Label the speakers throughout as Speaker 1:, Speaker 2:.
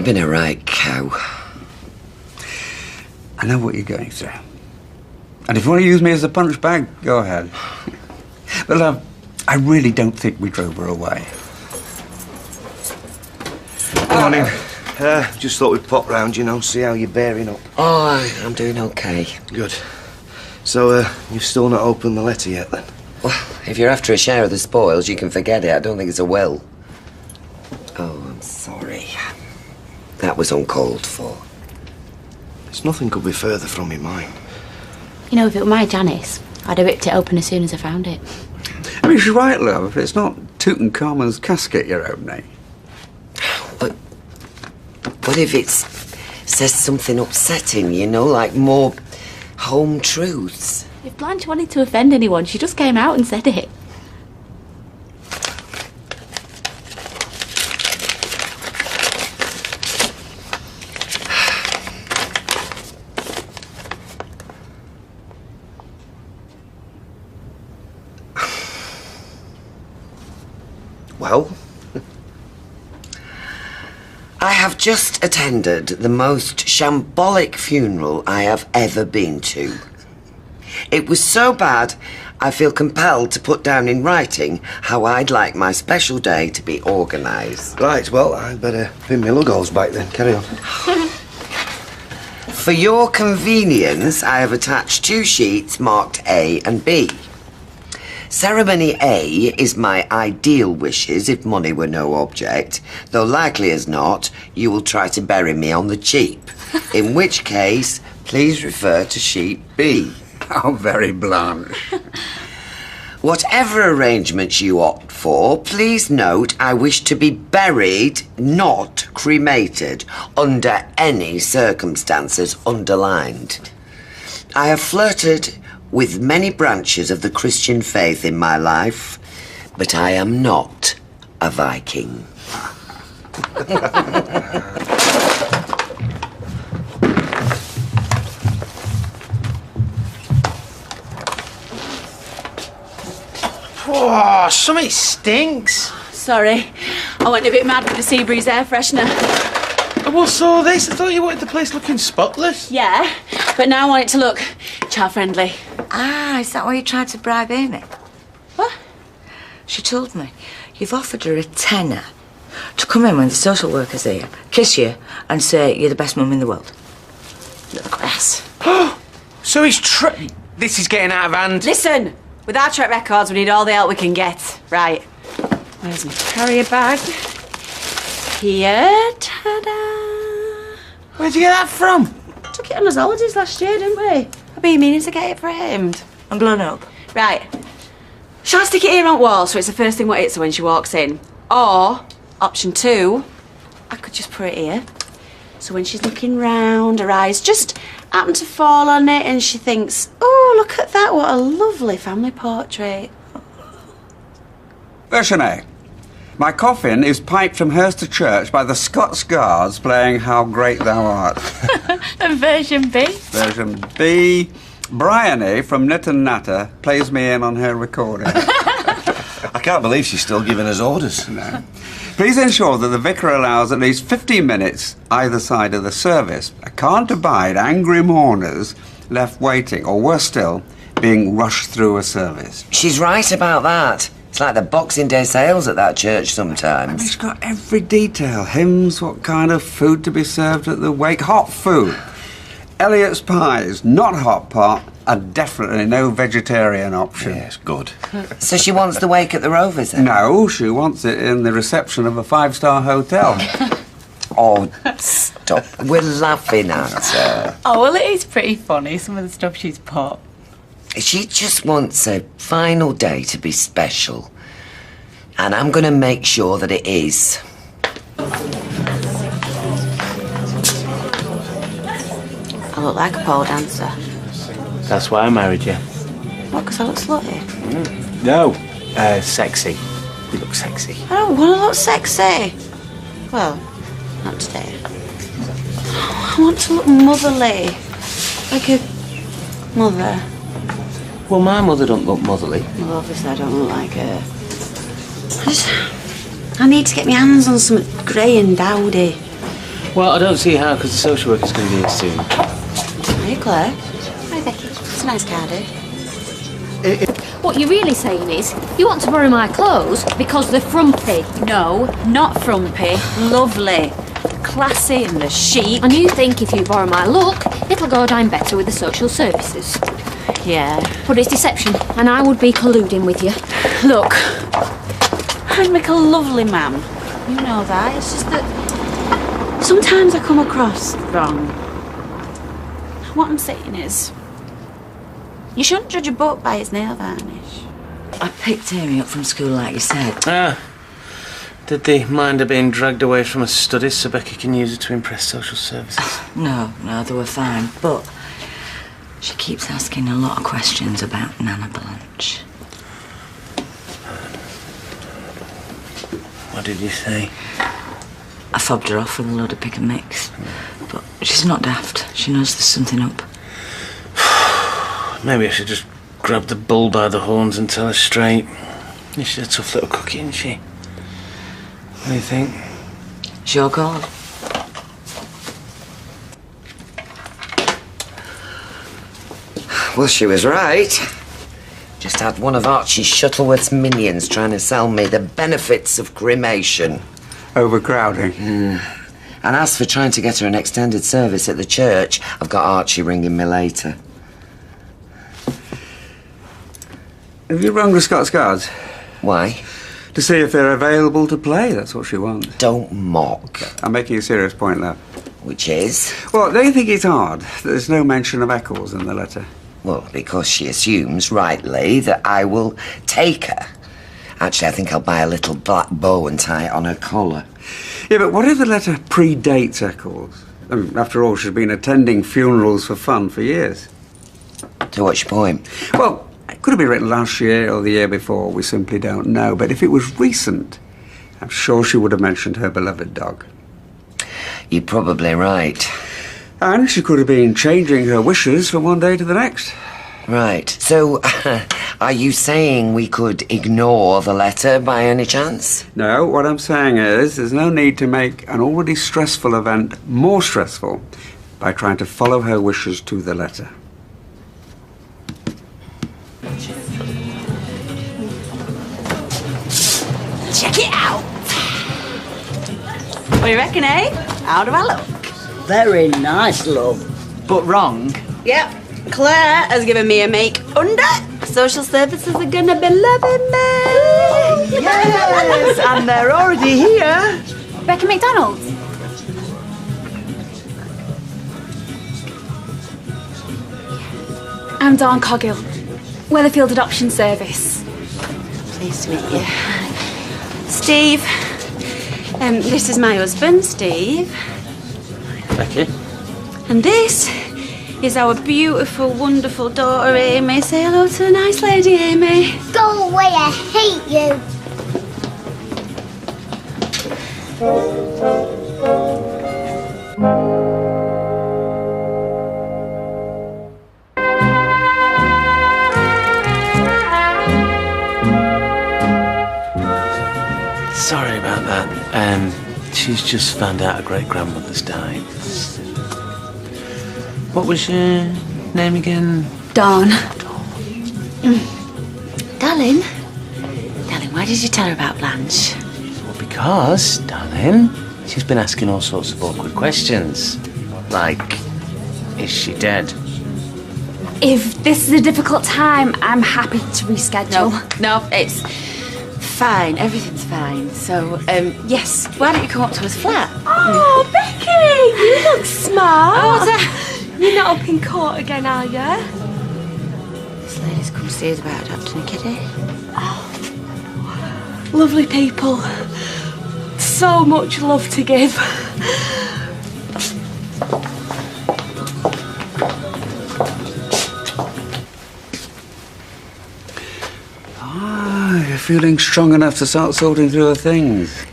Speaker 1: I've been a right cow.
Speaker 2: I know what you're going through. And if you want to use me as a punch bag, go ahead. But, love, I really don't think we drove her away.
Speaker 3: Morning. Just thought we'd pop round, you know, see how you're bearing up.
Speaker 1: Oh, I'm doing okay.
Speaker 3: Good. So, you've still not opened the letter yet, then?
Speaker 1: Well, if you're after a share of the spoils, you can forget it. I don't think it's a will. Oh, I'm sorry. That was uncalled for.
Speaker 3: There's nothing could be further from your mind.
Speaker 4: You know, if it were my Janice, I'd have ripped it open as soon as I found it.
Speaker 2: I mean, she's right, love. It's not Tutankhamun's casket you're opening.
Speaker 1: But what if it says something upsetting, you know, like more home truths?
Speaker 4: If Blanche wanted to offend anyone, she just came out and said it.
Speaker 1: Well, I have just attended the most shambolic funeral I have ever been to. It was so bad, I feel compelled to put down in writing how I'd like my special day to be organised.
Speaker 3: Right, well, I'd better pin my lugholes back then. Carry on.
Speaker 1: For your convenience, I have attached 2 sheets marked A and B. Ceremony A is my ideal wishes if money were no object, though likely as not, you will try to bury me on the cheap. In which case, please refer to sheet B.
Speaker 2: How very Blanche.
Speaker 1: Whatever arrangements you opt for, please note I wish to be buried, not cremated, under any circumstances underlined. I have flirted with many branches of the Christian faith in my life, but I am not a Viking.
Speaker 5: Oh, something stinks.
Speaker 4: Sorry, I went a bit mad with the sea breeze air freshener.
Speaker 5: What's all this? I thought you wanted the place looking spotless.
Speaker 4: Yeah, but now I want it to look child-friendly.
Speaker 6: Ah, is that why you tried to bribe Amy?
Speaker 4: What?
Speaker 6: She told me you've offered her a tenner to come in when the social worker's here, kiss you, and say you're the best mum in the world.
Speaker 4: Little grass.
Speaker 5: So he's This is getting out of hand.
Speaker 4: Listen, with our track records, we need all the help we can get. Right. Where's my carrier bag? Here. Ta-da.
Speaker 5: Where'd you get that from?
Speaker 4: Took it on his holidays last year, didn't we? I've been meaning to get it framed.
Speaker 6: I'm blown up.
Speaker 4: Right. Shall I stick it here on wall so it's the first thing what hits her when she walks in? Or, option 2, I could just put it here. So when she's looking round, her eyes just happen to fall on it and she thinks, oh, look at that, what a lovely family portrait.
Speaker 2: Version A. My coffin is piped from Hurst Church by the Scots Guards playing How Great Thou Art.
Speaker 4: And version B?
Speaker 2: Version B. Bryony from Knit and Natter plays me in on her recording.
Speaker 3: I can't believe she's still giving us orders.
Speaker 2: No. Please ensure that the vicar allows at least 15 minutes either side of the service. I can't abide angry mourners left waiting, or worse still, being rushed through a service.
Speaker 1: She's right about that. It's like the Boxing Day sales at that church
Speaker 2: I mean,
Speaker 1: sometimes.
Speaker 2: it's got every detail. Hymns, what kind of food to be served at the wake. Hot food. Elliot's pies, not hot pot, and definitely no vegetarian option.
Speaker 3: Yes, good.
Speaker 1: So she wants the wake at the Rovers then?
Speaker 2: No, she wants it in the reception of a 5-star hotel.
Speaker 1: Oh, stop. We're laughing at her.
Speaker 4: Oh, well, it is pretty funny, some of the stuff she's put.
Speaker 1: She just wants a final day to be special. And I'm going to make sure that it is.
Speaker 4: I look like a pole dancer.
Speaker 5: That's why I married you.
Speaker 4: What, because I look slutty?
Speaker 5: No, sexy. You look sexy.
Speaker 4: I don't want to look sexy. Well, not today. I want to look motherly. Like a mother.
Speaker 1: Well, my mother don't look motherly.
Speaker 4: Well, obviously I don't look like her. I need to get my hands on something grey and dowdy.
Speaker 5: Well, I don't see how, because the social worker's going to be here soon.
Speaker 4: Hi, Claire. Hi, Becky. It's a nice card, eh?
Speaker 7: What you're really saying is, you want to borrow my clothes because they're frumpy.
Speaker 4: No, not frumpy. Lovely. Classy and the chic.
Speaker 7: And you think if you borrow my look, it'll go down better with the social services.
Speaker 4: Yeah.
Speaker 7: But it's deception, and I would be colluding with you.
Speaker 4: Look, I make a lovely man. You know that. It's just that sometimes I come across wrong. What I'm saying is, you shouldn't judge a book by its nail varnish.
Speaker 6: I picked Amy up from school, like you said.
Speaker 5: Ah. Did they mind her being dragged away from her studies so Becky can use her to impress social services?
Speaker 6: No, they were fine. But she keeps asking a lot of questions about Nana Blanche.
Speaker 5: What did you say?
Speaker 6: I fobbed her off with a load of pick and mix. But she's not daft. She knows there's something up.
Speaker 5: Maybe I should just grab the bull by the horns and tell her straight. She's a tough little cookie, isn't she? What do you think?
Speaker 6: It's your call.
Speaker 1: Well, she was right. Just had one of Archie Shuttleworth's minions trying to sell me the benefits of cremation.
Speaker 2: Overcrowding.
Speaker 1: And as for trying to get her an extended service at the church, I've got Archie ringing me later.
Speaker 2: Have you rung the Scots Guards?
Speaker 1: Why?
Speaker 2: To see if they're available to play. That's what she wants.
Speaker 1: Don't mock.
Speaker 2: I'm making a serious point, though.
Speaker 1: Which is?
Speaker 2: Well, don't you think it's odd that there's no mention of Eccles in the letter?
Speaker 1: Well, because she assumes, rightly, that I will take her. Actually, I think I'll buy a little black bow and tie it on her collar.
Speaker 2: Yeah, but what if the letter predates Eccles? I mean, after all, she's been attending funerals for fun for years.
Speaker 1: So what's your point?
Speaker 2: Well, it could have been written last year or the year before. We simply don't know. But if it was recent, I'm sure she would have mentioned her beloved dog.
Speaker 1: You're probably right.
Speaker 2: And she could have been changing her wishes from one day to the next.
Speaker 1: Right. So, are you saying we could ignore the letter by any chance?
Speaker 2: No, what I'm saying is there's no need to make an already stressful event more stressful by trying to follow her wishes to the letter.
Speaker 4: Check it out. What do you reckon, eh? How do I look?
Speaker 8: Very nice, love. But wrong.
Speaker 4: Yep. Claire has given me a make under. Social services are gonna be loving me.
Speaker 8: Yes, and they're already here.
Speaker 7: Becky McDonald's? I'm Dawn Coggill, Weatherfield Adoption Service.
Speaker 4: Pleased to meet you. Steve. This is my husband, Steve.
Speaker 5: Becky?
Speaker 4: And this is our beautiful, wonderful daughter, Amy. Say hello to the nice lady, Amy.
Speaker 9: Go away, I hate you.
Speaker 5: Sorry about that. She's just found out her great-grandmother's died. What was your name again?
Speaker 4: Dawn. Darling, why did you tell her about Blanche?
Speaker 5: Well, because, darling, she's been asking all sorts of awkward questions. Like, is she dead?
Speaker 7: If this is a difficult time, I'm happy to reschedule.
Speaker 4: No, it's fine. Everything's fine. So, yes, why don't you come up to his flat?
Speaker 10: Oh, Becky, you look smart.
Speaker 4: Oh, what's that?
Speaker 10: You're not up in court again, are you?
Speaker 4: This lady's come to see us about adopting a kiddie.
Speaker 10: Lovely people. So much love to give.
Speaker 2: You're feeling strong enough to start sorting through her things.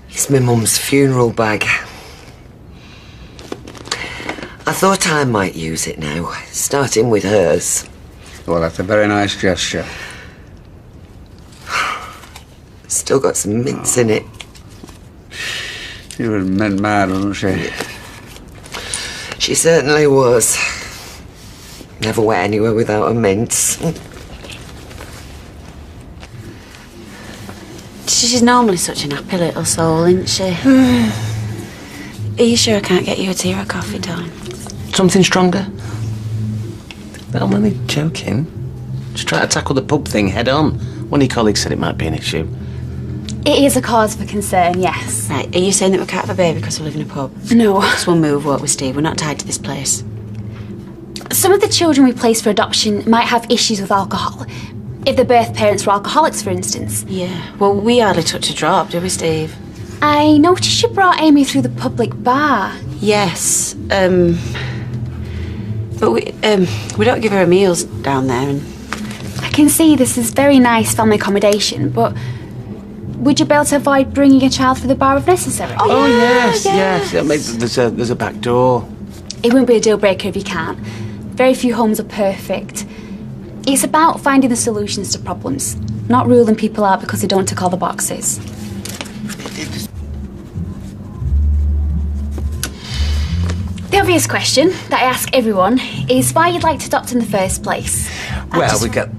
Speaker 1: It's my mum's funeral bag. I thought I might use it now, starting with hers.
Speaker 2: Well, that's a very nice gesture.
Speaker 1: Still got some mints in it.
Speaker 2: She was mad, wasn't she?
Speaker 1: She certainly was. Never went anywhere without a mince.
Speaker 4: She's normally such an happy little soul, isn't she? Are you sure I can't get you a tea or a coffee, darling?
Speaker 5: Something stronger? I'm only joking. Just try to tackle the pub thing head on. One of your colleagues said it might be an issue.
Speaker 10: It is a cause for concern, yes.
Speaker 4: Right, are you saying that we can't have a baby because we live in a pub?
Speaker 10: No.
Speaker 4: Just one move, won't we, Steve? We're not tied to this place.
Speaker 10: Some of the children we place for adoption might have issues with alcohol. If the birth parents were alcoholics, for instance.
Speaker 4: Yeah, well, we hardly touch a drop, do we, Steve?
Speaker 10: I noticed you brought Amy through the public bar.
Speaker 4: Yes, but we don't give her meals down there. And
Speaker 10: I can see this is very nice family accommodation, but would you be able to avoid bringing a child through the bar if necessary?
Speaker 5: Oh, yes. I mean, there's a back door.
Speaker 10: It wouldn't be a deal breaker if you can't. Very few homes are perfect. It's about finding the solutions to problems, not ruling people out because they don't tick all the boxes. The obvious question that I ask everyone is why you'd like to adopt in the first place.
Speaker 5: Well, we got...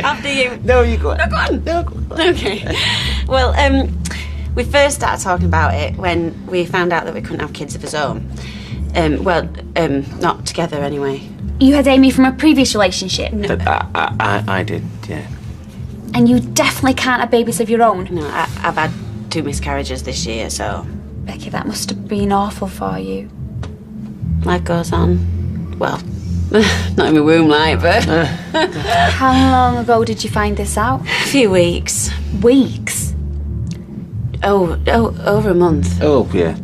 Speaker 4: After you.
Speaker 5: No, you go on.
Speaker 4: No, go on.
Speaker 5: No, go on.
Speaker 4: Okay. Well, we first started talking about it when we found out that we couldn't have kids of his own. Not together anyway.
Speaker 10: You had Amy from a previous relationship?
Speaker 4: No.
Speaker 5: I did, yeah.
Speaker 10: And you definitely can't have babies of your own?
Speaker 4: No, I've had 2 miscarriages this year, so...
Speaker 10: Becky, that must have been awful for you.
Speaker 4: Life goes on. Well, not in my womb, like, but...
Speaker 10: How long ago did you find this out?
Speaker 4: A few weeks.
Speaker 10: Weeks?
Speaker 4: Oh, over a month.
Speaker 5: Oh, yeah.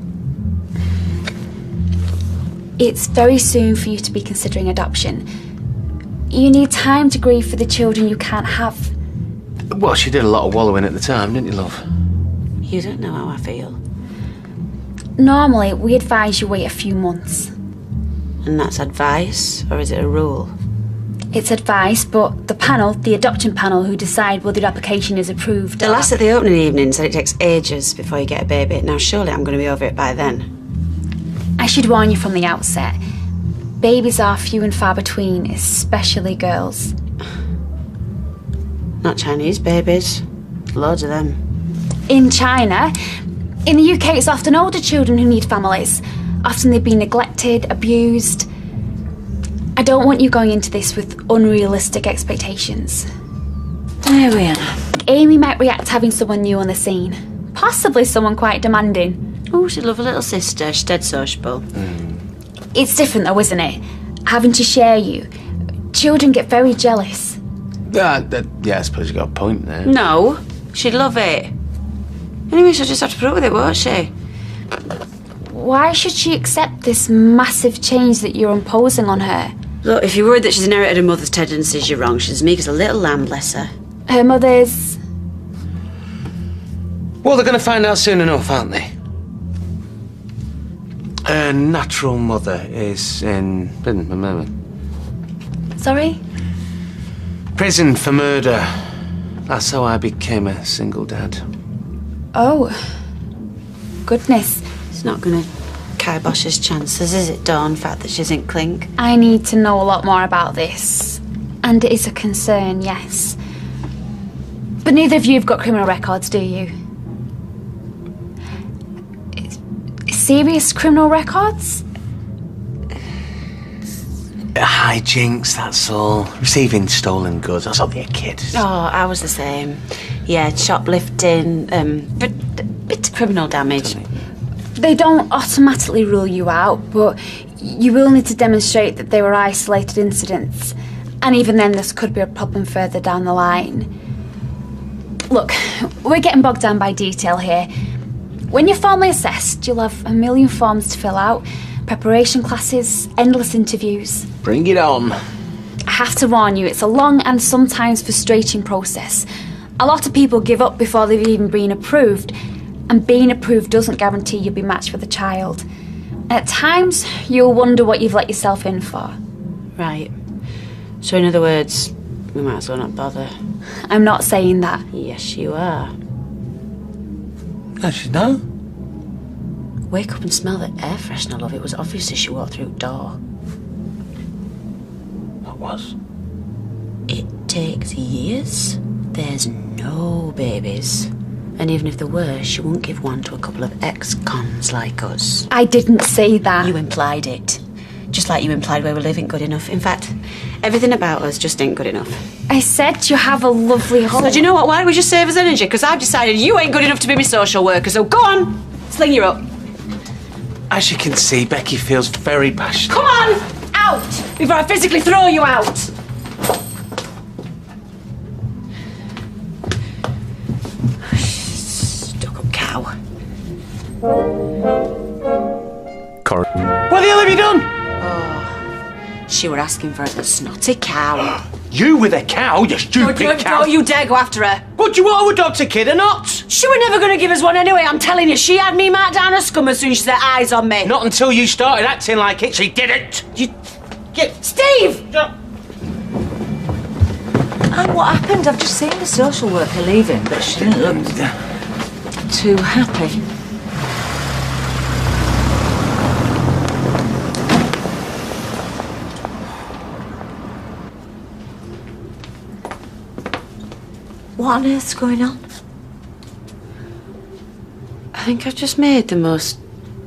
Speaker 10: It's very soon for you to be considering adoption. You need time to grieve for the children you can't have.
Speaker 5: Well, she did a lot of wallowing at the time, didn't you, love?
Speaker 4: You don't know how I feel.
Speaker 10: Normally, we advise you wait a few months.
Speaker 4: And that's advice, or is it a rule?
Speaker 10: It's advice, but the adoption panel who decide whether your application is approved...
Speaker 4: The lass at the opening evening said it takes ages before you get a baby. Now, surely I'm going to be over it by then.
Speaker 10: I should warn you from the outset. Babies are few and far between, especially girls.
Speaker 4: Not Chinese babies. Loads of them.
Speaker 10: In China... In the UK, it's often older children who need families. Often they've been neglected, abused. I don't want you going into this with unrealistic expectations.
Speaker 4: There we are.
Speaker 10: Amy might react to having someone new on the scene. Possibly someone quite demanding.
Speaker 4: Oh, she'd love a little sister. She's dead sociable.
Speaker 10: It's different though, isn't it? Having to share you. Children get very jealous.
Speaker 5: Yeah, I suppose you got a point there.
Speaker 4: No, she'd love it. Anyway, she'll just have to put up with it, won't she?
Speaker 10: Why should she accept this massive change that you're imposing on her?
Speaker 4: Look, if you're worried that she's inherited her mother's tendencies, you're wrong. She's as meek as a little lamb, bless her.
Speaker 10: Her mother's...
Speaker 5: Well, they're going to find out soon enough, aren't they? Her natural mother is in prison.
Speaker 10: Sorry?
Speaker 5: Prison for murder. That's how I became a single dad.
Speaker 10: Oh. Goodness.
Speaker 4: It's not going to kibosh his chances, is it, Dawn, the fact that she's in clink?
Speaker 10: I need to know a lot more about this. And it is a concern, yes. But neither of you have got criminal records, do you? Serious criminal records?
Speaker 5: Hijinks, that's all. Receiving stolen goods, that's all they're kids.
Speaker 4: Oh, I was the same. Yeah, shoplifting, bit of criminal damage.
Speaker 10: They don't automatically rule you out, but you will need to demonstrate that they were isolated incidents. And even then, this could be a problem further down the line. Look, we're getting bogged down by detail here. When you're formally assessed, you'll have 1 million forms to fill out, preparation classes, endless interviews.
Speaker 5: Bring it on.
Speaker 10: I have to warn you, it's a long and sometimes frustrating process. A lot of people give up before they've even been approved, and being approved doesn't guarantee you'll be matched with a child. At times, you'll wonder what you've let yourself in for.
Speaker 4: Right. So in other words, we might as well not bother.
Speaker 10: I'm not saying that.
Speaker 4: Yes, you are.
Speaker 5: No, she's not.
Speaker 4: Wake up and smell the air freshener, love. It was obvious as she walked through the door.
Speaker 5: What was?
Speaker 4: It takes years. There's no babies. And even if there were, she wouldn't give one to a couple of ex-cons like us.
Speaker 10: I didn't say that.
Speaker 4: You implied it. Just like you implied where we live ain't good enough. In fact, everything about us just ain't good enough.
Speaker 10: I said you have a lovely home.
Speaker 4: So do you know what? Why don't we just save us energy? Because I've decided you ain't good enough to be my social worker. So go on, sling your up.
Speaker 5: As you can see, Becky feels very passionate.
Speaker 4: Come on, out before I physically throw you out. Stuck-up cow.
Speaker 5: Corrie. What the hell have you done?
Speaker 4: Oh, she were asking for a snotty cow.
Speaker 5: You with a cow, you stupid cow.
Speaker 4: Don't you dare go after her.
Speaker 5: What, do you want to adopt a kid or not?
Speaker 4: She were never going to give us one anyway, I'm telling you. She had me marked down a scum as soon as she set eyes on me.
Speaker 5: Not until you started acting like it, she didn't. You... Get...
Speaker 4: Steve!
Speaker 6: And what happened? I've just seen the social worker leaving, but she didn't look too happy. What on earth's going on?
Speaker 4: I think I've just made the most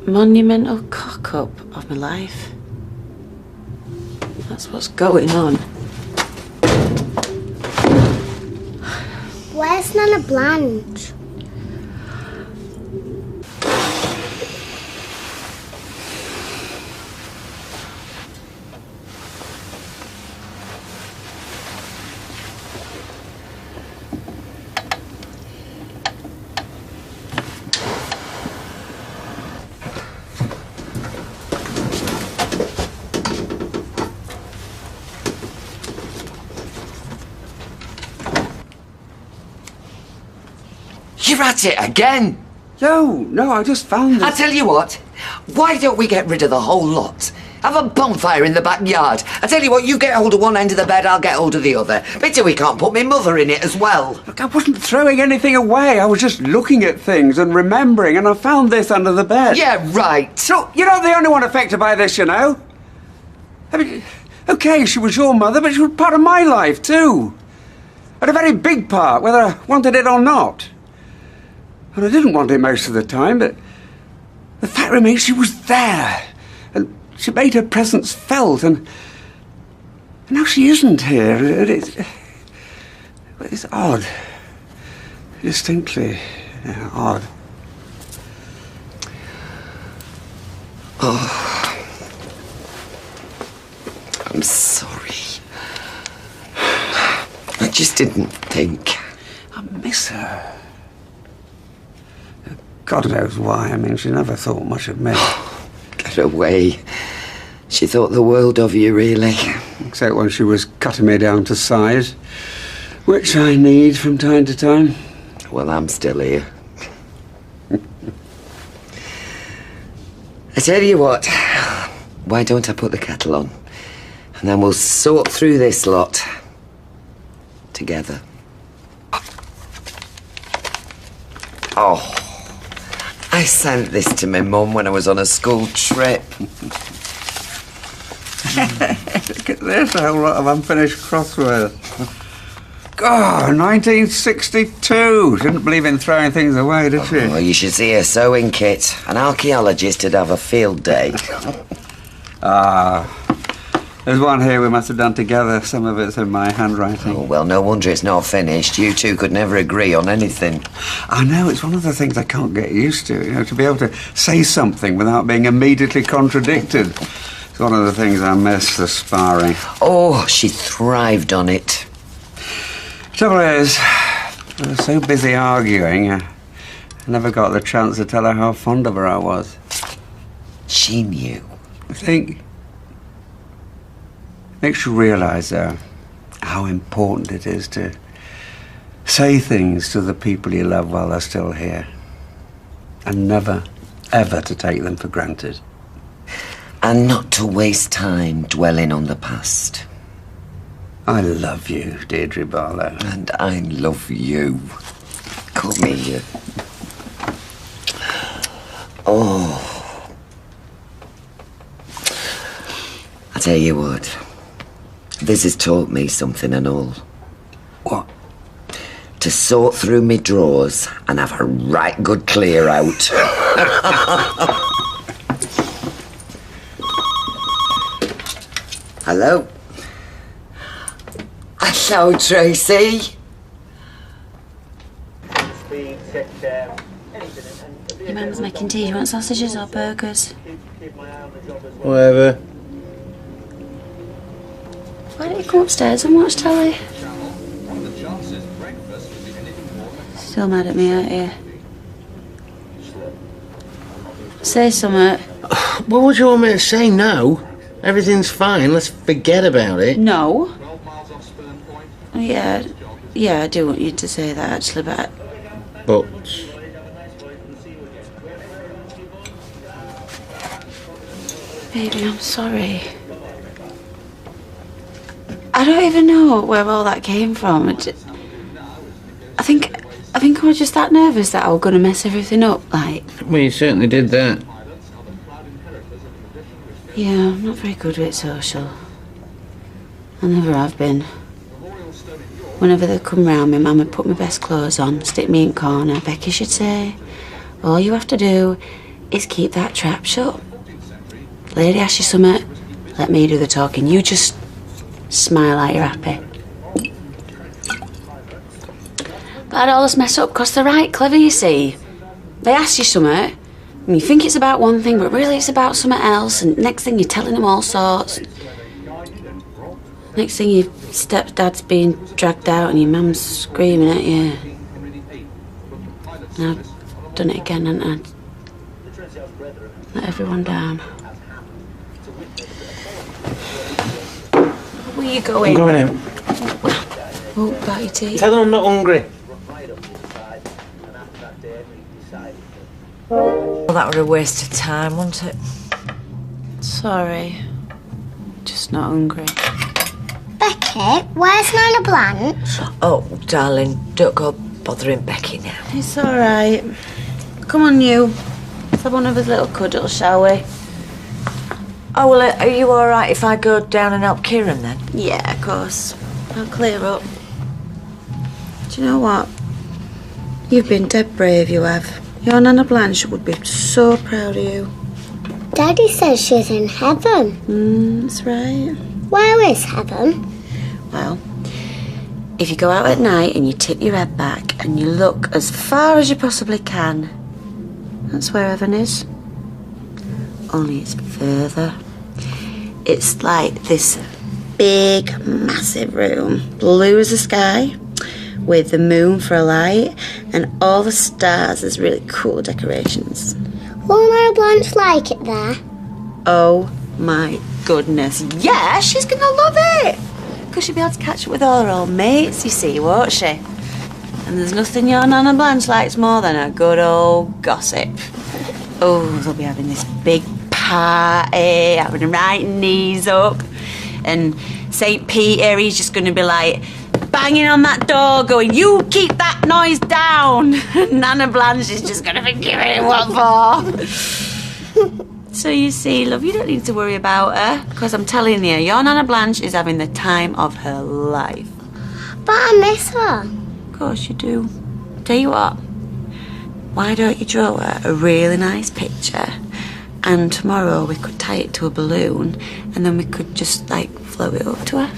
Speaker 4: monumental cock-up of my life. That's what's going on.
Speaker 9: Where's Nana Blanche?
Speaker 1: You're at it again.
Speaker 2: No, I just found this.
Speaker 1: I tell you what, why don't we get rid of the whole lot? Have a bonfire in the backyard. I tell you what, you get hold of one end of the bed, I'll get hold of the other. Pity we can't put my mother in it as well.
Speaker 2: Look, I wasn't throwing anything away. I was just looking at things and remembering, and I found this under the bed.
Speaker 1: Yeah, right.
Speaker 2: So, you're not the only one affected by this, you know. I mean, okay, she was your mother, but she was part of my life, too. And a very big part, whether I wanted it or not. And I didn't want it most of the time, but the fact remains she was there. And she made her presence felt, and now she isn't here. It's odd. Distinctly odd.
Speaker 1: Oh, I'm sorry. I just didn't think.
Speaker 2: I miss her. God knows why. I mean, she never thought much of me.
Speaker 1: Get away. She thought the world of you, really.
Speaker 2: Except when she was cutting me down to size, which I need from time to time.
Speaker 1: Well, I'm still here. I tell you what, why don't I put the kettle on? And then we'll sort through this lot together. Oh. I sent this to my mum when I was on a school trip.
Speaker 2: Look at this, a whole lot of unfinished crosswords. God, 1962. Didn't believe in throwing things away, did she?
Speaker 1: Oh, you should see her sewing kit. An archaeologist would have a field day.
Speaker 2: There's one here we must have done together. Some of it's in my handwriting.
Speaker 1: Oh, well, no wonder it's not finished. You two could never agree on anything.
Speaker 2: I know, it's one of the things I can't get used to, you know, to be able to say something without being immediately contradicted. It's one of the things I miss, the sparring.
Speaker 1: Oh, she thrived on it.
Speaker 2: Trouble is, I was so busy arguing, I never got the chance to tell her how fond of her I was.
Speaker 1: She knew.
Speaker 2: I think makes you realise, though, how important it is to say things to the people you love while they're still here. And never, ever to take them for granted.
Speaker 1: And not to waste time dwelling on the past.
Speaker 2: I love you, Deirdre Barlow.
Speaker 1: And I love you. Come here. Oh. I tell you what. This has taught me something and all.
Speaker 2: What?
Speaker 1: To sort through me drawers and have a right good clear out. Hello? Hello, Tracy.
Speaker 4: Your mum's making tea. Do you want sausages or burgers?
Speaker 5: Whatever.
Speaker 4: Why don't you come upstairs and watch telly? Still mad at me, aren't you? Say something.
Speaker 5: What would you want me to say? No. Everything's fine. Let's forget about it.
Speaker 4: No. Yeah, I do want you to say that, actually, but... Baby, I'm sorry. I don't even know where all that came from. I think I was just that nervous that I was going to mess everything up, like...
Speaker 5: Well, you certainly did that.
Speaker 4: Yeah, I'm not very good with social. I never have been. Whenever they come round, my mum would put my best clothes on, stick me in corner. Becky should say, all you have to do is keep that trap shut. Lady asks you something, let me do the talking. You just smile like you're happy. But I'd always mess up because they're right clever, you see. They ask you something, and you think it's about one thing, but really it's about something else, and next thing you're telling them all sorts. Next thing your stepdad's being dragged out and your mum's screaming at you. And I've done it again, and I'd let everyone down. Where are you going?
Speaker 5: I'm going out.
Speaker 4: Oh, about your tea.
Speaker 5: Tell them I'm not hungry.
Speaker 6: Well, that was a waste of time, wasn't it?
Speaker 4: Sorry. Just not hungry.
Speaker 9: Becky, where's Nana Blanche?
Speaker 6: Oh, darling, don't go bothering Becky now.
Speaker 4: It's all right. Come on, you. Let's have one of his little cuddles, shall we?
Speaker 6: Oh, well, are you all right if I go down and help Kieran, then?
Speaker 4: Yeah, of course. I'll clear up. Do you know what? You've been dead brave, you have. Your Nana Blanche would be so proud of you.
Speaker 9: Daddy says she's in heaven.
Speaker 4: That's right.
Speaker 9: Where is heaven?
Speaker 4: Well, if you go out at night and you tip your head back and you look as far as you possibly can, that's where heaven is. Only it's further. It's like this big, massive room, blue as the sky, with the moon for a light, and all the stars as really cool decorations.
Speaker 9: Will Nana Blanche like it there?
Speaker 4: Oh my goodness, yeah, she's gonna love it! Because she'll be able to catch up with all her old mates, you see, won't she? And there's nothing your Nana Blanche likes more than a good old gossip. Oh, they'll be having this big party, having a right knees up. And St. Peter, he's just going to be like banging on that door going, you keep that noise down. Nana Blanche is just going to be giving it what for. So you see, love, you don't need to worry about her, because I'm telling you, your Nana Blanche is having the time of her life.
Speaker 9: But I miss her.
Speaker 4: Of course you do. Tell you what, why don't you draw her a really nice picture, and tomorrow we could tie it to a balloon, and then we could just, like, float it up to her.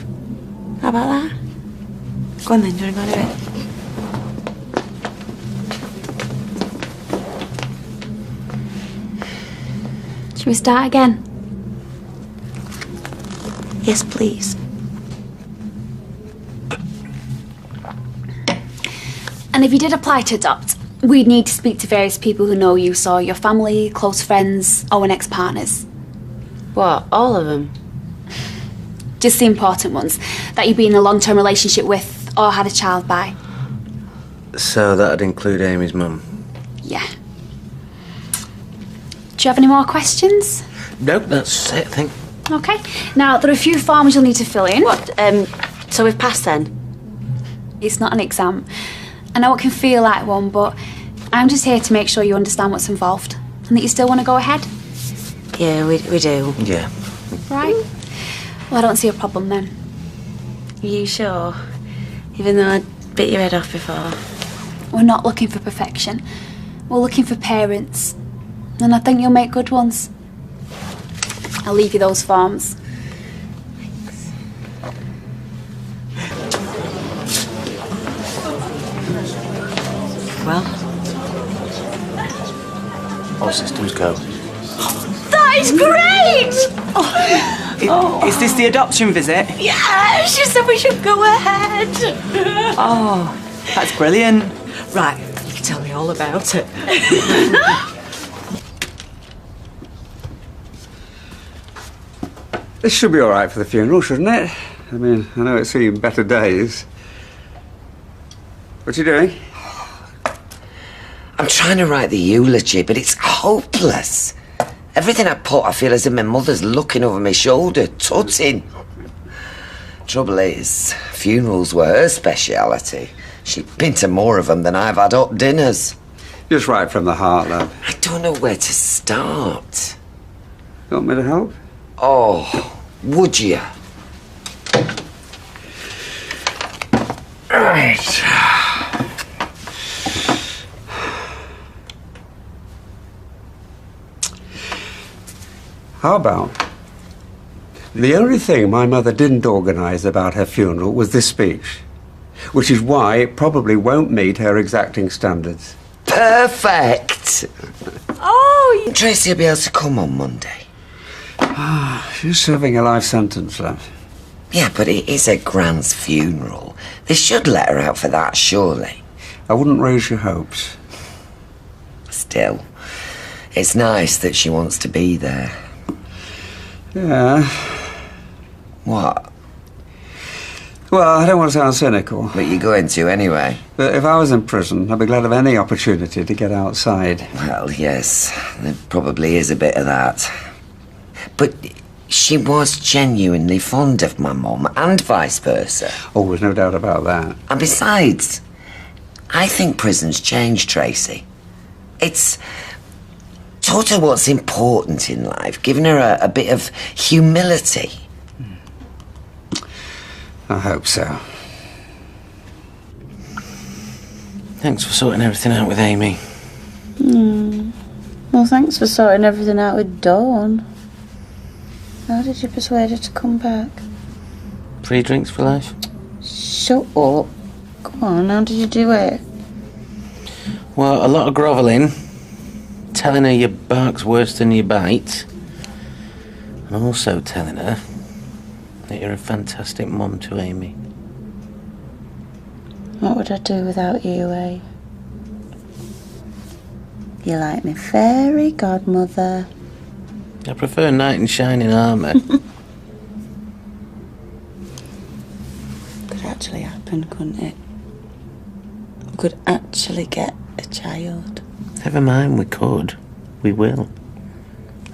Speaker 4: How about that? Go on then, do you want to go do it?
Speaker 10: Shall we start again?
Speaker 4: Yes, please.
Speaker 10: And if you did apply to adopt, we'd need to speak to various people who know you, so your family, close friends, or ex-partners.
Speaker 4: What, all of them?
Speaker 10: Just the important ones that you've been in a long-term relationship with or had a child by.
Speaker 5: So that'd include Amy's mum?
Speaker 10: Yeah. Do you have any more questions?
Speaker 5: Nope, that's it, I think.
Speaker 10: Okay. Now, there are a few forms you'll need to fill in.
Speaker 4: What, so we've passed then?
Speaker 10: It's not an exam. I know it can feel like one, but I'm just here to make sure you understand what's involved. and that you still want to go ahead?
Speaker 6: Yeah, we do.
Speaker 5: Yeah.
Speaker 10: Right. Well, I don't see a problem then.
Speaker 6: Are you sure? Even though I bit your head off before.
Speaker 10: We're not looking for perfection. We're looking for parents. And I think you'll make good ones. I'll leave you those forms.
Speaker 6: Well?
Speaker 5: All systems go.
Speaker 6: That is great!
Speaker 8: Is this the adoption visit?
Speaker 6: Yeah, she said we should go ahead.
Speaker 8: Oh, that's brilliant.
Speaker 6: Right, you can tell me all about it.
Speaker 2: This should be all right for the funeral, shouldn't it? I mean, I know it's seen better days. What you doing?
Speaker 1: I'm trying to write the eulogy, but it's hopeless. Everything I put, I feel as if my mother's looking over my shoulder, tutting. Trouble is, funerals were her speciality. She'd been to more of them than I've had up dinners.
Speaker 2: Just right from the heart, love.
Speaker 1: I don't know where to start.
Speaker 2: You want me to help?
Speaker 1: Oh, would you?
Speaker 2: Right. How about the only thing my mother didn't organise about her funeral was this speech, which is why it probably won't meet her exacting standards.
Speaker 1: Perfect! Oh, Tracy will be able to come on Monday.
Speaker 2: She's serving a life sentence, love.
Speaker 1: Yeah, but it is a grand's funeral. They should let her out for that, surely.
Speaker 2: I wouldn't raise your hopes.
Speaker 1: Still, it's nice that she wants to be there.
Speaker 2: Yeah.
Speaker 1: What?
Speaker 2: Well, I don't want to sound cynical.
Speaker 1: But you're going to anyway.
Speaker 2: But if I was in prison, I'd be glad of any opportunity to get outside.
Speaker 1: Well, yes, there probably is a bit of that. But she was genuinely fond of my mum, and vice versa.
Speaker 2: Oh, there's no doubt about that.
Speaker 1: And besides, I think prison's changed Tracy. It's taught her what's important in life, given her a bit of humility.
Speaker 2: I hope so.
Speaker 5: Thanks for sorting everything out with Amy.
Speaker 11: Well, thanks for sorting everything out with Dawn. How did you persuade her to come back?
Speaker 5: Free drinks for life?
Speaker 11: Shut up. Come on, how did you do it?
Speaker 5: Well, a lot of grovelling, telling her your bark's worse than your bite, and also telling her that you're a fantastic mum to Amy.
Speaker 11: What would I do without you, eh? You're like my fairy godmother.
Speaker 5: I prefer knight in shining armour.
Speaker 11: Could actually happen, couldn't it? We could actually get a child.
Speaker 5: Never mind, we could. We will.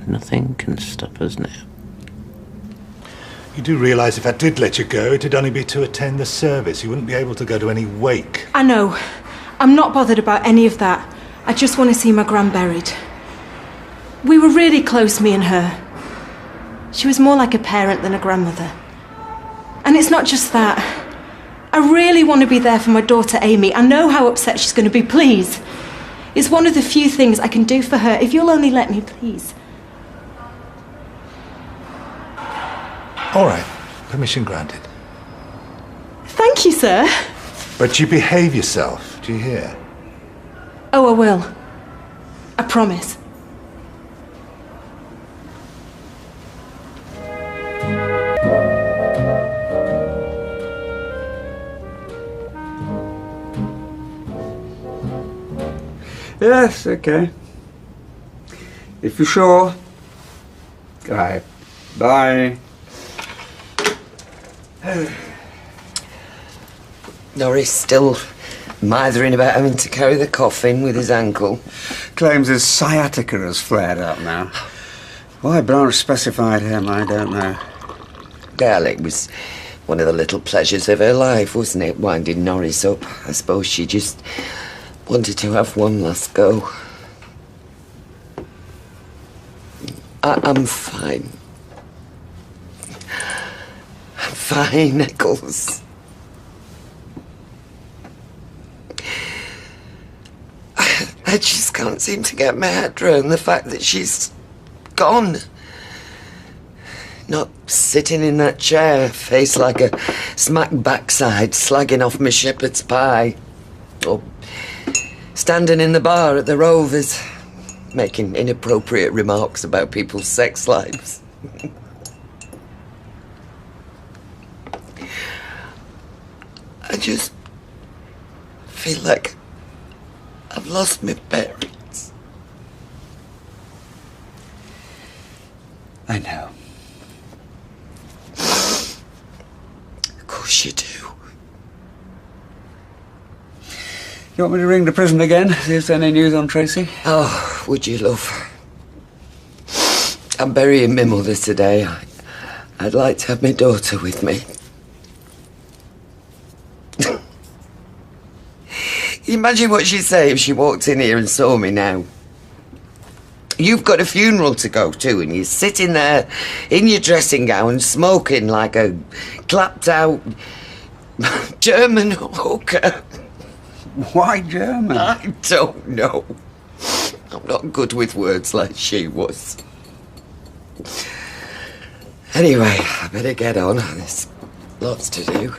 Speaker 5: Nothing can stop us now.
Speaker 12: You do realise if I did let you go, it'd only be to attend the service. You wouldn't be able to go to any wake.
Speaker 13: I know. I'm not bothered about any of that. I just want to see my gran buried. We were really close, me and her. She was more like a parent than a grandmother. And it's not just that. I really want to be there for my daughter Amy. I know how upset she's going to be, please. It's one of the few things I can do for her, if you'll only let me, please.
Speaker 12: All right, permission granted.
Speaker 13: Thank you, sir.
Speaker 12: But you behave yourself, do you hear?
Speaker 13: Oh, I will. I promise.
Speaker 2: Yes, okay. If you're sure. Right. Bye.
Speaker 1: Norris still mithering about having to carry the coffin with his ankle.
Speaker 2: Claims his sciatica has flared up now. Why Blanche specified him, I don't know.
Speaker 1: Well, it was one of the little pleasures of her life, wasn't it? Winding Norris up. I suppose she just wanted to have one last go. I'm fine. I'm fine, Nichols. I just can't seem to get my head around the fact that she's gone. Not sitting in that chair, face like a smack backside, slagging off my shepherd's pie. Or standing in the bar at the Rovers, making inappropriate remarks about people's sex lives. I just feel like I've lost my bearings.
Speaker 2: I know.
Speaker 1: Of course you do.
Speaker 2: You want me to ring the prison again, see if there's any news on Tracy?
Speaker 1: Oh, would you, love? I'm burying my mother today. I'd like to have my daughter with me. Imagine what she'd say if she walked in here and saw me now. You've got a funeral to go to and you're sitting there in your dressing gown smoking like a clapped out German hooker.
Speaker 2: Why German?
Speaker 1: I don't know. I'm not good with words like she was. Anyway, I better get on. There's lots to do.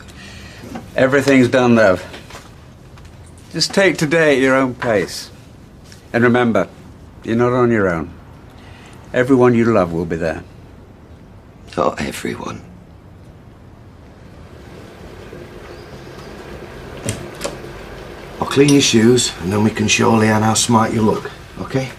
Speaker 2: Everything's done, love. Just take today at your own pace. And remember, you're not on your own. Everyone you love will be there.
Speaker 1: Not everyone.
Speaker 3: I'll clean your shoes, and then we can show Leanne how smart you look, okay?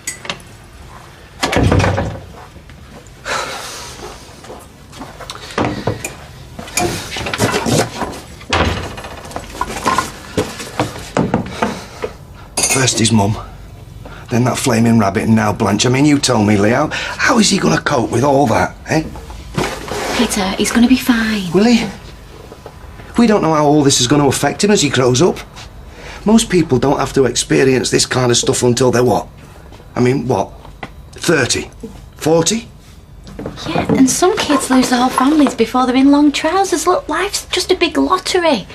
Speaker 3: First his mum, then that flaming rabbit, and now Blanche. I mean, you tell me, Leo, how is he going to cope with all that, eh?
Speaker 7: Peter, he's going to be fine.
Speaker 3: Will he? We don't know how all this is going to affect him as he grows up. Most people don't have to experience this kind of stuff until they're what? I mean, what? 30? 40?
Speaker 7: Yeah, and some kids lose their whole families before they're in long trousers. Look, life's just a big lottery.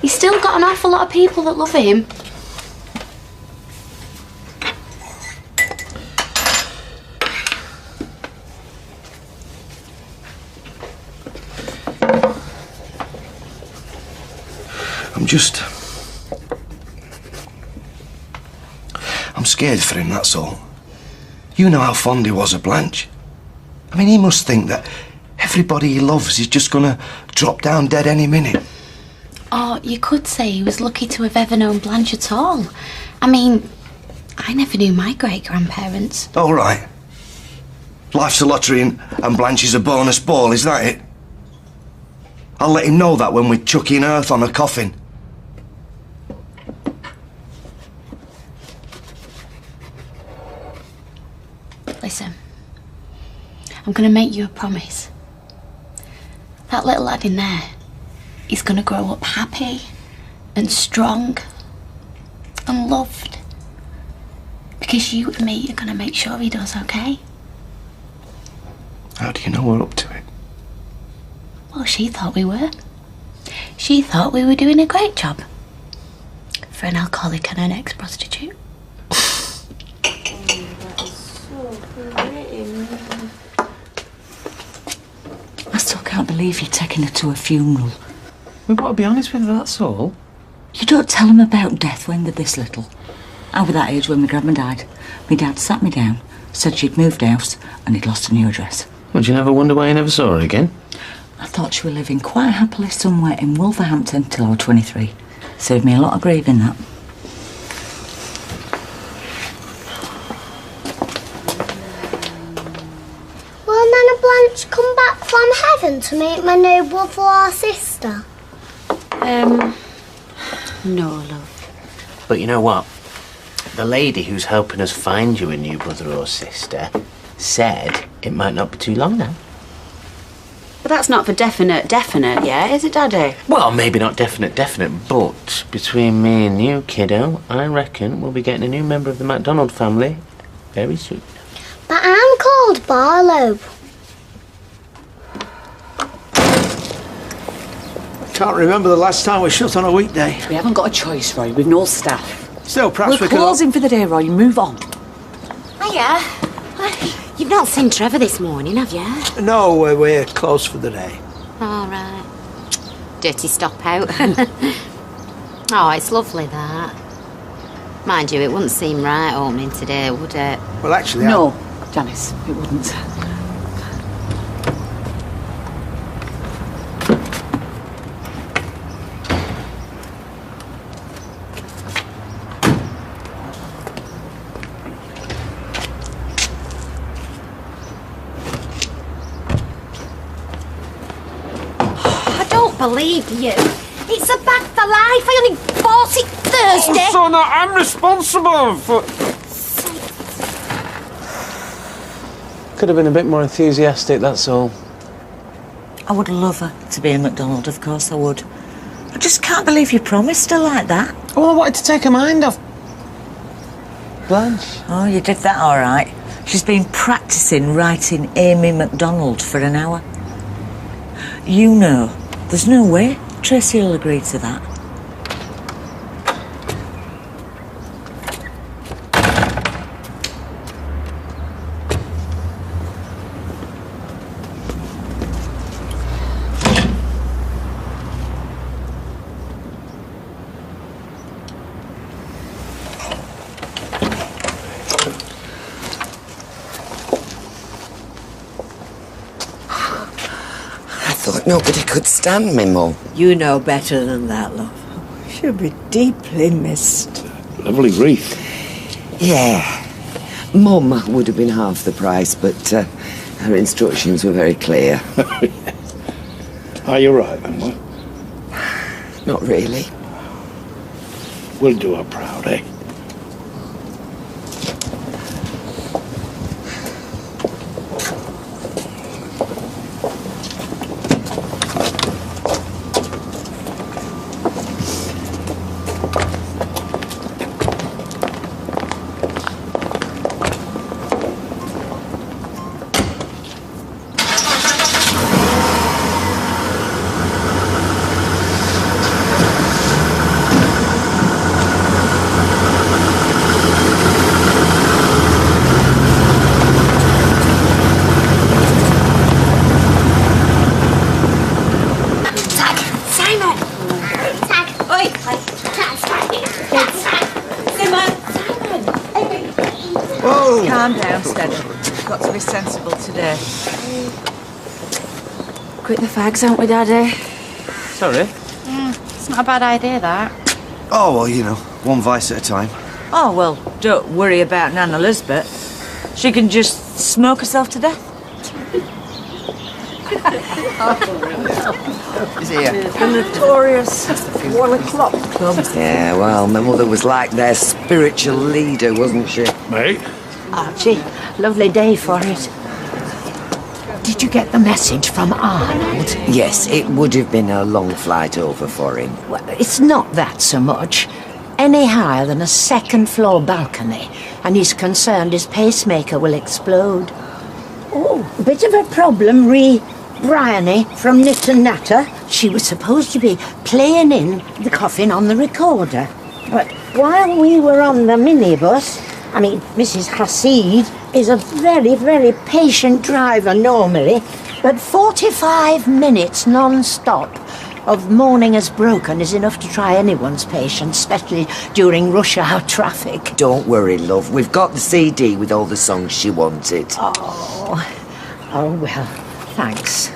Speaker 7: He's still got an awful lot of people that love him.
Speaker 3: I'm scared for him, that's all. You know how fond he was of Blanche. I mean, he must think that everybody he loves is just gonna drop down dead any minute.
Speaker 7: Or you could say he was lucky to have ever known Blanche at all. I mean, I never knew my great-grandparents.
Speaker 3: All right. Life's a lottery and Blanche is a bonus ball, is that it? I'll let him know that when we're chucking earth on a coffin.
Speaker 7: Listen, I'm going to make you a promise. That little lad in there, he's going to grow up happy and strong and loved. Because you and me are going to make sure he does, okay?
Speaker 3: How do you know we're up to it?
Speaker 7: Well, she thought we were. She thought we were doing a great job. For an alcoholic and an ex-prostitute.
Speaker 6: I still can't believe you're taking her to a funeral.
Speaker 5: We've got to be honest with her, that's all.
Speaker 6: You don't tell them about death when they're this little. I was that age when my grandma died. My dad sat me down, said she'd moved house and he'd lost a new address.
Speaker 5: Would you never wonder why you never saw her again?
Speaker 6: I thought she was living quite happily somewhere in Wolverhampton till I was 23. Saved me a lot of grieving, that.
Speaker 9: Will Nana Blanche come back from heaven to meet my new brother or sister?
Speaker 4: No, love.
Speaker 5: But you know what? The lady who's helping us find you a new brother or sister said it might not be too long now.
Speaker 4: But that's not for definite, yeah? Is it, Daddy?
Speaker 5: Well, maybe not definite, but between me and you, kiddo, I reckon we'll be getting a new member of the MacDonald family very soon.
Speaker 9: But I'm called called Barlow.
Speaker 14: Can't remember the last time we shut on a weekday.
Speaker 8: We haven't got a choice, Roy. We've no staff.
Speaker 14: Still, perhaps
Speaker 8: We're
Speaker 14: we could...
Speaker 8: closing for the day, Roy. Move on.
Speaker 15: Hiya. You've not seen Trevor this morning, have you?
Speaker 14: No, we're closed for the day.
Speaker 15: All right. Dirty stop out. Oh, it's lovely, that. Mind you, it wouldn't seem right opening today, would it?
Speaker 14: Well, actually,
Speaker 8: No, Janice, it wouldn't.
Speaker 15: I don't believe you. It's a bag for life. I only bought it Thursday.
Speaker 16: Oh, son, I'm responsible for...
Speaker 5: Could have been a bit more enthusiastic, that's all.
Speaker 6: I would love her to be a McDonald, of course I would. I just can't believe you promised her like that.
Speaker 5: Oh, I wanted to take her mind off. Blanche.
Speaker 6: Oh, you did that all right. She's been practising writing Amy McDonald for an hour. You know, there's no way Tracy will agree to that.
Speaker 1: I thought nobody could stand me, Mum.
Speaker 17: You know better than that, love. She'll be deeply missed.
Speaker 16: Lovely wreath.
Speaker 1: Yeah. Mum would have been half the price, but her instructions were very clear.
Speaker 16: Are you right, then, what?
Speaker 1: Not really.
Speaker 16: We'll do her proud, eh?
Speaker 6: Calm down, Steady. Got to be sensible today.
Speaker 4: Quit the fags, aren't we, Daddy?
Speaker 5: Sorry?
Speaker 11: It's not a bad idea, that.
Speaker 3: Oh, well, you know, one vice at a time.
Speaker 6: Oh, well, don't worry about Nan Elizabeth. She can just smoke herself to death.
Speaker 3: Is it here?
Speaker 6: The notorious 1 o'clock club.
Speaker 1: Yeah, well, my mother was like their spiritual leader, wasn't she?
Speaker 16: Mate?
Speaker 17: Archie, lovely day for it. Did you get the message from Arnold?
Speaker 1: Yes, it would have been a long flight over for him.
Speaker 17: Well, it's not that so much. Any higher than a second-floor balcony, and he's concerned his pacemaker will explode. Oh, a bit of a problem, Bryony from Knit and Natter. She was supposed to be playing in the coffin on the recorder. But while we were on the minibus, Mrs. Hasid is a very, very patient driver normally, but 45 minutes non-stop of mourning as broken is enough to try anyone's patience, especially during rush hour traffic.
Speaker 1: Don't worry, love. We've got the CD with all the songs she wanted.
Speaker 17: Oh well, thanks.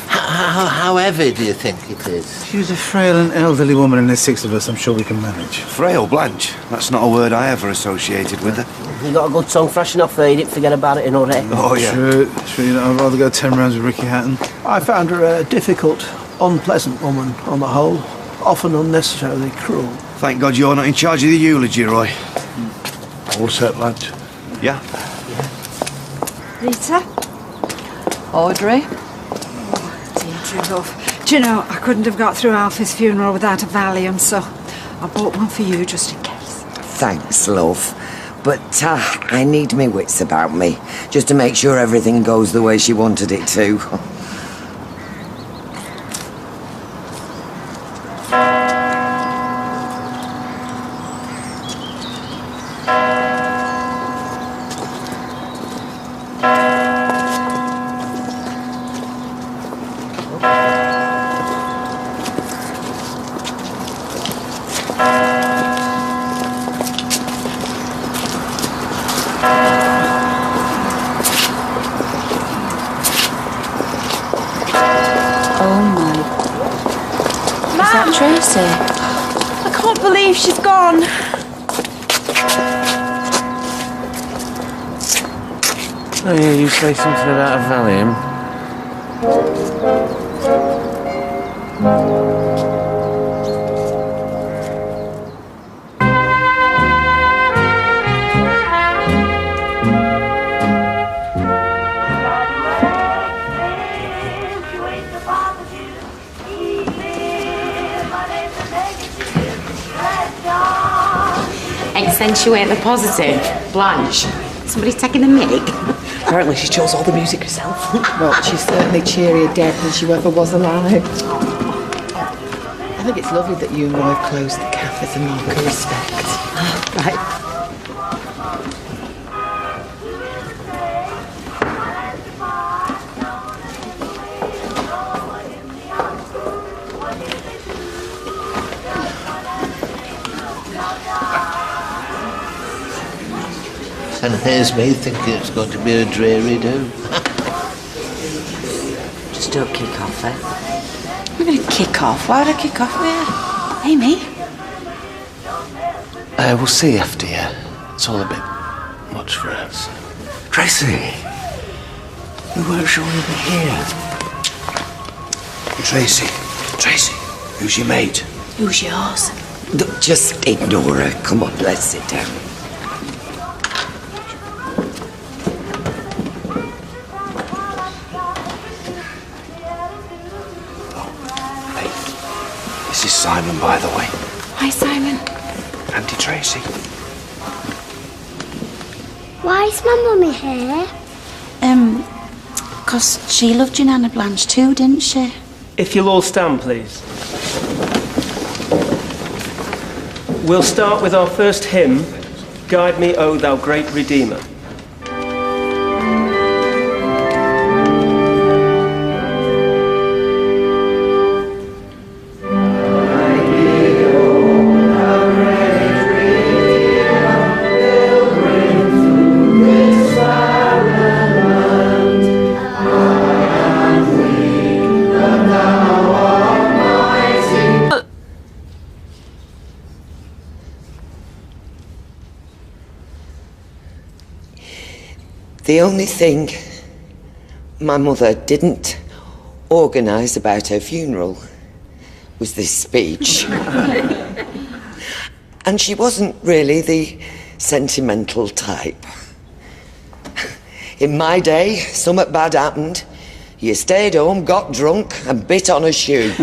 Speaker 5: How heavy do you think it is?
Speaker 18: She's a frail and elderly woman, and there's 6 of us. I'm sure we can manage.
Speaker 3: Frail Blanche? That's not a word I ever associated with her.
Speaker 19: You got a good song fresh enough there, you didn't forget about it in already.
Speaker 3: Oh, yeah.
Speaker 18: True, you know, I'd rather go 10 rounds with Ricky Hatton.
Speaker 14: I found her a difficult, unpleasant woman on the whole, often unnecessarily cruel.
Speaker 3: Thank God you're not in charge of the eulogy, Roy.
Speaker 16: All set, lads?
Speaker 3: Yeah.
Speaker 13: Rita? Audrey? Deirdre, love. Do you know, I couldn't have got through Alfie's funeral without a Valium, so I bought one for you just in case.
Speaker 1: Thanks, love. But I need me wits about me, just to make sure everything goes the way she wanted it to.
Speaker 4: Tracy. I can't believe she's gone.
Speaker 5: Oh yeah, you say something about a Valium.
Speaker 15: Accentuate the positive. Blanche, somebody's taking the mic.
Speaker 20: Apparently she chose all the music herself. Well, she's certainly cheerier dead than she ever was alive. I think it's lovely that you and Roy have closed the cafe as a mark of respect. Right.
Speaker 21: And here's me thinking it's going to be a dreary do.
Speaker 4: Just don't kick off, eh? I'm going to kick off. Why would I kick off with you? Amy?
Speaker 21: We'll see after you. It's all a bit much for us.
Speaker 3: Tracy!
Speaker 21: We weren't sure you'd be here.
Speaker 3: Tracy, who's your mate?
Speaker 4: Who's yours?
Speaker 1: Just ignore her. Come on, let's sit down.
Speaker 3: This is Simon, by the way.
Speaker 4: Hi, Simon.
Speaker 3: Auntie Tracy.
Speaker 9: Why is my mummy here?
Speaker 4: 'Cause she loved your Nana Blanche too, didn't she?
Speaker 22: If you'll all stand, please. We'll start with our first hymn, Guide Me, O Thou Great Redeemer.
Speaker 1: The only thing my mother didn't organise about her funeral was this speech. And she wasn't really the sentimental type. In my day, something bad happened. You stayed home, got drunk, and bit on a shoe.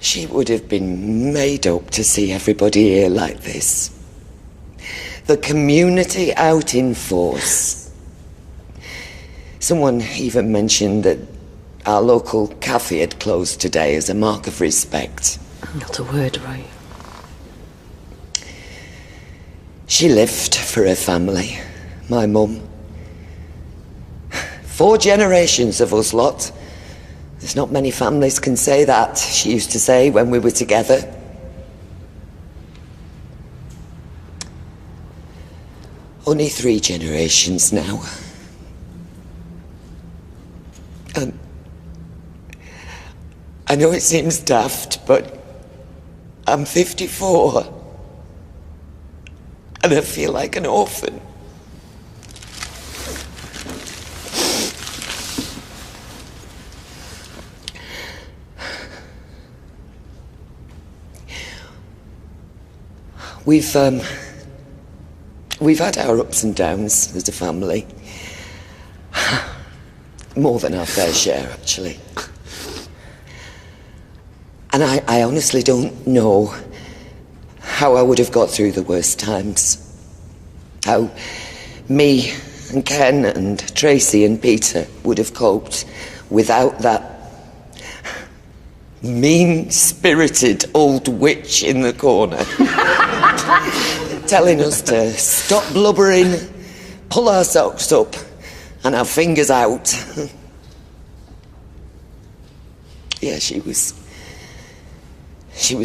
Speaker 1: She would have been made up to see everybody here like this. The community out in force. Someone even mentioned that our local cafe had closed today as a mark of respect.
Speaker 4: Not a word, right?
Speaker 1: She lived for her family, my mum. 4 generations of us lot. There's not many families can say that, she used to say when we were together. Only 3 generations now. I know it seems daft, but I'm 54. And I feel like an orphan. We've had our ups and downs as a family. More than our fair share, actually. And I honestly don't know how I would have got through the worst times. How me and Ken and Tracy and Peter would have coped without that mean-spirited old witch in the corner telling us to stop blubbering, pull our socks up and our fingers out. Yeah, she was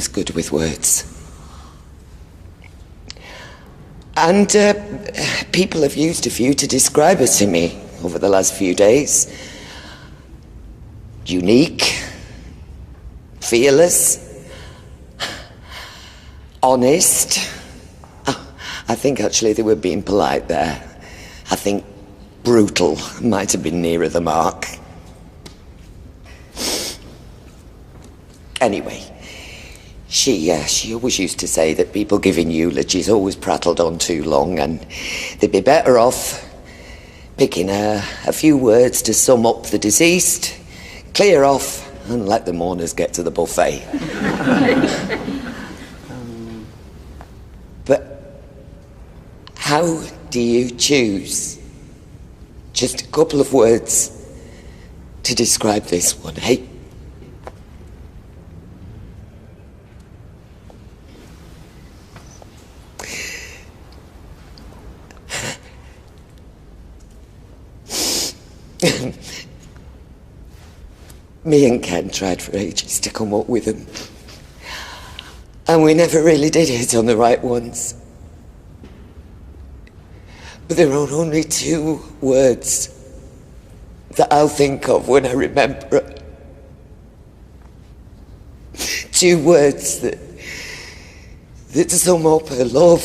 Speaker 1: good with words. And people have used a few to describe her to me over the last few days. Unique, fearless, honest. I think actually they were being polite there. I think brutal might have been nearer the mark. Anyway, she always used to say that people giving eulogies always prattled on too long and they'd be better off picking a few words to sum up the deceased, clear off and let the mourners get to the buffet. But how do you choose just a couple of words to describe this one, hey? Me and Ken tried for ages to come up with them. And we never really did hit on the right ones. But there are only two words that I'll think of when I remember her. Two words that sum up her love,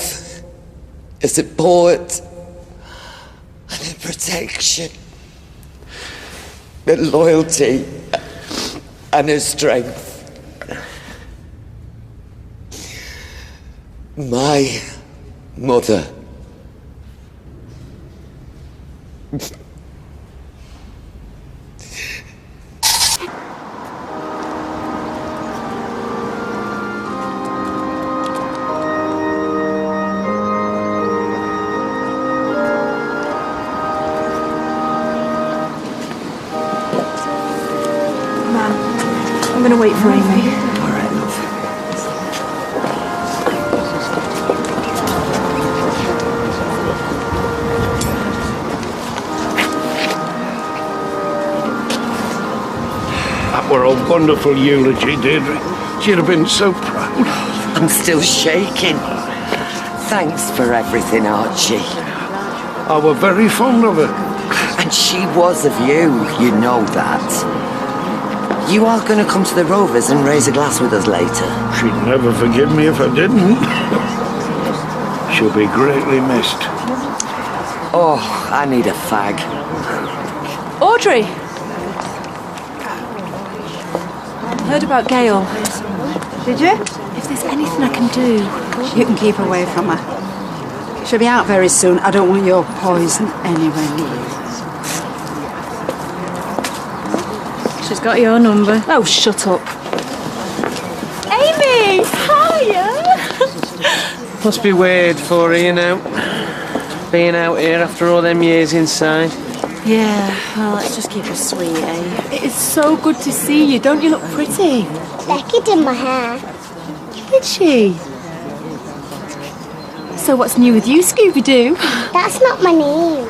Speaker 1: her support, and her protection, her loyalty, and her strength. My mother.
Speaker 13: I'm going to wait for Amy.
Speaker 1: All right, love.
Speaker 16: That were a wonderful eulogy, Deirdre. She'd have been so proud.
Speaker 1: I'm still shaking. Thanks for everything, Archie.
Speaker 16: I were very fond of her.
Speaker 1: And she was of you, you know that. You are going to come to the Rovers and raise a glass with us later.
Speaker 16: She'd never forgive me if I didn't. She'll be greatly missed.
Speaker 1: Oh, I need a fag.
Speaker 13: Audrey! Heard about Gail.
Speaker 10: Did you?
Speaker 13: If there's anything I can do...
Speaker 10: You can keep away from her. She'll be out very soon. I don't want your poison anywhere near.
Speaker 11: She's got your number.
Speaker 13: Oh, shut up.
Speaker 11: Amy! Hiya!
Speaker 22: Must be weird for her, you know. Being out here after all them years inside.
Speaker 11: Yeah, well, let's just keep her sweet, eh?
Speaker 13: It is so good to see you. Don't you look pretty?
Speaker 9: Becky did my hair.
Speaker 13: Did she? So what's new with you, Scooby-Doo?
Speaker 9: That's not my name.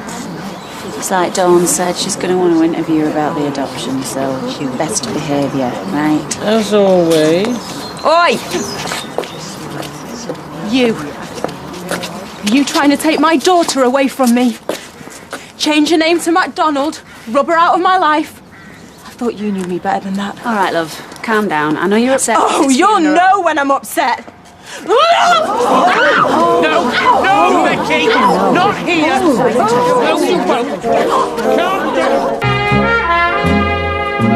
Speaker 11: It's like Dawn said, she's going to want to interview her about the adoption, so you best behave, right?
Speaker 22: As always.
Speaker 13: Oi! You trying to take my daughter away from me? Change her name to MacDonald? Rub her out of my life? I thought you knew me better than that.
Speaker 15: All right, love. Calm down. I know you're upset.
Speaker 13: Oh, you'll know when I'm upset.
Speaker 22: No, Becky! Not here! No, you won't! Calm down!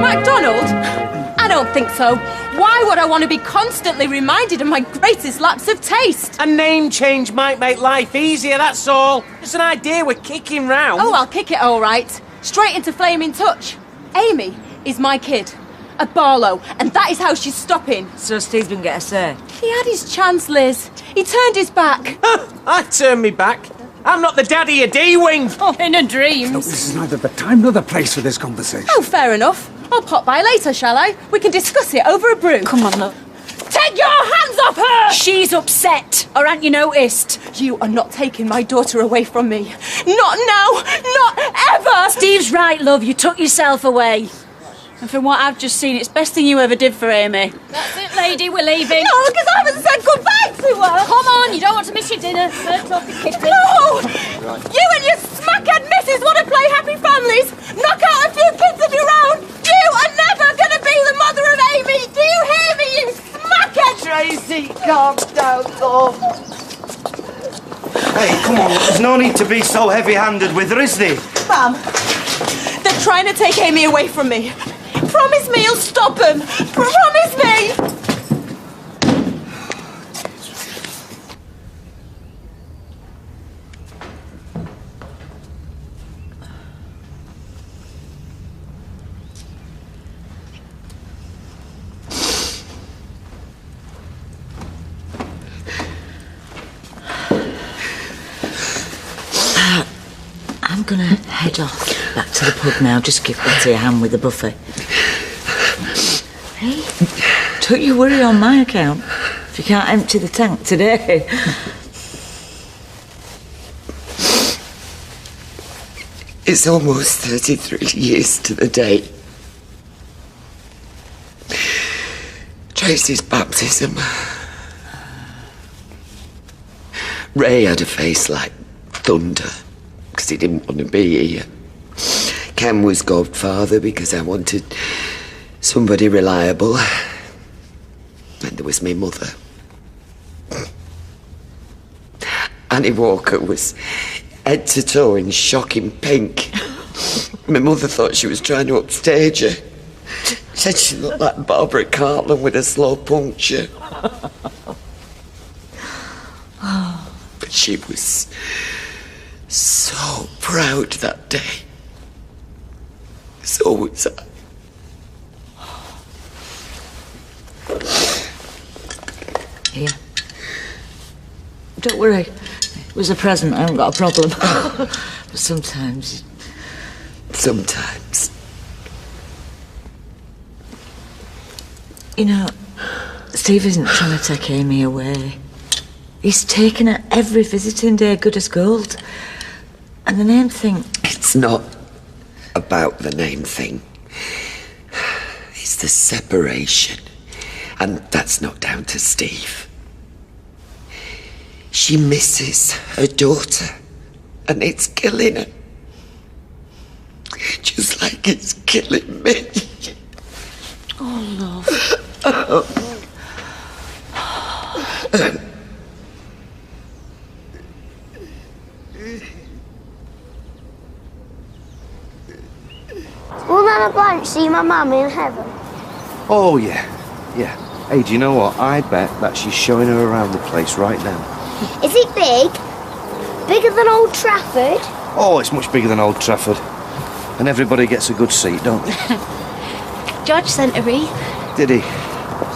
Speaker 13: MacDonald? I don't think so. Why would I want to be constantly reminded of my greatest lapse of taste?
Speaker 22: A name change might make life easier, that's all. It's an idea we're kicking round.
Speaker 13: Oh, I'll kick it all right. Straight into flaming touch. Amy is my kid. A Barlow, and that is how she's stopping.
Speaker 6: So Steve's been get a say.
Speaker 13: He had his chance, Liz. He turned his back.
Speaker 22: I turned me back. I'm not the daddy of D-Wing.
Speaker 13: Oh, in a dream.
Speaker 2: Look, this is neither the time nor the place for this conversation.
Speaker 13: Oh, fair enough. I'll pop by later, shall I? We can discuss it over a brew. Come on, love. Take your hands off her! She's upset, or haven't you noticed? You are not taking my daughter away from me. Not now, not ever!
Speaker 6: Steve's right, love. You took yourself away.
Speaker 4: And from what I've just seen, it's best thing you ever did for Amy.
Speaker 13: That's it, lady, we're leaving. No, because I haven't said goodbye to her. Come on, you don't want to miss your dinner. No! You and your smackhead missus want to play happy families. Knock out a few kids of your own. You are never going to be the mother of Amy. Do you hear me, you smackhead?
Speaker 3: Tracy, calm down, love. Hey, come on, there's no need to be so heavy-handed with her, is there?
Speaker 13: Ma'am, they're trying to take Amy away from me. Promise me you'll stop them. Promise me.
Speaker 6: I'm gonna head off back to the pub now. Just give Betty a hand with the buffet. Hey, don't you worry on my account if you can't empty the tank today.
Speaker 1: It's almost 33 years to the day. Tracy's baptism. Ray had a face like thunder because he didn't want to be here. Ken was godfather because I wanted somebody reliable. And there was my mother. Annie Walker was head to toe in shocking pink. My mother thought she was trying to upstage her. Said she looked like Barbara Cartland with a slow puncture. But she was so proud that day. So was I.
Speaker 6: Here. Don't worry. It was a present. I haven't got a problem. But sometimes...
Speaker 1: Sometimes.
Speaker 6: You know, Steve isn't trying to take Amy away. He's taken her every visiting day, good as gold. And the name thing...
Speaker 1: It's not about the name thing. It's the separation. And that's not down to Steve. She misses her daughter. And it's killing her. Just like it's killing me.
Speaker 6: Oh, love.
Speaker 9: Will Nana Blanche see my mum in heaven?
Speaker 3: Oh, yeah. Yeah. Hey, do you know what? I bet that she's showing her around the place right now.
Speaker 9: Is it big? Bigger than Old Trafford?
Speaker 3: Oh, it's much bigger than Old Trafford. And everybody gets a good seat, don't they?
Speaker 7: George sent a wreath.
Speaker 3: Did he?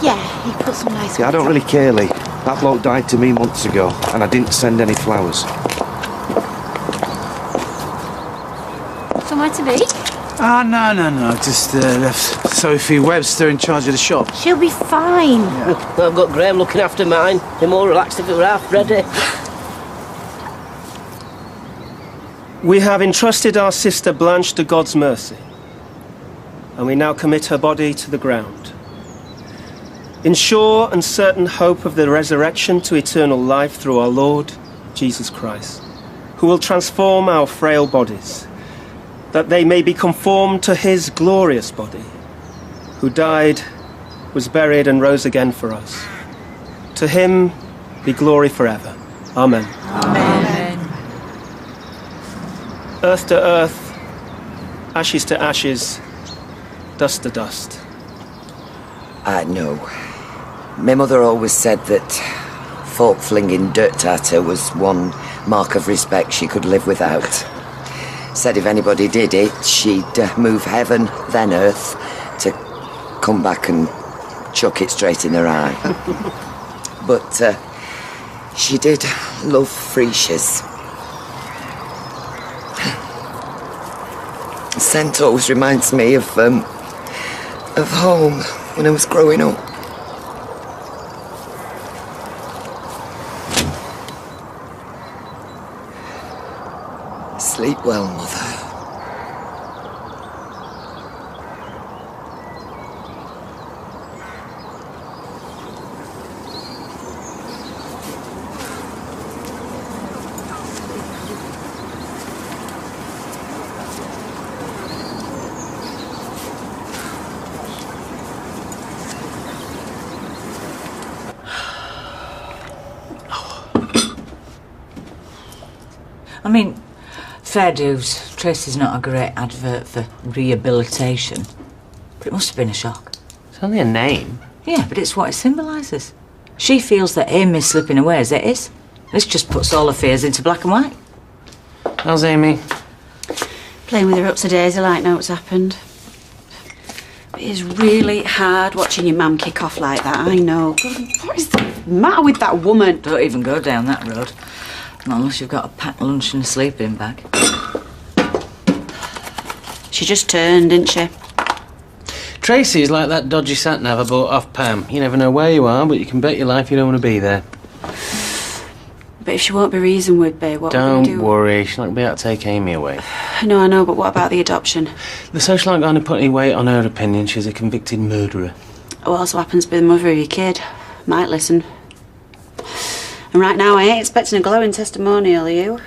Speaker 7: Yeah, he put some nice
Speaker 3: See, I don't really care, Lee. That bloke died to me months ago, and I didn't send any flowers.
Speaker 7: Somewhere to be?
Speaker 18: No. Just left Sophie Webster in charge of the shop.
Speaker 7: She'll be fine.
Speaker 19: Yeah. I've got Graham looking after mine. They're more relaxed if it were half ready.
Speaker 12: We have entrusted our sister Blanche to God's mercy, and we now commit her body to the ground. In sure and certain hope of the resurrection to eternal life through our Lord Jesus Christ, who will transform our frail bodies, that they may be conformed to his glorious body, who died, was buried, and rose again for us. To him be glory forever. Amen.
Speaker 6: Amen.
Speaker 12: Earth to earth, ashes to ashes, dust to dust.
Speaker 1: I know. My mother always said that folk flinging dirt at her was one mark of respect she could live without. Said if anybody did it, she'd move heaven, then earth, to come back and chuck it straight in her eye. but she did love Friesia's. The scent always reminds me of home when I was growing up. Sleep well, Mother.
Speaker 6: I mean, fair dues. Tracy's not a great advert for rehabilitation. But it must have been a shock.
Speaker 5: It's only a name.
Speaker 6: Yeah, but it's what it symbolises. She feels that Amy's slipping away as it is. This just puts all her fears into black and white.
Speaker 5: How's Amy?
Speaker 4: Playing with her up to daisy like no what's happened. It is really hard watching your mum kick off like that, I know. God, what is the matter with that woman?
Speaker 6: Don't even go down that road. Not unless you've got a packed lunch and a sleeping bag.
Speaker 4: She just turned, didn't she?
Speaker 5: Tracy's like that dodgy sat-nav I bought off Pam. You never know where you are, but you can bet your life you don't want to be there.
Speaker 4: But if she won't be reasoned with, babe, what are we going to do?
Speaker 5: Don't worry, she's not going to be able to take Amy away.
Speaker 4: No, I know, but what about the adoption?
Speaker 5: The social aren't going to put any weight on her opinion. She's a convicted murderer.
Speaker 4: What else happens to be the mother of your kid? Might listen. And right now, I ain't expecting a glowing testimonial, are you?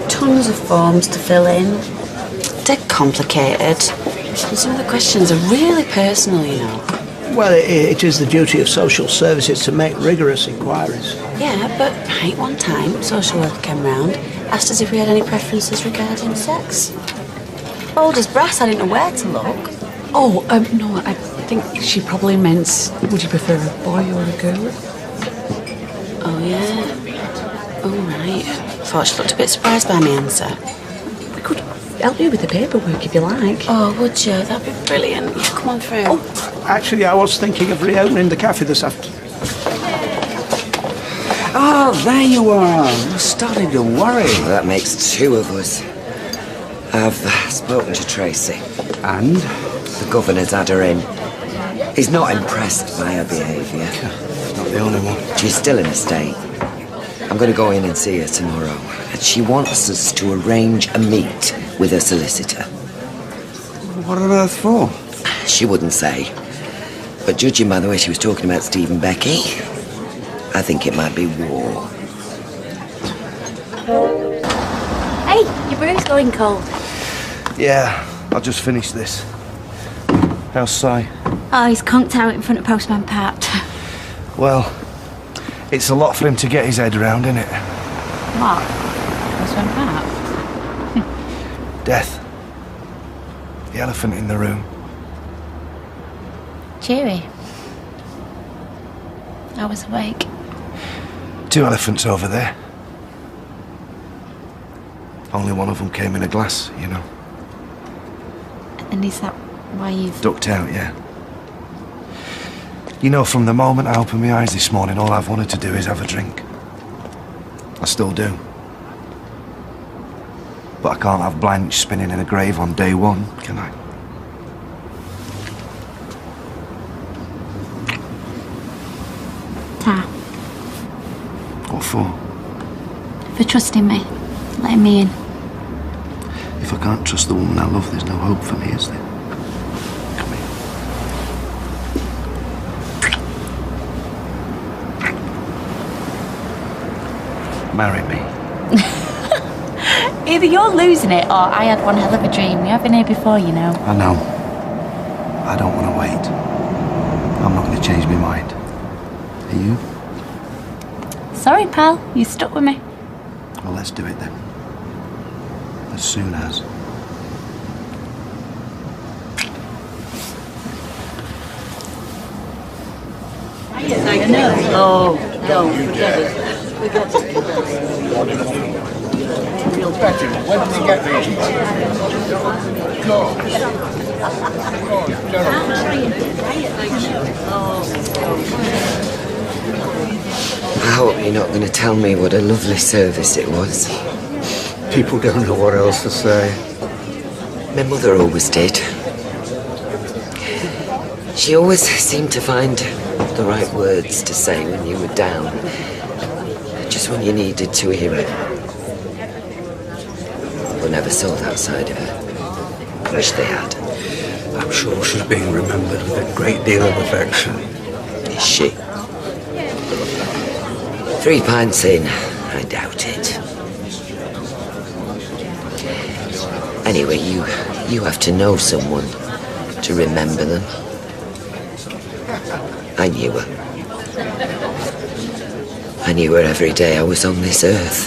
Speaker 4: Tons of forms to fill in. Dead complicated. And some of the questions are really personal, you know.
Speaker 14: Well, it is the duty of social services to make rigorous inquiries.
Speaker 4: Yeah, but right, one time, social worker came round, asked us if we had any preferences regarding sex. Bold as brass, I didn't know where to look.
Speaker 20: Oh, no, I think she probably meant, would you prefer a boy or a girl?
Speaker 4: Oh, yeah. Oh, right. Thought she looked a bit surprised by my answer.
Speaker 20: We could help you with the paperwork if you like.
Speaker 4: Oh, would you? That'd be brilliant. Yeah, come on through.
Speaker 14: Oh, actually, I was thinking of reopening the cafe this afternoon.
Speaker 2: Oh, there you are. I'm starting to worry.
Speaker 1: That makes two of us. I've spoken to Tracy.
Speaker 2: And?
Speaker 1: The governor's had her in. He's not impressed by her behaviour.
Speaker 3: Not the only one.
Speaker 1: She's still in a state. I'm going to go in and see her tomorrow. And she wants us to arrange a meet with her solicitor.
Speaker 2: What on earth for?
Speaker 1: She wouldn't say. But judging by the way she was talking about Steve and Becky, I think it might be war.
Speaker 7: Hey, your brew's going cold.
Speaker 3: Yeah, I'll just finish this. How's Si?
Speaker 7: Oh, he's conked out in front of Postman Pat.
Speaker 3: Well, it's a lot for him to get his head around, isn't it?
Speaker 11: What? Postman Pat?
Speaker 3: Death. The elephant in the room.
Speaker 7: Cheery. I was awake.
Speaker 3: 2 elephants over there. Only one of them came in a glass, you know.
Speaker 7: And is that why you've...
Speaker 3: Ducked out, yeah. You know, from the moment I opened my eyes this morning, all I've wanted to do is have a drink. I still do. But I can't have Blanche spinning in a grave on day one, can I?
Speaker 7: Ta.
Speaker 3: What for?
Speaker 7: For trusting me. Letting me in.
Speaker 3: If I can't trust the woman I love, there's no hope for me, is there? Come here. Marry me.
Speaker 7: Either you're losing it or I had one hell of a dream. We have been here before, you know.
Speaker 3: I know. I don't want to wait. I'm not going to change my mind. Are you?
Speaker 7: Sorry, pal. You stuck with me.
Speaker 3: Well, let's do it then. As soon as.
Speaker 6: Oh, no, forget it. We got to
Speaker 2: Betty, when did you get these?
Speaker 1: I hope you're not going to tell me what a lovely service it was.
Speaker 2: People don't know what else to say.
Speaker 1: My mother always did. She always seemed to find the right words to say when you were down. Just when you needed to hear it. I never saw that side of her. Wish they had.
Speaker 2: I'm sure she's being remembered with a great deal of affection.
Speaker 1: Is she? 3 pints in, I doubt it. Anyway, you have to know someone to remember them. I knew her. I knew her every day I was on this earth.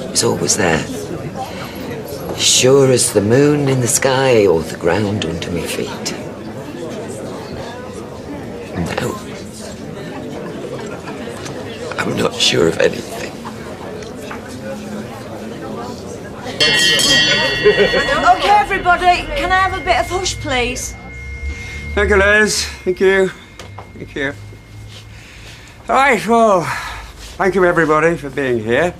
Speaker 1: It was always there. Sure as the moon in the sky or the ground under my feet. Now, I'm not sure of anything.
Speaker 6: OK, everybody, can I have a bit of hush, please?
Speaker 8: Thank you, Liz. Thank you. Thank you. All right, well, thank you, everybody, for being here.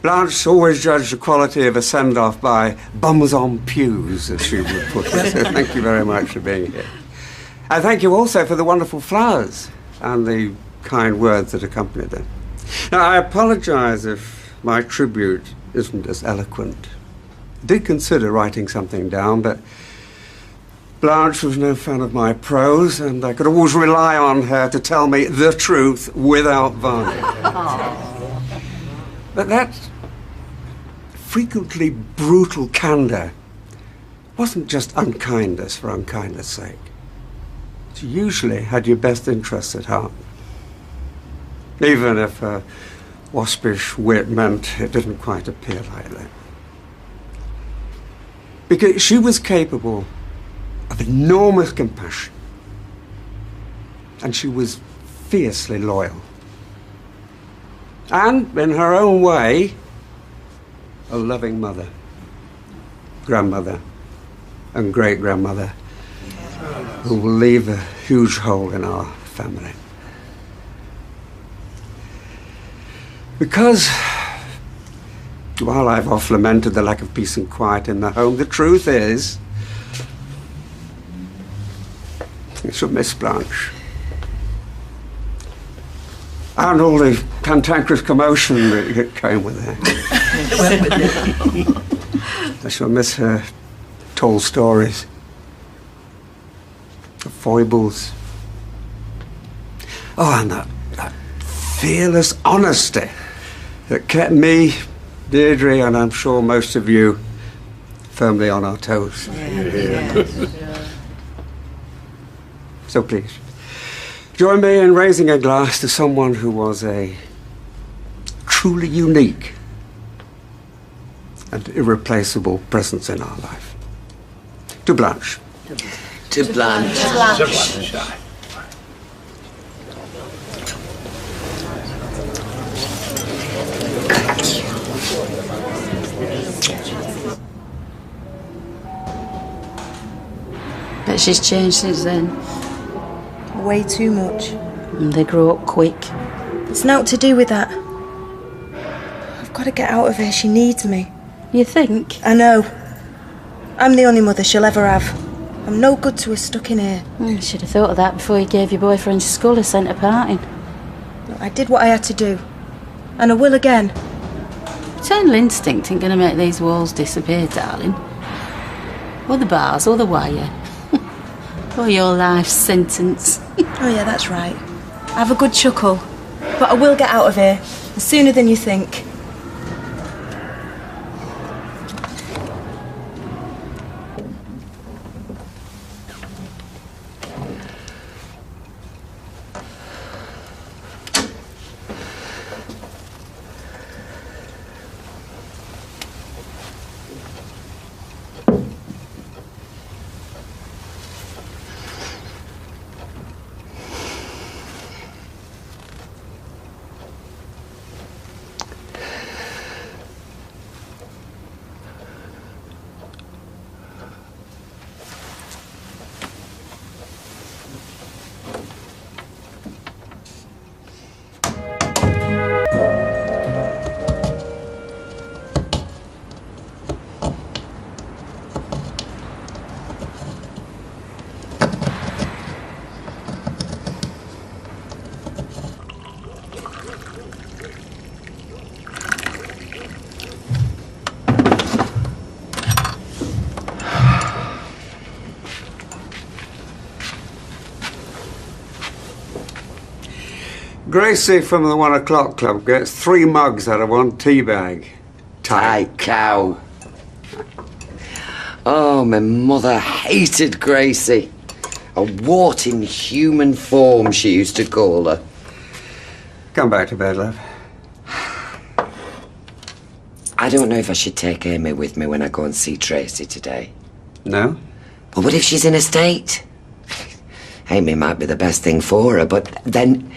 Speaker 8: Blanche always judged the quality of a send-off by bums on pews, as she would put it. So thank you very much for being here. And thank you also for the wonderful flowers and the kind words that accompanied them. Now, I apologise if my tribute isn't as eloquent. I did consider writing something down, but Blanche was no fan of my prose, and I could always rely on her to tell me the truth without varnish. But that frequently brutal candour wasn't just unkindness for unkindness' sake. She usually had your best interests at heart, even if her waspish wit meant it didn't quite appear like that. Because she was capable of enormous compassion, and she was fiercely loyal. And, in her own way, a loving mother, grandmother, and great-grandmother who will leave a huge hole in our family. Because, while I've oft lamented the lack of peace and quiet in the home, the truth is, I shall miss Blanche. And all the cantankerous commotion that came with her. I shall miss her tall stories, her foibles. Oh, and that fearless honesty that kept me, Deirdre, and I'm sure most of you, firmly on our toes. So please, join me in raising a glass to someone who was a truly unique and irreplaceable presence in our life. To Blanche.
Speaker 1: To Blanche.
Speaker 6: To Blanche.
Speaker 11: Bet she's changed since then.
Speaker 13: Way too much.
Speaker 11: And they grow up quick.
Speaker 13: It's naught to do with that. I've got to get out of here. She needs me.
Speaker 11: You think?
Speaker 13: I know. I'm the only mother she'll ever have. I'm no good to her stuck in here.
Speaker 11: You should have thought of that before you gave your boyfriend Scully sent her parting.
Speaker 13: Look, I did what I had to do. And I will again.
Speaker 11: Maternal instinct ain't gonna make these walls disappear, darling. Or the bars, or the wire. Or your life sentence.
Speaker 13: Oh yeah, that's right. Have a good chuckle. But I will get out of here. Sooner than you think.
Speaker 8: Gracie from the 1 o'clock club gets 3 mugs out of 1 tea bag.
Speaker 1: Tight cow. Oh, my mother hated Gracie. A wart in human form, she used to call her.
Speaker 8: Come back to bed, love.
Speaker 1: I don't know if I should take Amy with me when I go and see Tracy today.
Speaker 8: No?
Speaker 1: Well, what if she's in a state? Amy might be the best thing for her, but then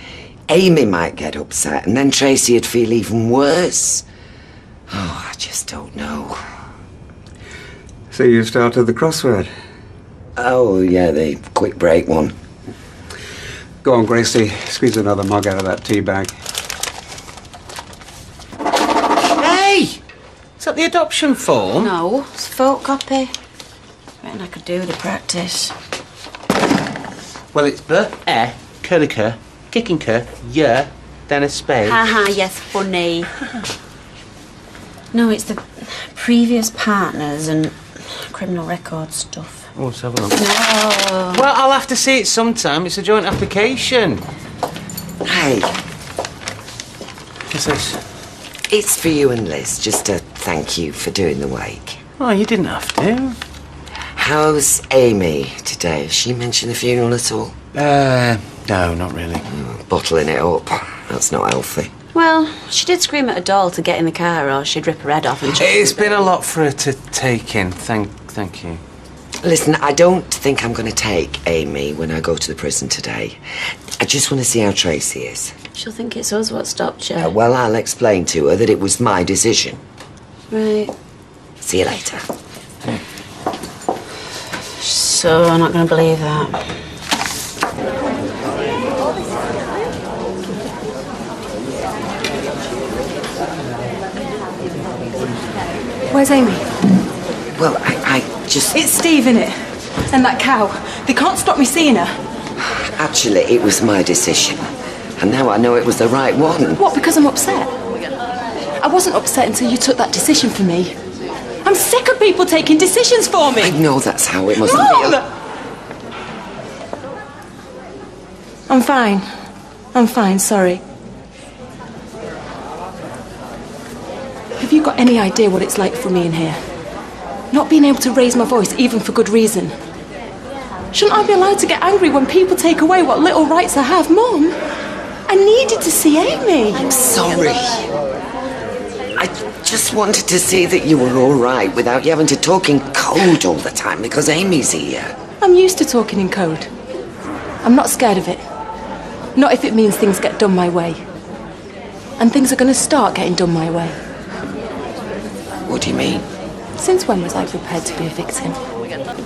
Speaker 1: Amy might get upset, and then Tracy'd feel even worse. Oh, I just don't know.
Speaker 8: So you started the crossword?
Speaker 1: Oh, yeah, the quick break one.
Speaker 8: Go on, Gracie. Squeeze another mug out of that tea bag.
Speaker 5: Hey! Is that the adoption form?
Speaker 4: No, it's a photocopy. Reckon I could do the practice.
Speaker 5: Well, it's curly-cur, kicking-cur, then a spade.
Speaker 4: Haha, yes, funny. No, it's the previous partners and criminal record stuff.
Speaker 5: Oh, let's have a look.
Speaker 4: No.
Speaker 5: Well, I'll have to see it sometime. It's a joint application.
Speaker 1: Hey.
Speaker 5: What's this?
Speaker 1: It's for you and Liz, just to thank you for doing the wake.
Speaker 5: Oh, you didn't have to.
Speaker 1: How's Amy today? Has she mentioned the funeral at all?
Speaker 5: No, not really.
Speaker 1: Bottling it up. That's not healthy.
Speaker 4: Well, she did scream at a doll to get in the car or she'd rip her head off and
Speaker 5: It's been a lot for her to take in. Thank you.
Speaker 1: Listen, I don't think I'm going to take Amy when I go to the prison today. I just want to see how Tracy is.
Speaker 4: She'll think it's us what stopped you.
Speaker 1: Well, I'll explain to her that it was my decision.
Speaker 4: Right.
Speaker 1: See you later.
Speaker 4: So, I'm not going to believe that.
Speaker 13: Where's Amy?
Speaker 1: Well, I just...
Speaker 13: It's Steve, innit? And that cow. They can't stop me seeing her.
Speaker 1: Actually, it was my decision. And now I know it was the right one.
Speaker 13: What, because I'm upset? I wasn't upset until you took that decision for me. I'm sick of people taking decisions for me.
Speaker 1: I know that's how it must
Speaker 13: Mom!
Speaker 1: feel.
Speaker 13: I'm fine, sorry. Have you got any idea what it's like for me in here? Not being able to raise my voice, even for good reason. Shouldn't I be allowed to get angry when people take away what little rights I have? Mom, I needed to see Amy.
Speaker 1: I'm sorry. I just wanted to see that you were all right without you having to talk in code all the time because Amy's here.
Speaker 13: I'm used to talking in code. I'm not scared of it. Not if it means things get done my way. And things are going to start getting done my way.
Speaker 1: What do you mean?
Speaker 13: Since when was I prepared to be a victim?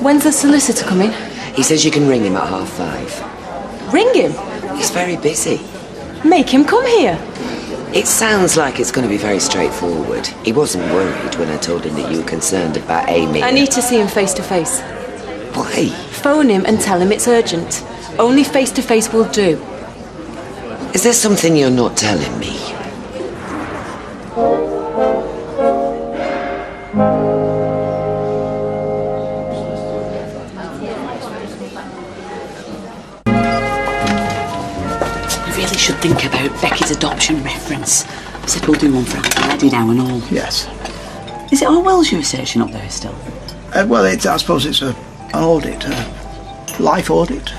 Speaker 13: When's the solicitor coming?
Speaker 1: He says you can ring him at 5:30.
Speaker 13: Ring him?
Speaker 1: He's very busy.
Speaker 13: Make him come here.
Speaker 1: It sounds like it's going to be very straightforward. He wasn't worried when I told him that you were concerned about Amy.
Speaker 13: I need to see him face to face.
Speaker 1: Why?
Speaker 13: Phone him and tell him it's urgent. Only face to face will do.
Speaker 1: Is there something you're not telling me?
Speaker 20: Should think about Becky's adoption reference. I said we'll do one for Andy, ready now and all.
Speaker 14: Yes.
Speaker 20: Is it all Wells you're researching up there still?
Speaker 14: Well, I suppose it's an audit, a life audit.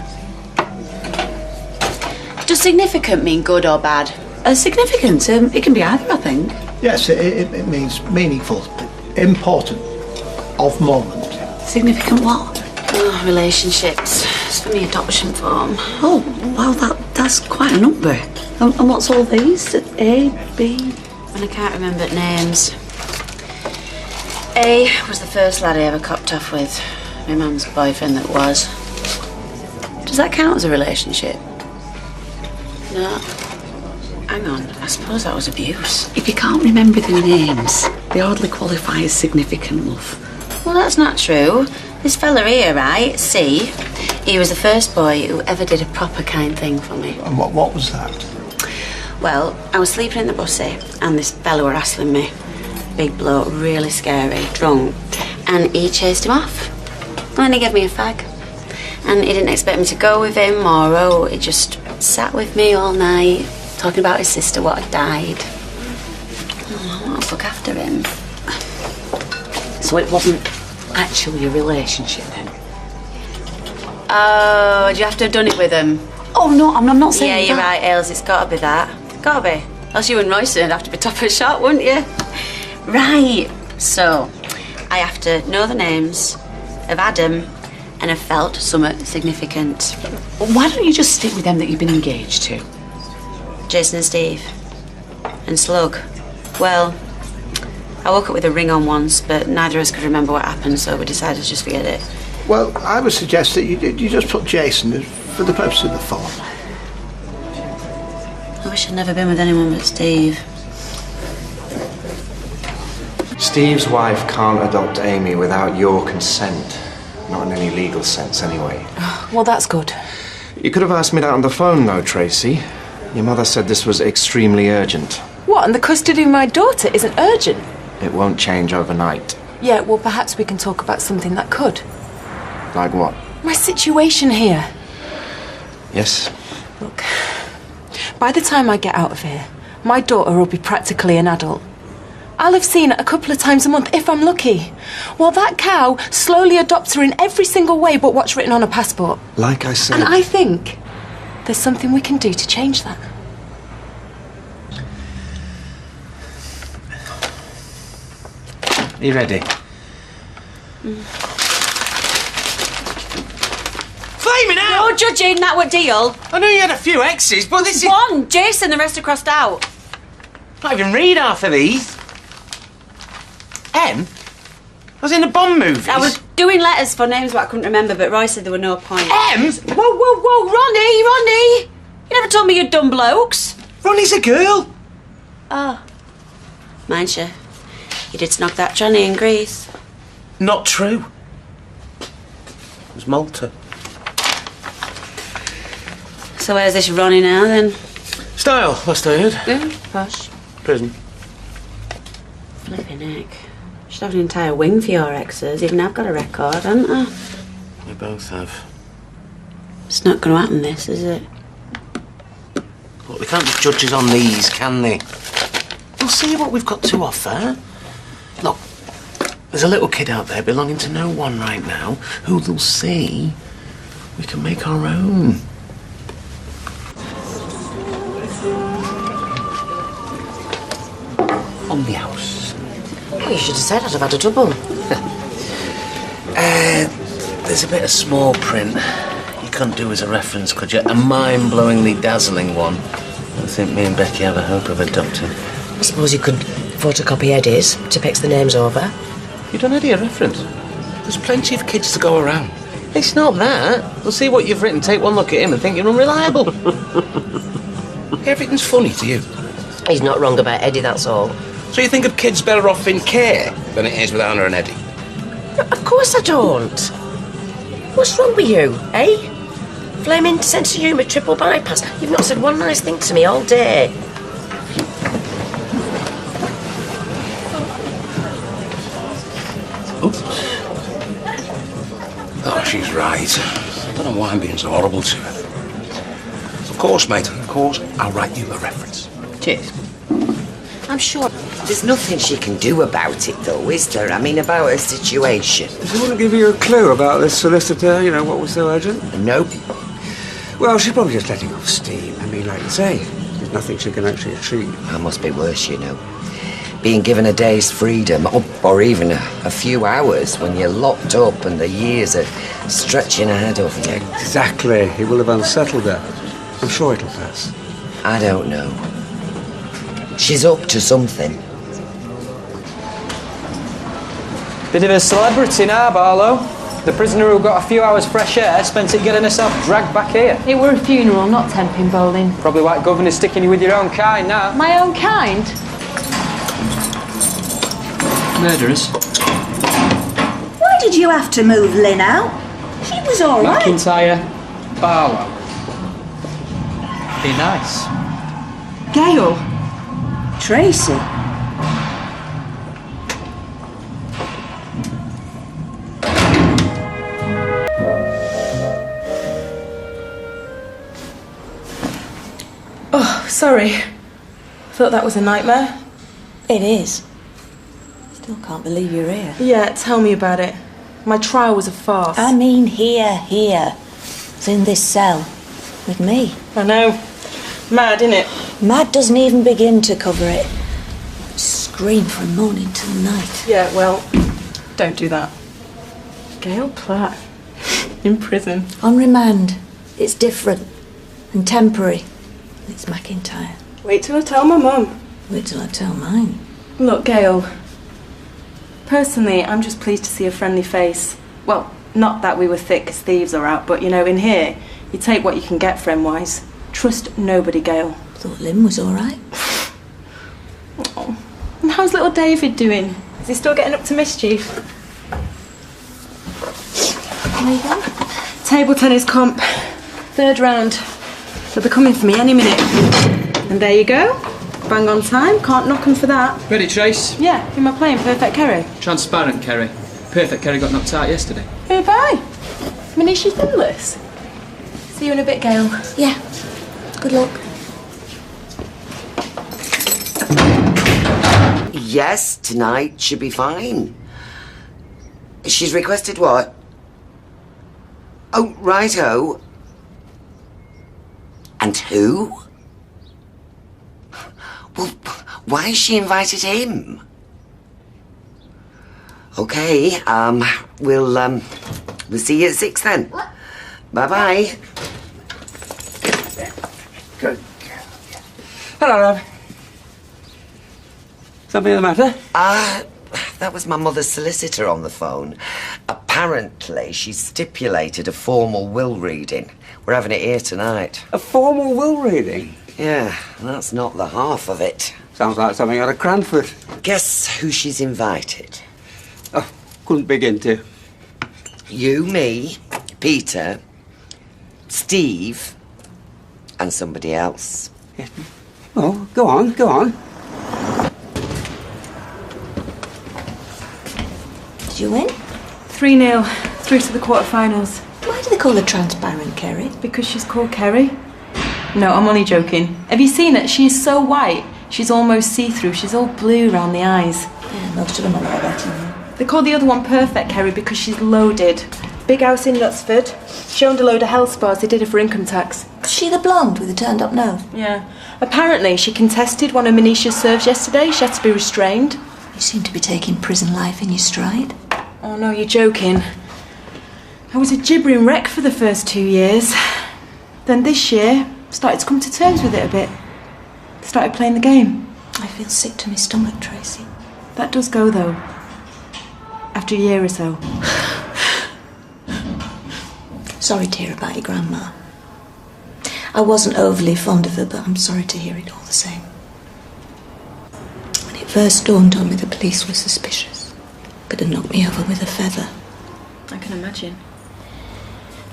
Speaker 4: Does significant mean good or bad?
Speaker 20: Significant? It can be either, I think.
Speaker 14: Yes, it means meaningful, important, of moment.
Speaker 20: Significant what?
Speaker 4: Oh, relationships. It's for me adoption form.
Speaker 20: Oh, wow, that's quite a number. And what's all these? A, B?
Speaker 4: And I can't remember names. A was the first lad I ever copped off with. My mum's boyfriend that was. Does that count as a relationship? No. Hang on, I suppose that was abuse.
Speaker 20: If you can't remember the names, they hardly qualify as significant, love.
Speaker 4: Well, that's not true. This fella here, right, C, he was the first boy who ever did a proper kind thing for me.
Speaker 14: And what was that?
Speaker 4: Well, I was sleeping in the bussy and this fella were hassling me. Big bloke, really scary, drunk. And he chased him off. And then he gave me a fag. And he didn't expect me to go with him or he just sat with me all night, talking about his sister what had died. Oh, I want to look after him.
Speaker 2: So it wasn't actually a relationship then?
Speaker 4: Oh, do you have to have done it with him?
Speaker 2: Oh, no, I'm not saying
Speaker 4: Yeah, you're right, Ailes. It's got to be that. Got to be. Else you and Royston would have to be top of the shot, wouldn't you? Right. So, I have to know the names of Adam and have felt something significant.
Speaker 2: Why don't you just stick with them that you've been engaged to?
Speaker 4: Jason and Steve. And Slug. Well, I woke up with a ring on once, but neither of us could remember what happened, so we decided to just forget it.
Speaker 14: Well, I would suggest that you just put Jason for the purpose of the form.
Speaker 4: I wish I'd never been with anyone but Steve.
Speaker 3: Steve's wife can't adopt Amy without your consent. Not in any legal sense, anyway.
Speaker 2: Well, that's good.
Speaker 3: You could have asked me that on the phone, though, Tracy. Your mother said this was extremely urgent.
Speaker 2: What, and the custody of my daughter isn't urgent?
Speaker 3: It won't change overnight.
Speaker 2: Yeah, well, perhaps we can talk about something that could.
Speaker 3: Like what?
Speaker 2: My situation here.
Speaker 3: Yes?
Speaker 2: Look, by the time I get out of here, my daughter will be practically an adult. I'll have seen her a couple of times a month, if I'm lucky. While that cow slowly adopts her in every single way but what's written on her passport.
Speaker 3: Like I said...
Speaker 2: And I think there's something we can do to change that.
Speaker 5: Are you ready? Flaming out!
Speaker 4: No judging, that were deal.
Speaker 5: I know you had a few exes, but this is...
Speaker 4: One, Jason, the rest are crossed out.
Speaker 5: Can't even read half of these. I was in the Bond movies.
Speaker 4: I was doing letters for names but I couldn't remember, but Roy said there were no point.
Speaker 5: Whoa,
Speaker 4: Ronnie! You never told me you'd done blokes.
Speaker 5: Ronnie's a girl.
Speaker 4: Oh. Mind you, you did snog that Johnny in Greece.
Speaker 5: Not true. It was Malta.
Speaker 4: So where's this Ronnie now, then?
Speaker 5: Style, last I heard.
Speaker 4: Yeah, posh.
Speaker 5: Prison.
Speaker 4: Flipping heck. Should have an entire wing for your exes. Even I've got a record, haven't I?
Speaker 5: We both have.
Speaker 4: It's not going to happen, this, is it?
Speaker 5: Look, they can't be judges on these, can they? We'll see what we've got to offer. Look, there's a little kid out there belonging to no one right now who they'll see we can make our own. On the house.
Speaker 19: Well, you should have said I'd have had a double.
Speaker 5: There's a bit of small print you couldn't do as a reference, could you? A mind-blowingly dazzling one. I think me and Becky have a hope of adopting.
Speaker 19: I suppose you could photocopy Eddie's to fix the names over.
Speaker 5: You done Eddie a reference? There's plenty of kids to go around. It's not that. We'll see what you've written, take one look at him and think you're unreliable. Everything's funny to you.
Speaker 19: He's not wrong about Eddie, that's all.
Speaker 17: So you think of kids better off in care than it is with Anna and Eddie?
Speaker 19: Of course I don't. What's wrong with you, eh? Flaming sense of humour, triple bypass. You've not said one nice thing to me all day.
Speaker 17: Oops. Oh, she's right. I don't know why I'm being so horrible to her. Of course, mate, of course, I'll write you a reference.
Speaker 19: Cheers.
Speaker 1: I'm sure there's nothing she can do about it, though, is there? I mean, about her situation.
Speaker 8: She wouldn't give you a clue about this solicitor, you know, what was so urgent?
Speaker 1: Nope.
Speaker 8: Well, she's probably just letting off steam. I mean, like you say, there's nothing she can actually achieve.
Speaker 1: That must be worse, you know. Being given a day's freedom, or even a few hours, when you're locked up and the years are stretching ahead of you.
Speaker 8: Exactly. It will have unsettled her. I'm sure it'll pass.
Speaker 1: I don't know. She's up to something.
Speaker 21: Bit of a celebrity now, Barlow. The prisoner who got a few hours fresh air spent it getting herself dragged back here.
Speaker 13: It were a funeral, not temping bowling.
Speaker 21: Probably white governor sticking you with your own kind now.
Speaker 13: My own kind?
Speaker 21: Murderers.
Speaker 23: Why did you have to move Lynn out? She was all right.
Speaker 21: McIntyre, Barlow. Be nice.
Speaker 23: Gail. Tracy.
Speaker 2: Sorry. Thought that was a nightmare.
Speaker 6: It is. Still can't believe you're here.
Speaker 2: Yeah, tell me about it. My trial was a farce.
Speaker 6: I mean here. It's in this cell. With me.
Speaker 2: I know. Mad, innit?
Speaker 6: Mad doesn't even begin to cover it. Scream from morning till night.
Speaker 2: Yeah, well, don't do that. Gail Platt. In prison.
Speaker 6: On remand. It's different. And temporary. It's McIntyre.
Speaker 2: Wait till I tell my mum.
Speaker 6: Wait till I tell mine.
Speaker 2: Look, Gail. Personally, I'm just pleased to see a friendly face. Well, not that we were thick as thieves or out, but, you know, in here, you take what you can get friend-wise. Trust nobody, Gail.
Speaker 6: Thought Lynn was all right.
Speaker 2: Oh. And how's little David doing? Is he still getting up to mischief?
Speaker 6: There you go.
Speaker 2: Table tennis comp. 3rd round. They'll be coming for me any minute. And there you go. Bang on time. Can't knock 'em for that.
Speaker 21: Ready, Trace?
Speaker 2: Yeah, who am I playing? Perfect Kerry?
Speaker 21: Transparent Kerry. Perfect Kerry got knocked out yesterday.
Speaker 2: Who have I? Manishi Finless. See you in a bit, Gail.
Speaker 6: Yeah. Good luck.
Speaker 1: Yes, tonight should be fine. She's requested what? Oh, righto. And who? Well, why has she invited him? Okay, we'll see you at 6 then. Bye-bye.
Speaker 8: Good. Hello, love. Something the matter?
Speaker 1: That was my mother's solicitor on the phone. Apparently, she's stipulated a formal will reading. We're having it here tonight.
Speaker 8: A formal will reading?
Speaker 1: Yeah, that's not the half of it.
Speaker 8: Sounds like something out of Cranford.
Speaker 1: Guess who she's invited?
Speaker 8: Oh, couldn't begin to.
Speaker 1: You, me, Peter, Steve, and somebody else.
Speaker 8: Yes. Oh, go on.
Speaker 6: Did you win?
Speaker 2: 3-0. Through to the quarterfinals.
Speaker 6: Why do they call her Transparent Kerry?
Speaker 2: Because she's called Kerry. No, I'm only joking. Have you seen it? She's so white. She's almost see-through. She's all blue around the eyes.
Speaker 6: Yeah, most of them are like that.
Speaker 2: They call the other one Perfect Kerry because she's loaded. Big house in Knutsford. She owned a load of health spas. They did her for income tax.
Speaker 6: Was she the blonde with the turned-up nose?
Speaker 2: Yeah. Apparently, she contested one of Manisha's serves yesterday. She had to be restrained.
Speaker 6: You seem to be taking prison life in your stride.
Speaker 2: Oh, no, you're joking. I was a gibbering wreck for the first 2 years. Then this year, started to come to terms with it a bit. Started playing the game.
Speaker 6: I feel sick to my stomach, Tracy.
Speaker 2: That does go, though. After a year or so.
Speaker 6: Sorry to hear about your grandma. I wasn't overly fond of her, but I'm sorry to hear it all the same. When it first dawned on me the police were suspicious, could have knocked me over with a feather.
Speaker 2: I can imagine.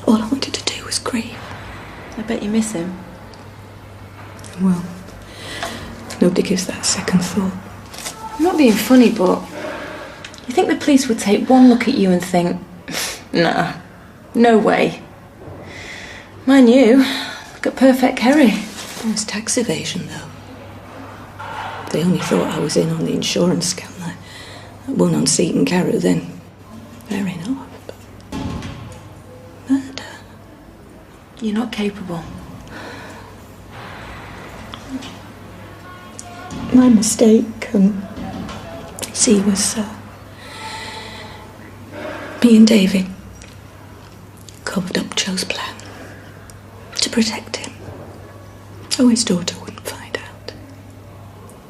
Speaker 6: All I wanted to do was grieve.
Speaker 2: I bet you miss him.
Speaker 6: Well, nobody gives that a second thought.
Speaker 2: I'm not being funny, but you think the police would take one look at you and think, nah, no way. Mind you, look at Perfect Kerry.
Speaker 6: It was tax evasion, though. They only thought I was in on the insurance scam. That one on Seaton Carew, then fair enough. Murder.
Speaker 2: You're not capable.
Speaker 6: My mistake, see, was me and David covered up Joe's plan to protect him, so his daughter wouldn't find out,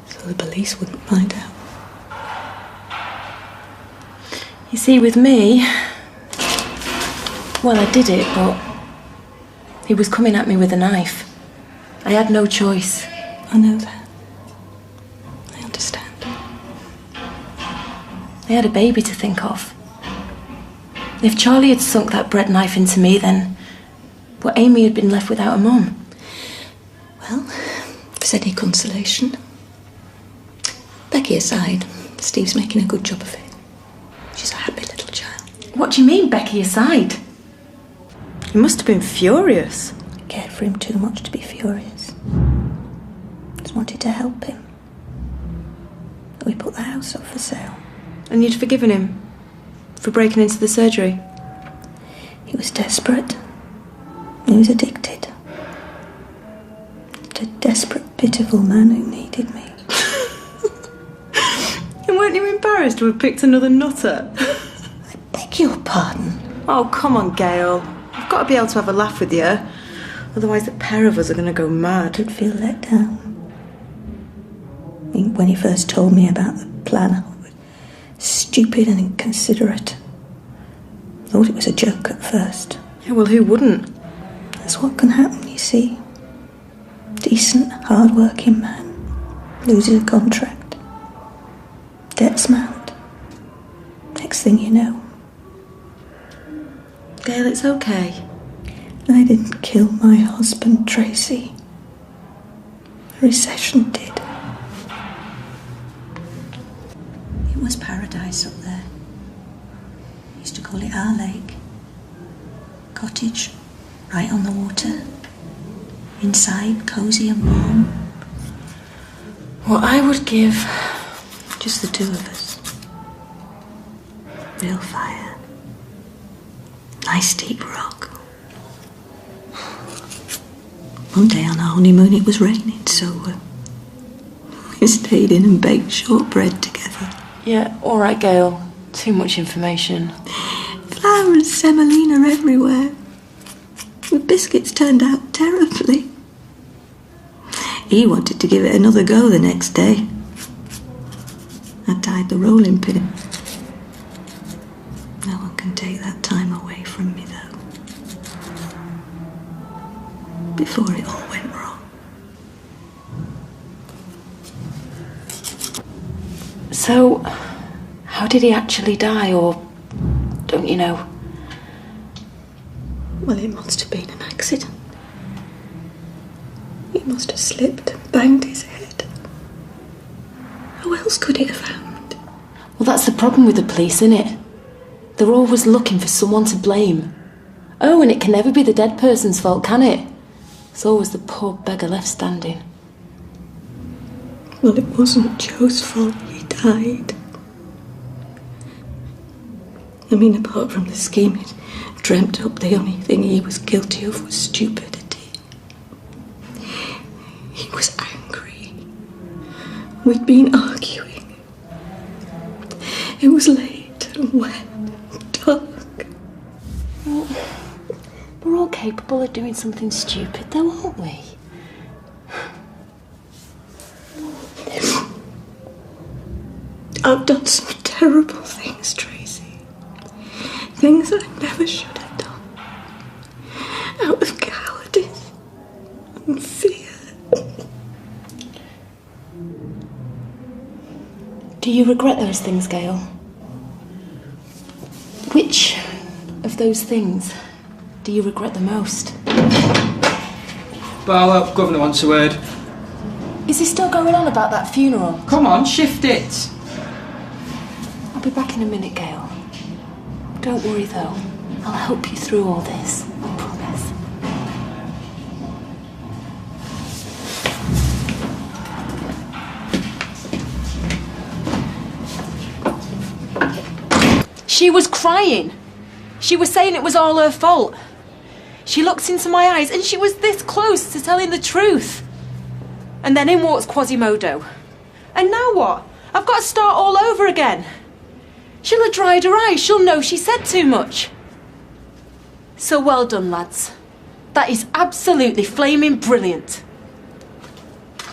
Speaker 6: so the police wouldn't find out.
Speaker 2: You see, with me, well, I did it, but he was coming at me with a knife. I had no choice.
Speaker 6: I know that. I understand.
Speaker 2: They had a baby to think of. If Charlie had sunk that bread knife into me, then well, Amy had been left without a mum.
Speaker 6: Well, if there's any consolation, Becky aside, Steve's making a good job of it. She's a happy little child.
Speaker 2: What do you mean, Becky aside? You must have been furious.
Speaker 6: I cared for him too much to be furious. Just wanted to help him. We put the house up for sale.
Speaker 13: And you'd forgiven him for breaking into the surgery?
Speaker 6: He was desperate. He was addicted. A desperate, pitiful man who needed me.
Speaker 13: And weren't you embarrassed to have picked another nutter?
Speaker 6: I beg your pardon.
Speaker 13: Oh, come on, Gail. I've got to be able to have a laugh with you. Otherwise the pair of us are going to go mad.
Speaker 6: I'd feel let down. When he first told me about the plan, I was stupid and inconsiderate. Thought it was a joke at first.
Speaker 13: Yeah, well, who wouldn't?
Speaker 6: That's what can happen, you see. Decent, hard-working man loses a contract. Debt's mad. Next thing you know.
Speaker 13: Gail, it's okay.
Speaker 6: I didn't kill my husband, Tracy. The recession did. It was paradise up there. We used to call it our lake. Cottage, right on the water. Inside, cosy and warm.
Speaker 13: What I would give...
Speaker 6: Just the two of us. Real fire. Nice deep rock. One day on our honeymoon it was raining, so we stayed in and baked shortbread together.
Speaker 2: Yeah, all right, Gail. Too much information.
Speaker 6: Flour and semolina everywhere. The biscuits turned out terribly. He wanted to give it another go the next day. I tied the rolling pin. No one can take that time away from me, though. Before it all went wrong.
Speaker 2: So, how did he actually die, or don't you know?
Speaker 6: Well, it must have been an accident. He must have slipped and banged his head. Who else could it have happened?
Speaker 2: Well, that's the problem with the police, isn't it? They're always looking for someone to blame. Oh, and it can never be the dead person's fault, can it? It's always the poor beggar left standing.
Speaker 6: Well, it wasn't Joe's fault he died. I mean, apart from the scheme he'd dreamt up, the only thing he was guilty of was stupidity. He was angry. We'd been arguing. It was late and wet and dark.
Speaker 2: Well, we're all capable of doing something stupid, though, aren't we?
Speaker 6: I've done some terrible things, Tracy. Things I never should have done. Out of cowardice and fear.
Speaker 2: Do you regret those things, Gail? Which of those things do you regret the most?
Speaker 21: Barlow, Governor wants a word.
Speaker 2: Is he still going on about that funeral?
Speaker 21: Come on, shift it.
Speaker 2: I'll be back in a minute, Gail. Don't worry, though. I'll help you through all this. I promise. She was crying. She was saying it was all her fault. She looked into my eyes and she was this close to telling the truth. And then in walks Quasimodo. And now what? I've got to start all over again. She'll have dried her eyes. She'll know she said too much. So well done, lads. That is absolutely flaming brilliant.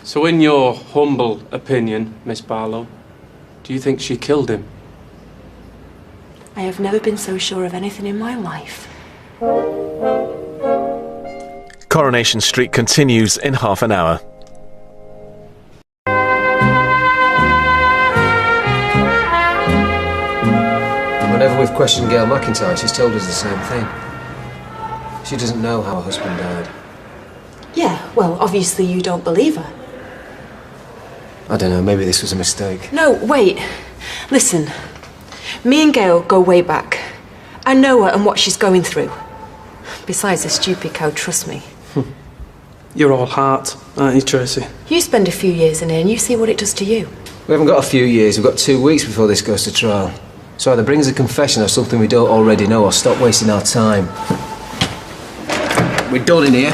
Speaker 22: So in your humble opinion, Miss Barlow, do you think she killed him?
Speaker 2: I have never been so sure of anything in my life.
Speaker 10: Coronation Street continues in half an hour.
Speaker 15: Whenever we've questioned Gail McIntyre, she's told us the same thing. She doesn't know how her husband died.
Speaker 2: Yeah, well, obviously you don't believe her.
Speaker 15: I don't know, maybe this was a mistake.
Speaker 2: No, wait. Listen. Me and Gail go way back. I know her and what she's going through. Besides, the stupid cow trusts me.
Speaker 22: You're all heart, aren't you, Tracy?
Speaker 2: You spend a few years in here and you see what it does to you.
Speaker 15: We haven't got a few years, we've got 2 weeks before this goes to trial. So either bring us a confession or something we don't already know, or stop wasting our time. We're done in here.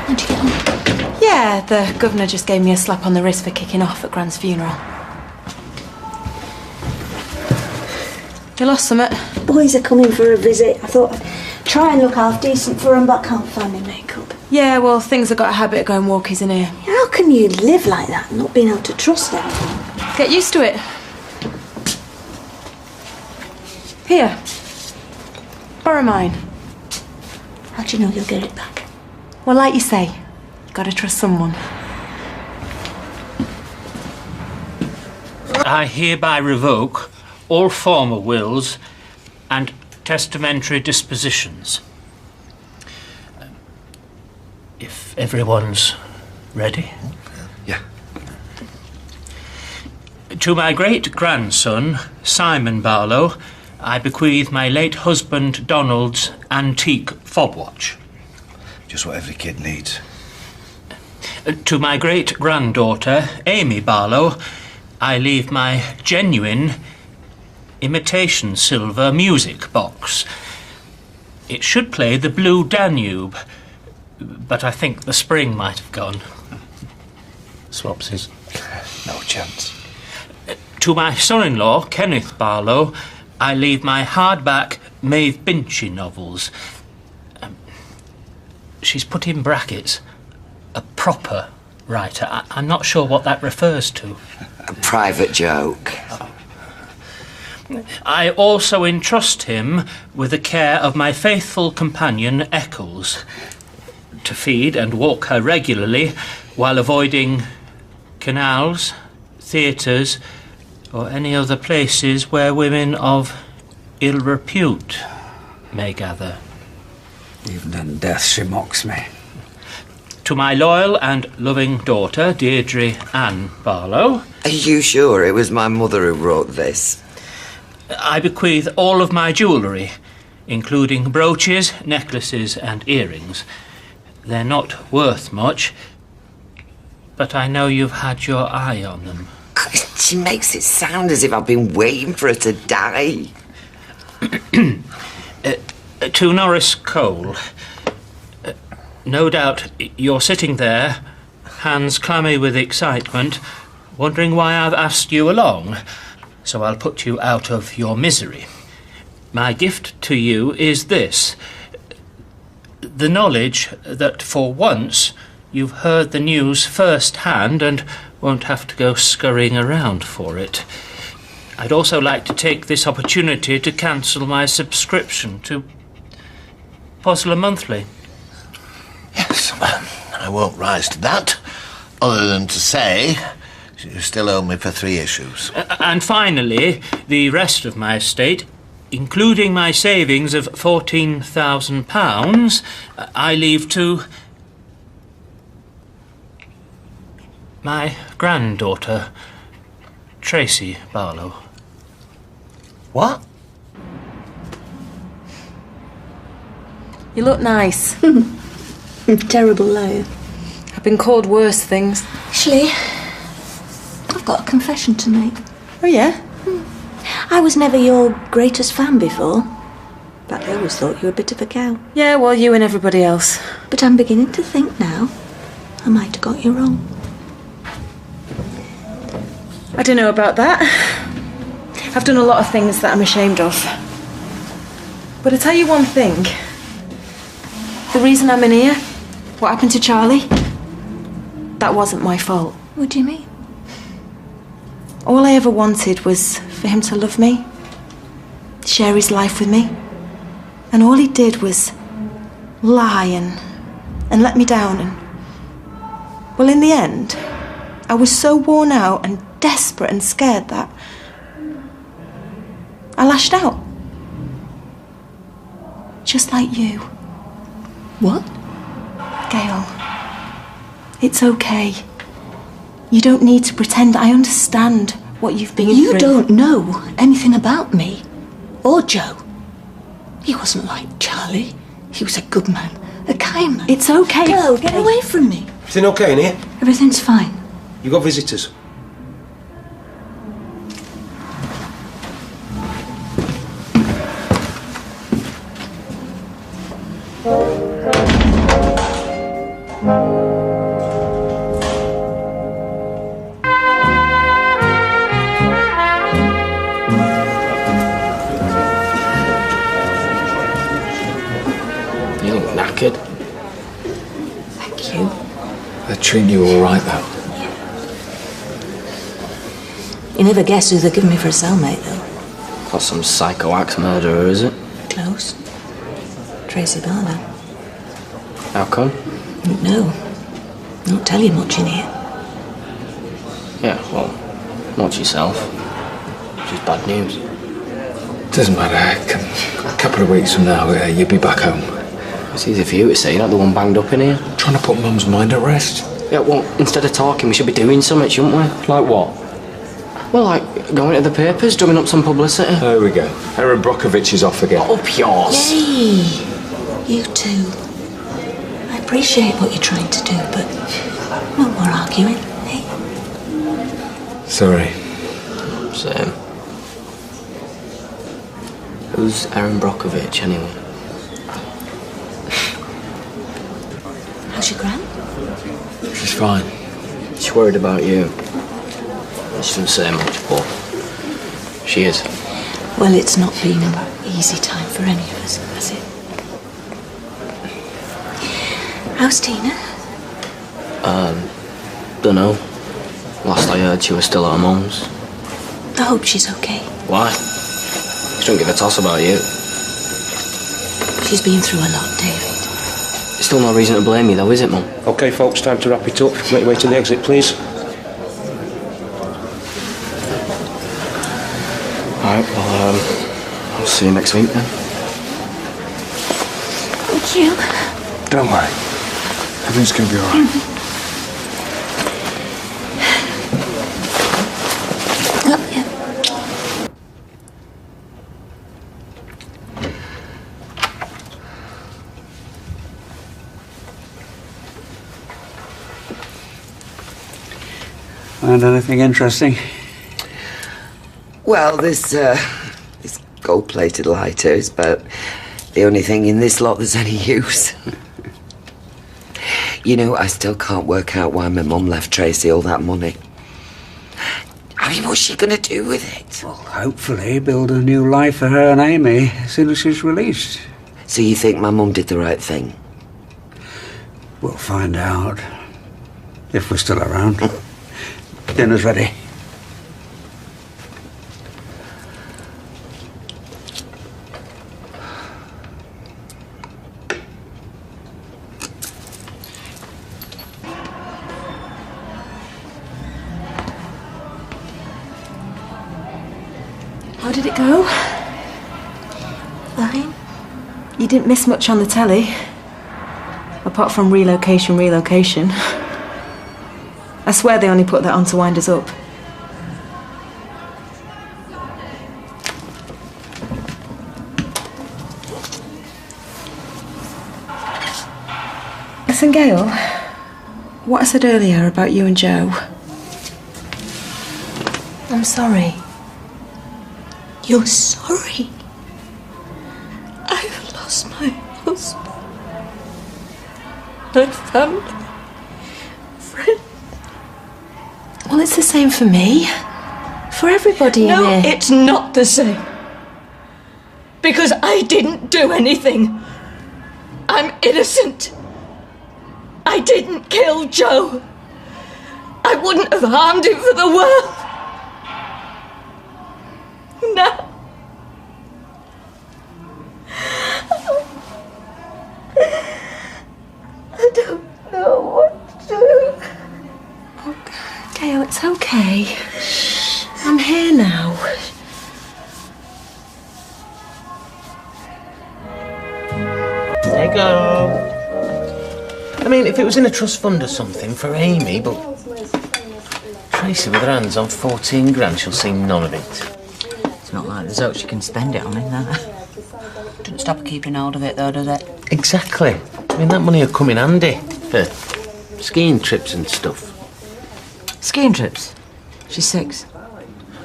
Speaker 2: How'd you get on? Yeah, the governor just gave me a slap on the wrist for kicking off at Grand's funeral. You lost some.
Speaker 23: Boys are coming for a visit. I thought I'd try and look half decent for them, but I can't find my makeup.
Speaker 2: Yeah, well, things have got a habit of going walkies in here.
Speaker 23: How can you live like that and not being able to trust anyone?
Speaker 2: Get used to it. Here. Borrow mine.
Speaker 23: How do you know you'll get it back?
Speaker 2: Well, like you say, you gotta trust someone.
Speaker 9: I hereby revoke all former wills and testamentary dispositions. If everyone's ready.
Speaker 3: Yeah.
Speaker 9: To my great-grandson, Simon Barlow, I bequeath my late husband Donald's antique fob watch.
Speaker 3: Just what every kid needs.
Speaker 9: To my great-granddaughter, Amy Barlow, I leave my genuine imitation silver music box. It should play the Blue Danube, but I think the spring might have gone.
Speaker 17: Swapsies.
Speaker 3: No chance.
Speaker 9: To my son-in-law, Kenneth Barlow, I leave my hardback Maeve Binchy novels. She's put in brackets, a proper writer. I'm not sure what that refers to.
Speaker 1: A private joke.
Speaker 9: I also entrust him with the care of my faithful companion, Eccles, to feed and walk her regularly while avoiding canals, theatres, or any other places where women of ill repute may gather.
Speaker 16: Even in death she mocks me.
Speaker 9: To my loyal and loving daughter, Deirdre Ann Barlow.
Speaker 1: Are you sure it was my mother who wrote this?
Speaker 9: I bequeath all of my jewellery, including brooches, necklaces and earrings. They're not worth much, but I know you've had your eye on them.
Speaker 1: She makes it sound as if I've been waiting for her to die.
Speaker 9: To Norris Cole. No doubt you're sitting there, hands clammy with excitement, wondering why I've asked you along, so I'll put you out of your misery. My gift to you is this: the knowledge that for once you've heard the news first-hand and won't have to go scurrying around for it. I'd also like to take this opportunity to cancel my subscription to Puzzler Monthly.
Speaker 17: Yes, I won't rise to that, other than to say you still owe me for 3 issues.
Speaker 9: And finally, the rest of my estate, including my savings of £14,000, I leave to my granddaughter, Tracy Barlow.
Speaker 17: What?
Speaker 2: You look nice.
Speaker 23: Terrible liar.
Speaker 2: I've been called worse things.
Speaker 23: Actually, I've got a confession to make.
Speaker 2: Oh, yeah?
Speaker 23: I was never your greatest fan before, but I always thought you were a bit of a cow.
Speaker 2: Yeah, well, you and everybody else.
Speaker 23: But I'm beginning to think now I might have got you wrong.
Speaker 2: I don't know about that. I've done a lot of things that I'm ashamed of. But I tell you one thing. The reason I'm in here, what happened to Charlie, that wasn't my fault.
Speaker 23: What do you mean?
Speaker 2: All I ever wanted was for him to love me, share his life with me. And all he did was lie and let me down. And, well, in the end, I was so worn out and desperate and scared that I lashed out. Just like you.
Speaker 23: What?
Speaker 2: Gail, it's okay. You don't need to pretend I understand what you've been through.
Speaker 23: You don't know anything about me
Speaker 6: Or Joe. He wasn't like Charlie. He was a good man, a kind man.
Speaker 13: It's okay.
Speaker 6: Go, get away from me.
Speaker 3: Everything okay in here?
Speaker 6: Everything's fine.
Speaker 3: You got visitors?
Speaker 15: You look knackered.
Speaker 6: Thank you.
Speaker 15: They're treating you all right, though.
Speaker 6: You never guess who they're giving me for a cellmate, though.
Speaker 15: Not some psycho axe murderer, is it?
Speaker 6: Close. Tracy Barlow.
Speaker 15: How come?
Speaker 6: No. Don't tell you much in here.
Speaker 15: Yeah, well, not yourself. Just bad news.
Speaker 7: Doesn't matter. A couple of weeks from now, you'll be back home.
Speaker 15: It's easy for you to say. You're not the one banged up in here.
Speaker 7: Trying to put Mum's mind at rest.
Speaker 15: Yeah, well, instead of talking, we should be doing something, shouldn't we? Like what? Well, like going to the papers, drumming up some publicity.
Speaker 7: There we go. Erin Brockovich is off again.
Speaker 15: Up yours.
Speaker 6: Hey, you two. I appreciate what you're trying to do, but no more arguing, eh?
Speaker 7: Sorry.
Speaker 15: Same. Who's Erin Brockovich, anyway?
Speaker 6: How's your gran?
Speaker 7: She's fine.
Speaker 15: She's worried about you. She doesn't say much, but she is.
Speaker 6: Well, it's not been an easy time for any of us, has it? How's Tina?
Speaker 15: Dunno. Last I heard, she was still at her mum's.
Speaker 6: I hope she's okay.
Speaker 15: Why? She don't give a toss about you.
Speaker 6: She's been through a lot, David.
Speaker 15: Still no reason to blame you, though, is it, Mum?
Speaker 3: OK, folks, time to wrap it up. Make your way to the exit, please.
Speaker 15: Alright, well, I'll see you next week, then.
Speaker 6: Thank you.
Speaker 7: Don't worry. Everything's going to be all right.
Speaker 6: Love you.
Speaker 8: Find anything interesting?
Speaker 1: Well, this gold-plated lighter is about the only thing in this lot that's any use. You know, I still can't work out why my mum left Tracy all that money. I mean, what's she going to do with it?
Speaker 8: Well, hopefully build a new life for her and Amy as soon as she's released.
Speaker 1: So you think my mum did the right thing?
Speaker 8: We'll find out. If we're still around. Dinner's ready.
Speaker 13: How did it go?
Speaker 6: Fine.
Speaker 13: You didn't miss much on the telly. Apart from relocation. I swear they only put that on to wind us up. Listen, Gail, what I said earlier about you and Joe.
Speaker 6: I'm sorry. You're sorry? I've lost my husband. My family. Friend.
Speaker 13: Well, it's the same for me. For everybody in
Speaker 6: No,
Speaker 13: here.
Speaker 6: it's not the same. Because I didn't do anything. I'm innocent. I didn't kill Joe. I wouldn't have harmed him for the world. No. I don't know what to do.
Speaker 13: Gail, it's okay. I'm here now.
Speaker 5: There you go. I mean, if it was in a trust fund or something for Amy, but Tracy with her hands on 14 grand, she'll see none of it.
Speaker 11: It's not like there's much you can spend it on in there.
Speaker 4: Doesn't stop her keeping hold of it, though, does it?
Speaker 5: Exactly. I mean, that money will come in handy for skiing trips and stuff.
Speaker 11: Skiing trips? She's 6.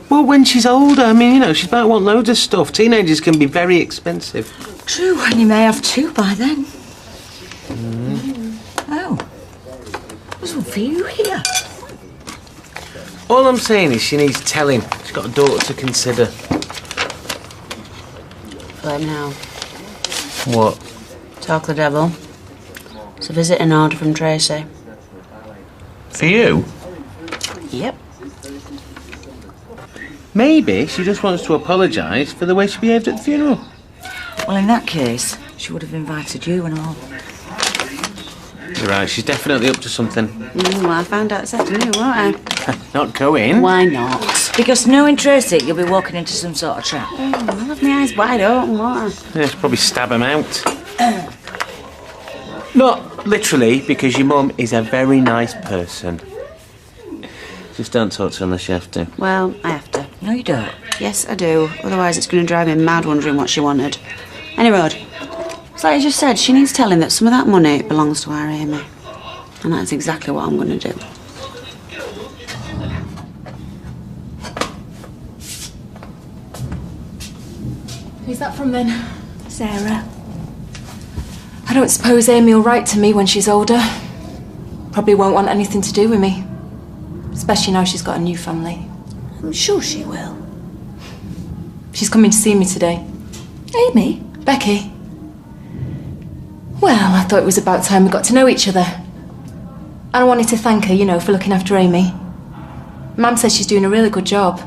Speaker 5: Well, when she's older, I mean, you know, she's about to want loads of stuff. Teenagers can be very expensive.
Speaker 11: True, and you may have 2 by then. Oh. There's one for you here.
Speaker 5: All I'm saying is she needs telling. She's got a daughter to consider.
Speaker 4: Let me know.
Speaker 5: What?
Speaker 4: Talk the devil. It's a visiting order from Tracy.
Speaker 5: For you?
Speaker 4: Yep.
Speaker 5: Maybe she just wants to apologise for the way she behaved at the funeral.
Speaker 11: Well, in that case, she would have invited you and all.
Speaker 5: You're right, she's definitely up to something.
Speaker 4: Well, I found out this afternoon, won't I?
Speaker 5: Not going.
Speaker 4: Why not?
Speaker 11: Because knowing Tracy, you'll be walking into some sort of trap.
Speaker 4: I'll have my eyes wide open, won't I?
Speaker 5: Yeah, she'll probably stab him out. Not literally, because your mum is a very nice person. Just don't talk to her unless you have to.
Speaker 4: Well, I have to.
Speaker 11: No, you don't.
Speaker 4: Yes, I do. Otherwise, it's going to drive me mad wondering what she wanted. Any road. It's like I just said, she needs telling that some of that money belongs to our Amy. And that's exactly what I'm going to do.
Speaker 2: Who's that from then?
Speaker 23: Sarah.
Speaker 2: I don't suppose Amy will write to me when she's older. Probably won't want anything to do with me. Especially now she's got a new family.
Speaker 23: I'm sure she will.
Speaker 2: She's coming to see me today.
Speaker 23: Amy?
Speaker 2: Becky. Well, I thought it was about time we got to know each other. And I wanted to thank her, you know, for looking after Amy. Mum says she's doing a really good job.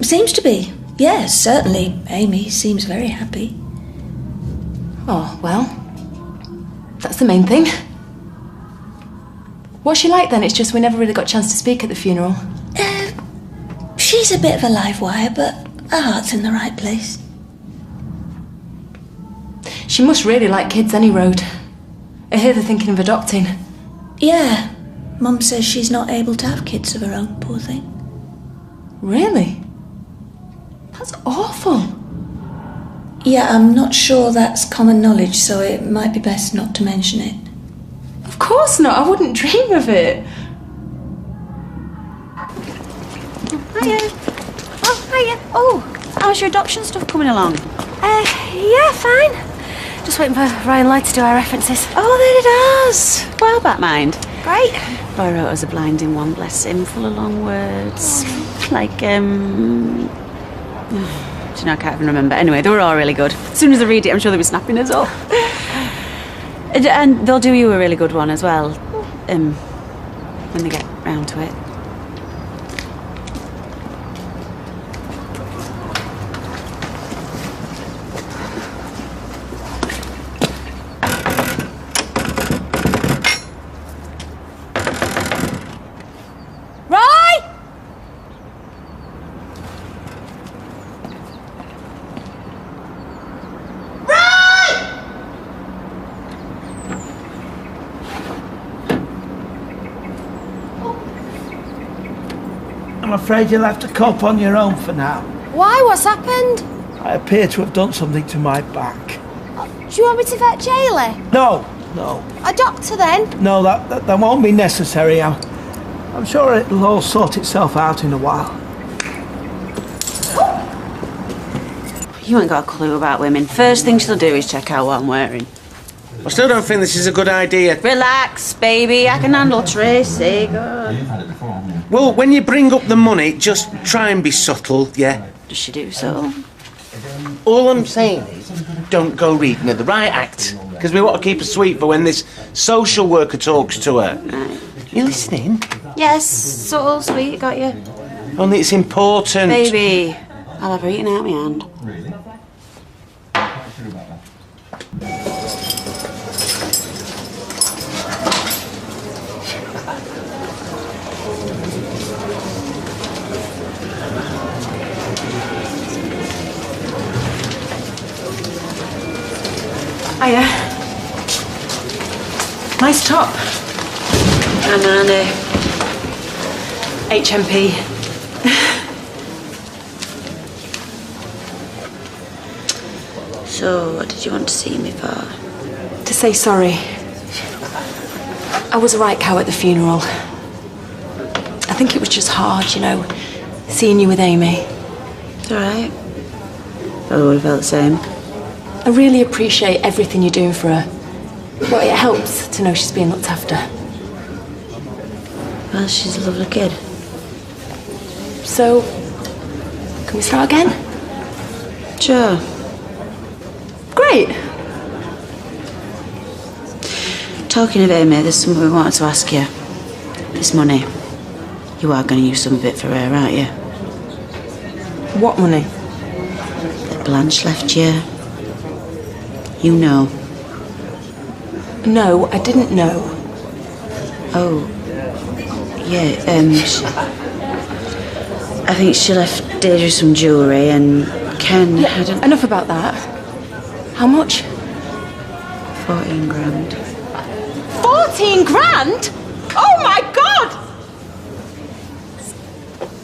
Speaker 23: Seems to be. Yes, certainly. Amy seems very happy.
Speaker 2: Oh, well. That's the main thing. What's she like then? It's just we never really got a chance to speak at the funeral.
Speaker 23: She's a bit of a live wire, but her heart's in the right place.
Speaker 2: She must really like kids any road. I hear they're thinking of adopting.
Speaker 23: Yeah. Mum says she's not able to have kids of her own, poor thing.
Speaker 2: Really? That's awful.
Speaker 23: Yeah, I'm not sure that's common knowledge, so it might be best not to mention it.
Speaker 2: Of course not. I wouldn't dream of it.
Speaker 4: Hiya. Oh, hiya. Oh, how's your adoption stuff coming along?
Speaker 12: Yeah, fine. Just waiting for Ryan Lloyd to do our references.
Speaker 4: Oh, there it does. Well, back mind.
Speaker 12: Great.
Speaker 4: Boy wrote us a blinding one, bless him, full of long words. Like, do you know, I can't even remember. Anyway, they were all really good. As soon as I read it, I'm sure they'll be snapping us up. And they'll do you a really good one as well, when they get round to it.
Speaker 14: I'm afraid you'll have to cope on your own for now.
Speaker 12: Why? What's happened?
Speaker 14: I appear to have done something to my back.
Speaker 12: Do you want me to fetch Ailey?
Speaker 14: No.
Speaker 12: A doctor then?
Speaker 14: No, that won't be necessary. I'm sure it'll all sort itself out in a while.
Speaker 4: You ain't got a clue about women. First thing she'll do is check out what I'm wearing.
Speaker 5: I still don't think this is a good idea.
Speaker 4: Relax, baby. I can handle Tracy. Good.
Speaker 5: Well, when you bring up the money, just try and be subtle, yeah?
Speaker 4: Does she do so?
Speaker 5: All I'm saying is, don't go reading her the right act, because we want to keep her sweet for when this social worker talks to her.
Speaker 4: Right.
Speaker 5: You listening?
Speaker 4: Yes, subtle, sweet, got you.
Speaker 5: Only it's important.
Speaker 4: Baby, I'll have her eaten out of my hand.
Speaker 2: Hiya. Nice top.
Speaker 4: Amanda.
Speaker 2: HMP.
Speaker 4: So, what did you want to see me for?
Speaker 2: To say sorry. I was a right cow at the funeral. I think it was just hard, you know, seeing you with Amy.
Speaker 4: It's alright. I would have felt the same.
Speaker 2: I really appreciate everything you're doing for her. Well, it helps to know she's being looked after.
Speaker 4: Well, she's a lovely kid.
Speaker 2: So, can we start again?
Speaker 4: Sure.
Speaker 2: Great.
Speaker 4: Talking of Amy, there's something we wanted to ask you. This money. You are going to use some of it for her, aren't you?
Speaker 2: What money?
Speaker 4: That Blanche left you. You know.
Speaker 2: No, I didn't know.
Speaker 4: Oh. Yeah, I think she left Deirdre some jewellery and Ken...
Speaker 2: Yeah, enough about that. How much?
Speaker 4: 14 grand.
Speaker 2: 14 grand? Oh my God!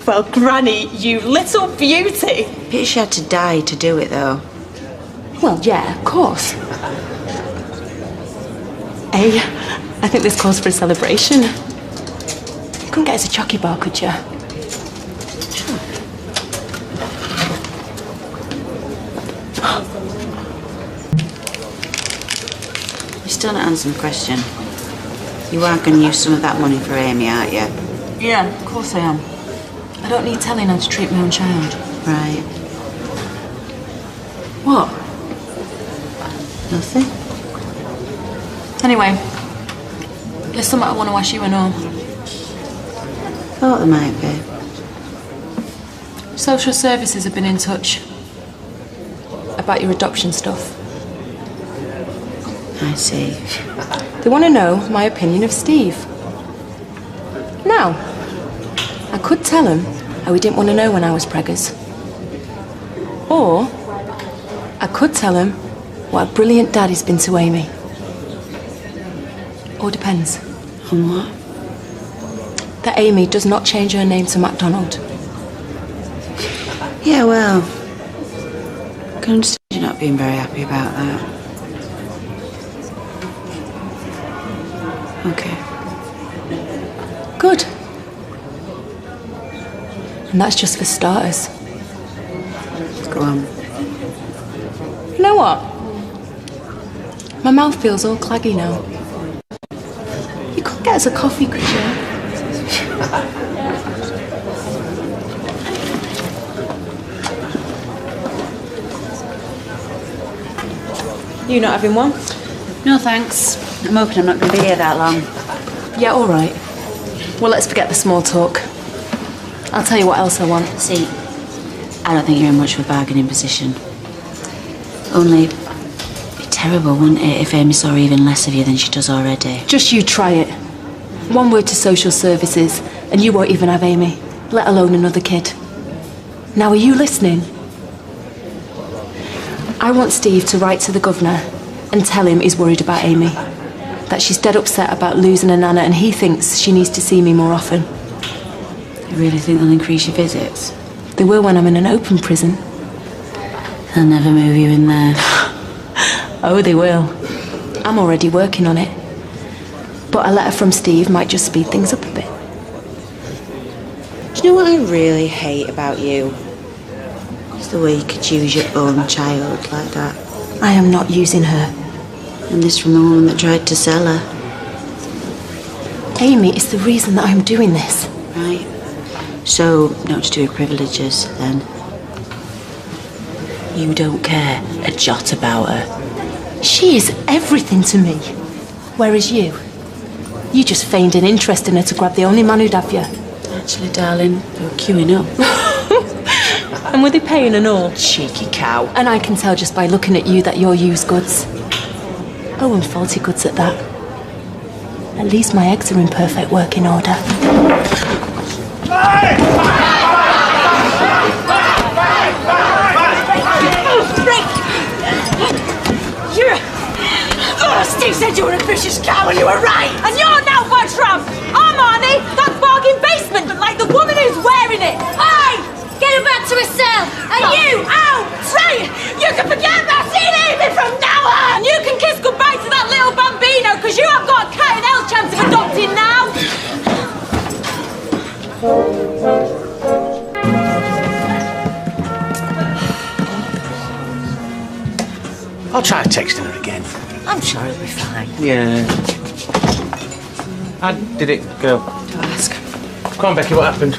Speaker 2: Well, Granny, you little beauty.
Speaker 4: Pity she had to die to do it, though.
Speaker 2: Well, yeah, of course. Hey, I think this calls for a celebration. You couldn't get us a chocky bar, could you?
Speaker 4: You still not answering the question. You are going to use some of that money for Amy, aren't you?
Speaker 2: Yeah, of course I am. I don't need telling how to treat my own child.
Speaker 4: Right.
Speaker 2: What?
Speaker 4: Nothing.
Speaker 2: Anyway, there's something I want to ask you and all.
Speaker 4: Thought there might be.
Speaker 2: Social services have been in touch about your adoption stuff.
Speaker 4: I see.
Speaker 2: They want to know my opinion of Steve. Now, I could tell him how he didn't want to know when I was preggers. Or I could tell him what a brilliant dad he's been to Amy. All depends.
Speaker 4: On what?
Speaker 2: That Amy does not change her name to MacDonald.
Speaker 4: Yeah, well, I can understand you not being very happy about that. Okay.
Speaker 2: Good. And that's just for starters.
Speaker 4: Go on.
Speaker 2: You know what? My mouth feels all claggy now. You couldn't get us a coffee, could you? You not having one?
Speaker 4: No, thanks. I'm hoping I'm not going to be here that long.
Speaker 2: Yeah, all right. Well, let's forget the small talk. I'll tell you what else I want.
Speaker 4: See, I don't think you're in much of a bargaining position. Only, it'd be terrible, wouldn't it, if Amy saw even less of you than she does already?
Speaker 2: Just you try it. One word to social services, and you won't even have Amy, let alone another kid. Now, are you listening? I want Steve to write to the governor and tell him he's worried about Amy. That she's dead upset about losing her nana and he thinks she needs to see me more often.
Speaker 4: You really think they'll increase your visits?
Speaker 2: They will when I'm in an open prison.
Speaker 4: They'll never move you in there.
Speaker 2: Oh, they will. I'm already working on it. But a letter from Steve might just speed things up a bit.
Speaker 4: Do you know what I really hate about you? It's the way you could use your own child like that.
Speaker 2: I am not using her.
Speaker 4: And this from the woman that tried to sell her.
Speaker 2: Amy is the reason that I'm doing this.
Speaker 4: Right. So, not to do with privileges, then. You don't care a jot about her.
Speaker 2: She is everything to me. Whereas you just feigned an interest in her to grab the only man who'd have you.
Speaker 4: Actually, darling, they were queuing up.
Speaker 2: And were they paying and all?
Speaker 4: Cheeky cow.
Speaker 2: And I can tell just by looking at you that you're used goods. Oh, and faulty goods at that. At least my eggs are in perfect working order.
Speaker 18: You're... Oh, Steve said you were a vicious cow and you were right. And you're now Bertram. I'm Arnie. That's bargain basement, but like the woman who's wearing it. Aye! Get her back to her cell. And you, out! Right! You You can forget about seeing Amy from now on! You can kiss goodbye to that little bambino, because you have got a cat and hell chance of adopting now!
Speaker 5: I'll try texting her again.
Speaker 11: I'm sure it'll be fine.
Speaker 5: Yeah. How did it go?
Speaker 11: Don't ask.
Speaker 5: Come on, Becky, what happened?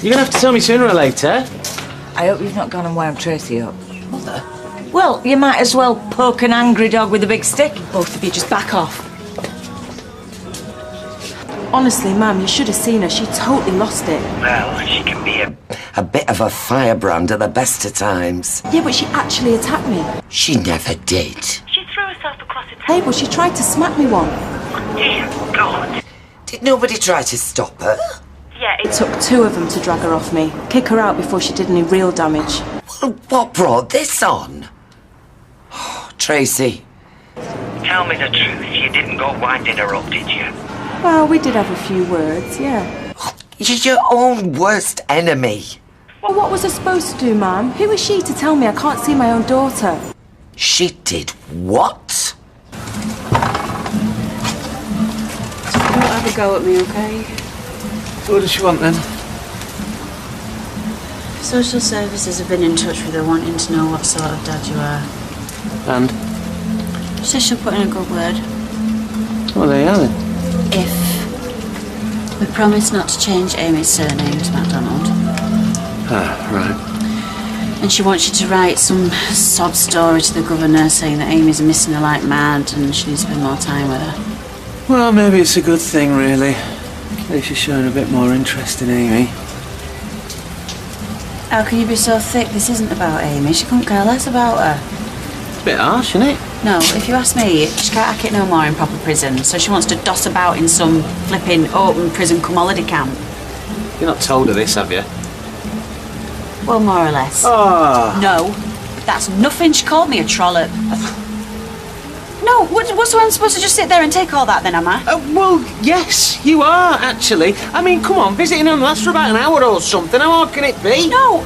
Speaker 5: You're gonna have to tell me sooner or later.
Speaker 11: I hope you've not gone and wound Tracy up. Mother? Well, you might as well poke an angry dog with a big stick.
Speaker 4: Both of you just back off.
Speaker 13: Honestly, Mum, you should have seen her. She totally lost it.
Speaker 1: Well, she can be a bit of a firebrand at the best of times.
Speaker 13: Yeah, but she actually attacked me.
Speaker 1: She never did.
Speaker 12: She threw herself across the
Speaker 13: Hey, but she tried to smack me one.
Speaker 1: Dear God. Did nobody try to stop her?
Speaker 12: Yeah,
Speaker 13: It took 2 of them to drag her off me, kick her out before she did any real damage.
Speaker 1: Well, what brought this on? Tracy.
Speaker 19: Tell me the truth. You didn't go winding her up, did you?
Speaker 13: Well, we did have a few words, yeah.
Speaker 1: You're your own worst enemy.
Speaker 13: Well, what was I supposed to do, Mum? Who is she to tell me I can't see my own daughter?
Speaker 1: She did what?
Speaker 4: Don't have a go at me, okay?
Speaker 22: What does she want then?
Speaker 4: Social services have been in touch with her, wanting to know what sort of dad you are.
Speaker 22: And?
Speaker 4: She says she'll put in a good word.
Speaker 22: Well, there you are then.
Speaker 4: If we promise not to change Amy's surname to MacDonald.
Speaker 22: Ah, right.
Speaker 4: And she wants you to write some sob story to the governor saying that Amy's missing her like mad and she needs to spend more time with her.
Speaker 22: Well, maybe it's a good thing, really. At least she's showing a bit more interest in Amy.
Speaker 4: How can you be so thick? This isn't about Amy. She couldn't care less about her.
Speaker 22: It's a bit harsh, isn't it?
Speaker 4: No, if you ask me, she can't hack it no more in proper prison, so she wants to doss about in some flipping open prison come holiday camp.
Speaker 22: You're not told her this, have you?
Speaker 4: Well, more or less.
Speaker 22: Oh.
Speaker 4: No, that's nothing. She called me a trollop. No, what's I'm supposed to just sit there and take all that then, am I?
Speaker 22: Well, yes, you are, actually. I mean, come on, visiting them lasts for about an hour or something. How hard can it be?
Speaker 4: No,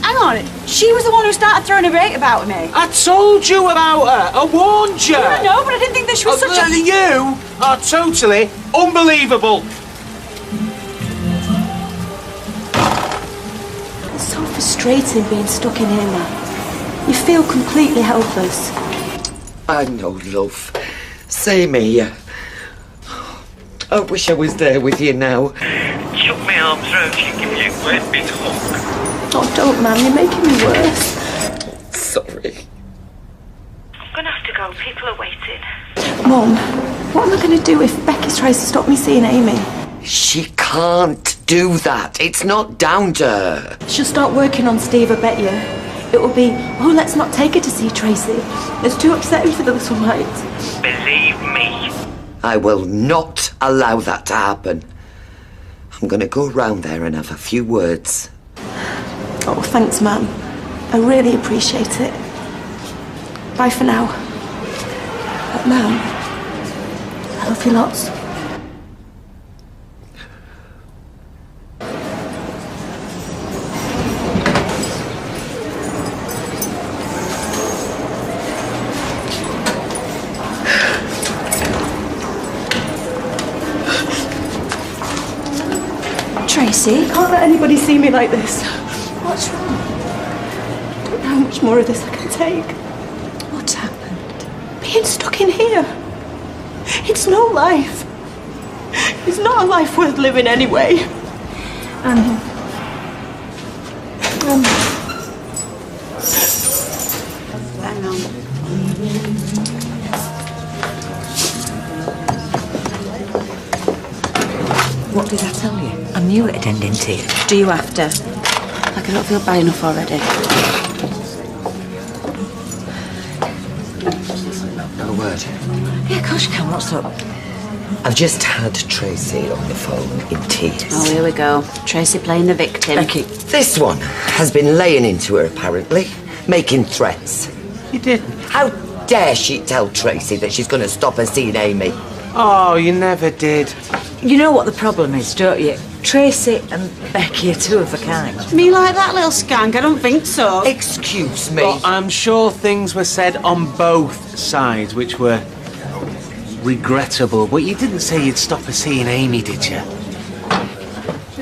Speaker 4: hang on. She was the one who started throwing a bait about me.
Speaker 22: I told you about her. I warned you.
Speaker 4: No, but I didn't think that she was such a...
Speaker 22: You are totally unbelievable.
Speaker 13: It's so frustrating being stuck in here, man. You feel completely helpless.
Speaker 1: I know, love. Same here. I wish I was there with you now.
Speaker 19: Chuck my arms round you, give you a great big hug.
Speaker 13: Oh, don't, Mum. You're making me worse.
Speaker 1: Sorry.
Speaker 12: I'm gonna have to go. People are waiting.
Speaker 13: Mum, what am I going to do if Becky tries to stop me seeing Amy?
Speaker 1: She can't do that. It's not down to her.
Speaker 13: She'll start working on Steve, I bet you. It will be, oh, let's not take her to see Tracy. It's too upsetting for the little mite.
Speaker 19: Believe me.
Speaker 1: I will not allow that to happen. I'm going to go round there and have a few words.
Speaker 13: Oh, thanks, Mum. I really appreciate it. Bye for now. But, Mum, I love you lots.
Speaker 4: Tracy?
Speaker 13: Can't let anybody see me like this. What's wrong? I don't know how much more of this I can take.
Speaker 4: What's happened?
Speaker 13: Being stuck in here. It's no life. It's not a life worth living anyway.
Speaker 4: Hang on.
Speaker 11: What did I tell you? I knew it'd end in tears.
Speaker 4: Do you have to? Like I don't feel bad enough already.
Speaker 1: No word.
Speaker 11: Yeah, of course you can. What's up?
Speaker 1: I've just had Tracy on the phone in tears.
Speaker 4: Oh, here we go. Tracy playing the victim.
Speaker 11: Becky.
Speaker 1: This one has been laying into her, apparently, making threats.
Speaker 22: You didn't?
Speaker 1: How dare she tell Tracy that she's going to stop her seeing Amy?
Speaker 22: Oh, you never did.
Speaker 11: You know what the problem is, don't you? Tracy and Becky are two of a kind.
Speaker 4: Me like that little skank? I don't think so.
Speaker 1: Excuse me.
Speaker 22: But I'm sure things were said on both sides which were regrettable, but you didn't say you'd stop her seeing Amy, did you?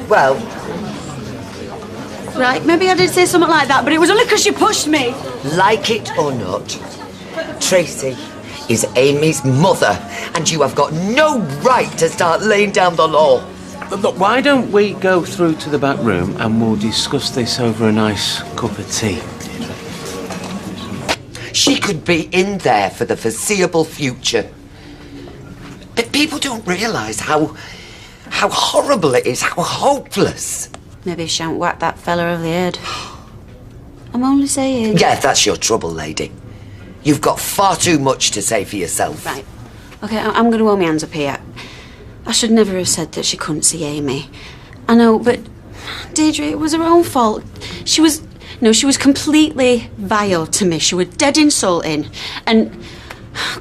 Speaker 1: Well...
Speaker 4: Right, maybe I did say something like that, but it was only because you pushed me.
Speaker 1: Like it or not, Tracy is Amy's mother, and you have got no right to start laying down the law.
Speaker 22: But look, why don't we go through to the back room and we'll discuss this over a nice cup of tea?
Speaker 1: She could be in there for the foreseeable future. But people don't realise how horrible it is, how hopeless.
Speaker 4: Maybe shan't whack that fella over the head. I'm only saying.
Speaker 1: Yeah, that's your trouble, lady. You've got far too much to say for yourself.
Speaker 4: Right. OK, I'm going to hold my hands up here. I should never have said that she couldn't see Amy. I know, but Deirdre, it was her own fault. She was completely vile to me. She was dead insulting. And,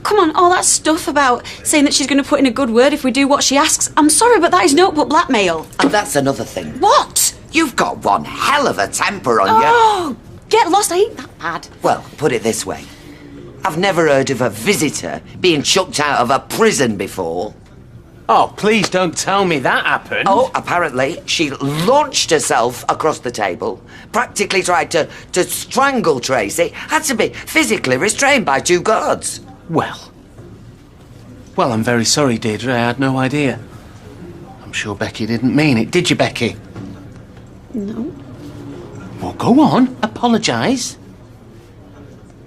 Speaker 4: come on, all that stuff about saying that she's going to put in a good word if we do what she asks. I'm sorry, but that is note but blackmail.
Speaker 1: And that's another thing.
Speaker 4: What?
Speaker 1: You've got one hell of a temper on you.
Speaker 4: Oh, get lost, I ain't that bad.
Speaker 1: Well, put it this way. I've never heard of a visitor being chucked out of a prison before.
Speaker 22: Oh, please don't tell me that happened.
Speaker 1: Oh, apparently she launched herself across the table, practically tried to strangle Tracy, had to be physically restrained by 2 guards.
Speaker 22: Well, I'm very sorry, Deirdre. I had no idea. I'm sure Becky didn't mean it. Did you, Becky?
Speaker 4: No.
Speaker 22: Well, go on. Apologise.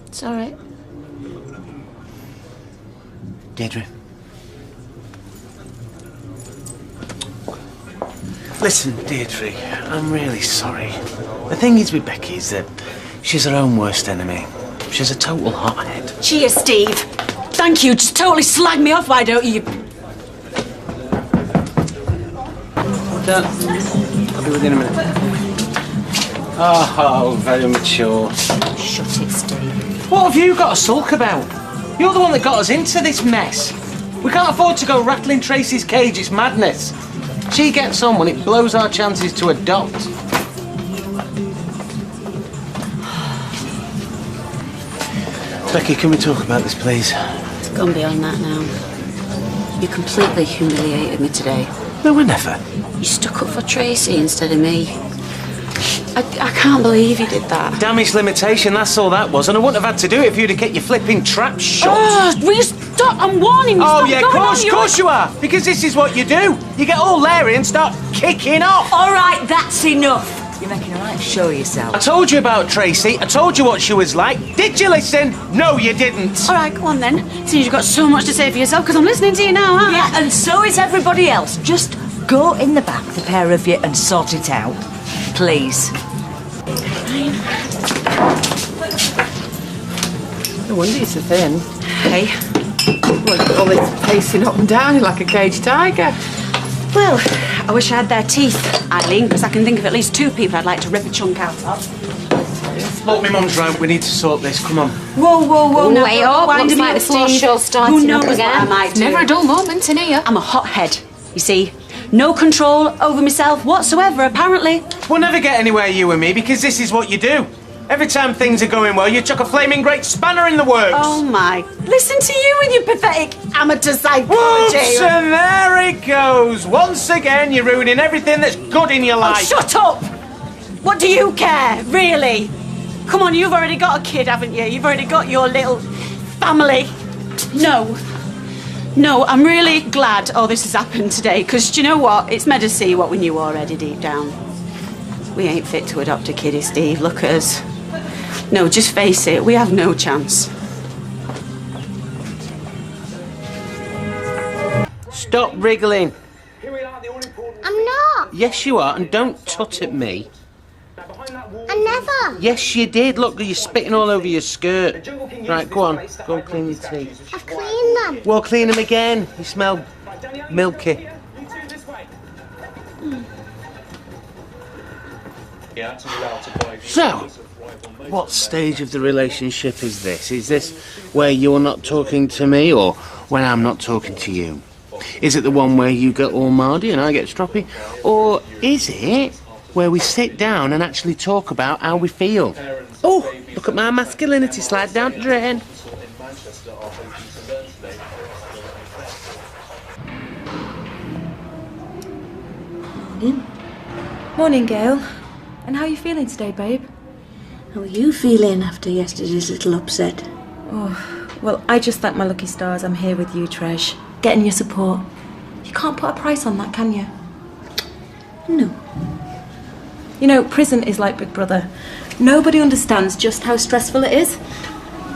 Speaker 4: It's all right.
Speaker 22: Deirdre. Listen, Deirdre, I'm really sorry. The thing is with Becky is that she's her own worst enemy. She's a total hothead.
Speaker 4: Cheers, Steve. Thank you. Just totally slag me off, why don't you?
Speaker 22: I'll be with you in a minute. Oh, very mature.
Speaker 4: Shut it, Steve.
Speaker 22: What have you got to sulk about? You're the one that got us into this mess. We can't afford to go rattling Tracy's cage. It's madness. She gets on when it blows our chances to adopt. Becky, can we talk about this, please?
Speaker 4: It's gone beyond that now. You completely humiliated me today.
Speaker 22: No, we never.
Speaker 4: You stuck up for Tracy instead of me. I can't believe you did that.
Speaker 22: Damage limitation, that's all that was. And I wouldn't have had to do it if you'd have kept your flipping trap shut.
Speaker 4: Oh, will you stop? I'm warning you.
Speaker 22: Oh,
Speaker 4: Stop
Speaker 22: yeah,
Speaker 4: going
Speaker 22: of course you are. Because this is what you do. You get all leery and start kicking off.
Speaker 11: All right, that's enough. You're making a right show of yourself.
Speaker 22: I told you about Tracy. I told you what she was like. Did you listen? No, you didn't.
Speaker 4: All right, go on then. Since you've got so much to say for yourself, because I'm listening to you now, aren't I?
Speaker 11: Yeah, and so is everybody else. Just go in the back, the pair of you, and sort it out. Please.
Speaker 10: No wonder you're so thin.
Speaker 4: Hey.
Speaker 10: Well, all this pacing up and down, you're like a caged tiger.
Speaker 4: Well, I wish I had their teeth, Eileen, because I can think of at least 2 people I'd like to rip a chunk out of.
Speaker 22: Look, my mum's round. We need to sort this. Come on.
Speaker 4: Whoa. Now,
Speaker 2: Wait up.
Speaker 4: wind
Speaker 2: Looks
Speaker 4: me
Speaker 2: like
Speaker 4: up,
Speaker 2: the floor
Speaker 4: Steve.
Speaker 2: show's starting
Speaker 4: Who knows
Speaker 2: up again.
Speaker 4: what I might do?
Speaker 2: Never a dull moment in here.
Speaker 4: I'm a hothead, you see. No control over myself whatsoever, apparently.
Speaker 22: We'll never get anywhere, you and me, because this is what you do. Every time things are going well, you chuck a flaming great spanner in the works.
Speaker 4: Oh, my. Listen to you with your pathetic amateur psychology.
Speaker 22: Whoops, and there it goes. Once again, you're ruining everything that's good in your life.
Speaker 4: Oh, shut up! What do you care, really? Come on, you've already got a kid, haven't you? You've already got your little family. No, I'm really glad all this has happened today, because do you know what? It's made us see what we knew already deep down. We ain't fit to adopt a kiddie, Steve. Look at us. No, just face it, we have no chance.
Speaker 22: Stop wriggling.
Speaker 20: I'm not.
Speaker 22: Yes, you are, and don't tut at me.
Speaker 20: I never.
Speaker 22: Yes, you did. Look, you're spitting all over your skirt. Right, go on. Go and clean your teeth.
Speaker 20: I've cleaned them.
Speaker 22: Well, clean them again. You smell milky. So, what stage of the relationship is this? Is this where you're not talking to me or when I'm not talking to you? Is it the one where you get all mardy and I get stroppy? Or is it where we sit down and actually talk about how we feel? Oh, look at my masculinity slide down the drain.
Speaker 23: Morning.
Speaker 13: Morning, Gail. And how are you feeling today, babe?
Speaker 23: How are you feeling after yesterday's little upset?
Speaker 13: Oh, well, I just thank my lucky stars I'm here with you, Tresh. Getting your support. You can't put a price on that, can you?
Speaker 23: No.
Speaker 13: You know, prison is like Big Brother. Nobody understands just how stressful it is,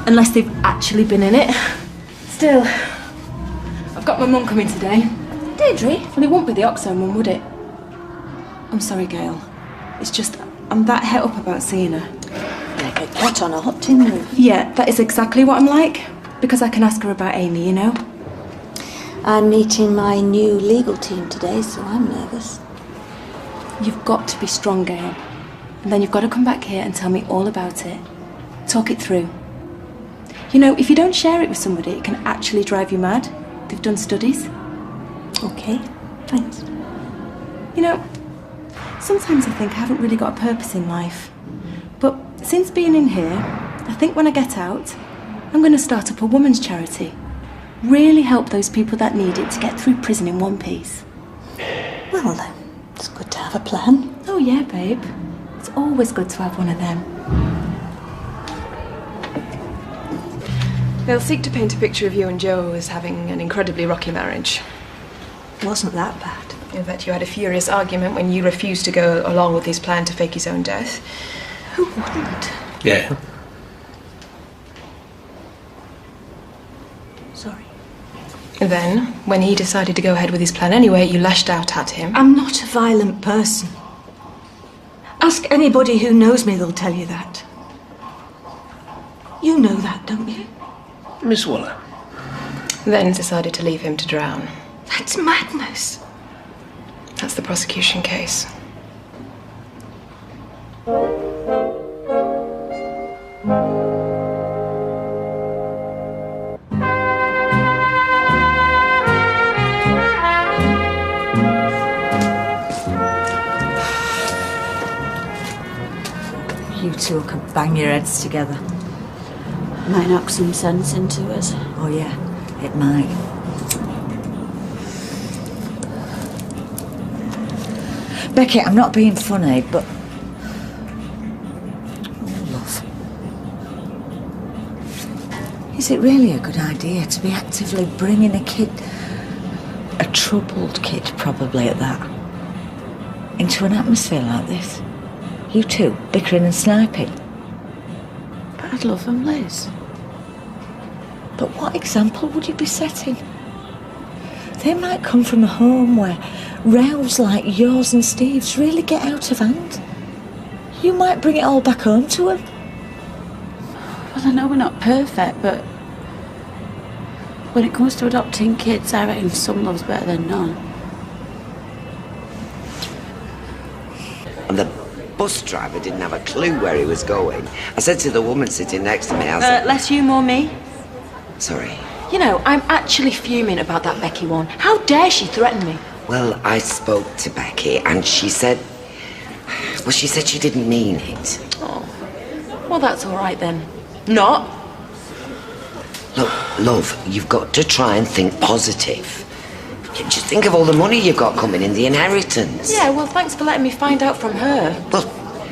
Speaker 13: unless they've actually been in it. Still, I've got my mum coming today.
Speaker 23: Deirdre?
Speaker 13: Well, it won't be the XOXO mum, would it? I'm sorry, Gail. It's just, I'm that het up about seeing her.
Speaker 23: Like a cat on a hot tin roof.
Speaker 13: Yeah, that is exactly what I'm like. Because I can ask her about Amy, you know?
Speaker 23: I'm meeting my new legal team today, so I'm nervous.
Speaker 13: You've got to be strong, Gail. And then you've got to come back here and tell me all about it. Talk it through. You know, if you don't share it with somebody, it can actually drive you mad. They've done studies.
Speaker 23: Okay, thanks.
Speaker 13: You know, sometimes I think I haven't really got a purpose in life. But since being in here, I think when I get out, I'm going to start up a women's charity. Really help those people that need it to get through prison in one piece.
Speaker 23: Well, it's good to have a plan.
Speaker 13: Oh yeah, babe. It's always good to have one of them.
Speaker 10: They'll seek to paint a picture of you and Joe as having an incredibly rocky marriage.
Speaker 23: Wasn't that bad.
Speaker 10: In fact, you had a furious argument when you refused to go along with his plan to fake his own death.
Speaker 23: Who wouldn't?
Speaker 22: Yeah.
Speaker 23: Sorry.
Speaker 10: Then, when he decided to go ahead with his plan anyway, you lashed out at him.
Speaker 23: I'm not a violent person. Ask anybody who knows me, they'll tell you that. You know that, don't you?
Speaker 22: Miss Waller.
Speaker 10: Then decided to leave him to drown.
Speaker 23: That's madness.
Speaker 10: That's the prosecution case.
Speaker 11: You two could bang your heads together.
Speaker 23: Might knock some sense into us.
Speaker 11: Oh yeah, it might. Becky, I'm not being funny, but... Oh, love. Is it really a good idea to be actively bringing a kid, a troubled kid probably at that, into an atmosphere like this? You two, bickering and sniping.
Speaker 23: But I'd love them, Liz.
Speaker 11: But what example would you be setting? They might come from a home where rows like yours and Steve's really get out of hand. You might bring it all back home to them.
Speaker 23: Well, I know we're not perfect, but when it comes to adopting kids, I reckon some love's better than none.
Speaker 1: And the bus driver didn't have a clue where he was going. I said to the woman sitting next to me, I said...
Speaker 2: less you, more me.
Speaker 1: Sorry.
Speaker 2: You know, I'm actually fuming about that Becky one. How dare she threaten me?
Speaker 1: Well, I spoke to Becky and she said... Well, she said she didn't mean it.
Speaker 2: Oh, well, that's all right then. Not.
Speaker 1: Look, love, you've got to try and think positive. Just think of all the money you've got coming in, the inheritance.
Speaker 2: Yeah, well, thanks for letting me find out from her.
Speaker 1: Well,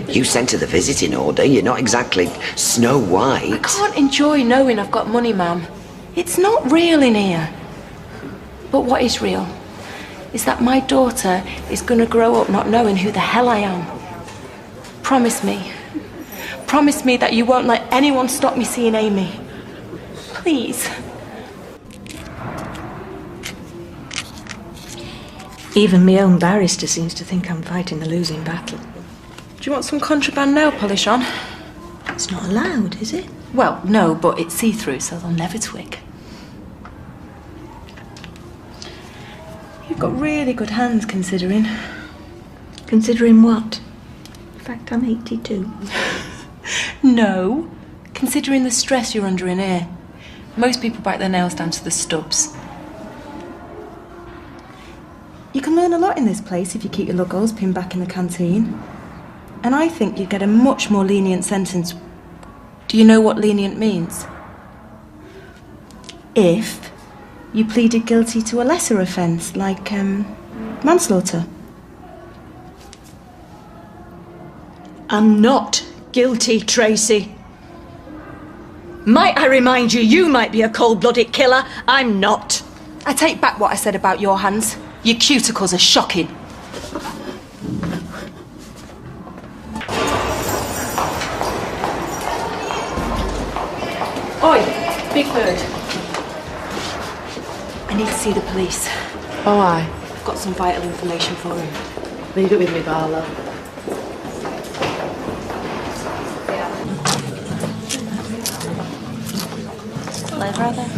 Speaker 1: you sent her the visiting order. You're not exactly Snow White.
Speaker 2: I can't enjoy knowing I've got money, ma'am. It's not real in here. But what is real is that my daughter is going to grow up not knowing who the hell I am. Promise me. Promise me that you won't let anyone stop me seeing Amy. Please.
Speaker 23: Even my own barrister seems to think I'm fighting the losing battle.
Speaker 2: Do you want some contraband nail polish on?
Speaker 23: It's not allowed, is it?
Speaker 2: Well, no, but it's see-through, so they'll never twig. You've got really good hands, considering.
Speaker 23: Considering what? In fact, I'm 82.
Speaker 2: No, considering the stress you're under in here. Most people bite their nails down to the stubs.
Speaker 13: You can learn a lot in this place if you keep your luggles pinned back in the canteen. And I think you'd get a much more lenient sentence. Do you know what lenient means? If you pleaded guilty to a lesser offence, like manslaughter.
Speaker 11: I'm not guilty, Tracy. Might I remind you, you might be a cold-blooded killer. I'm not.
Speaker 2: I take back what I said about your hands. Your cuticles are shocking.
Speaker 13: Oi, Big Bird. I need to see the police.
Speaker 2: Oh, aye.
Speaker 13: I've got some vital information for him.
Speaker 2: Leave it with me, Barlow.
Speaker 4: Liver, are there?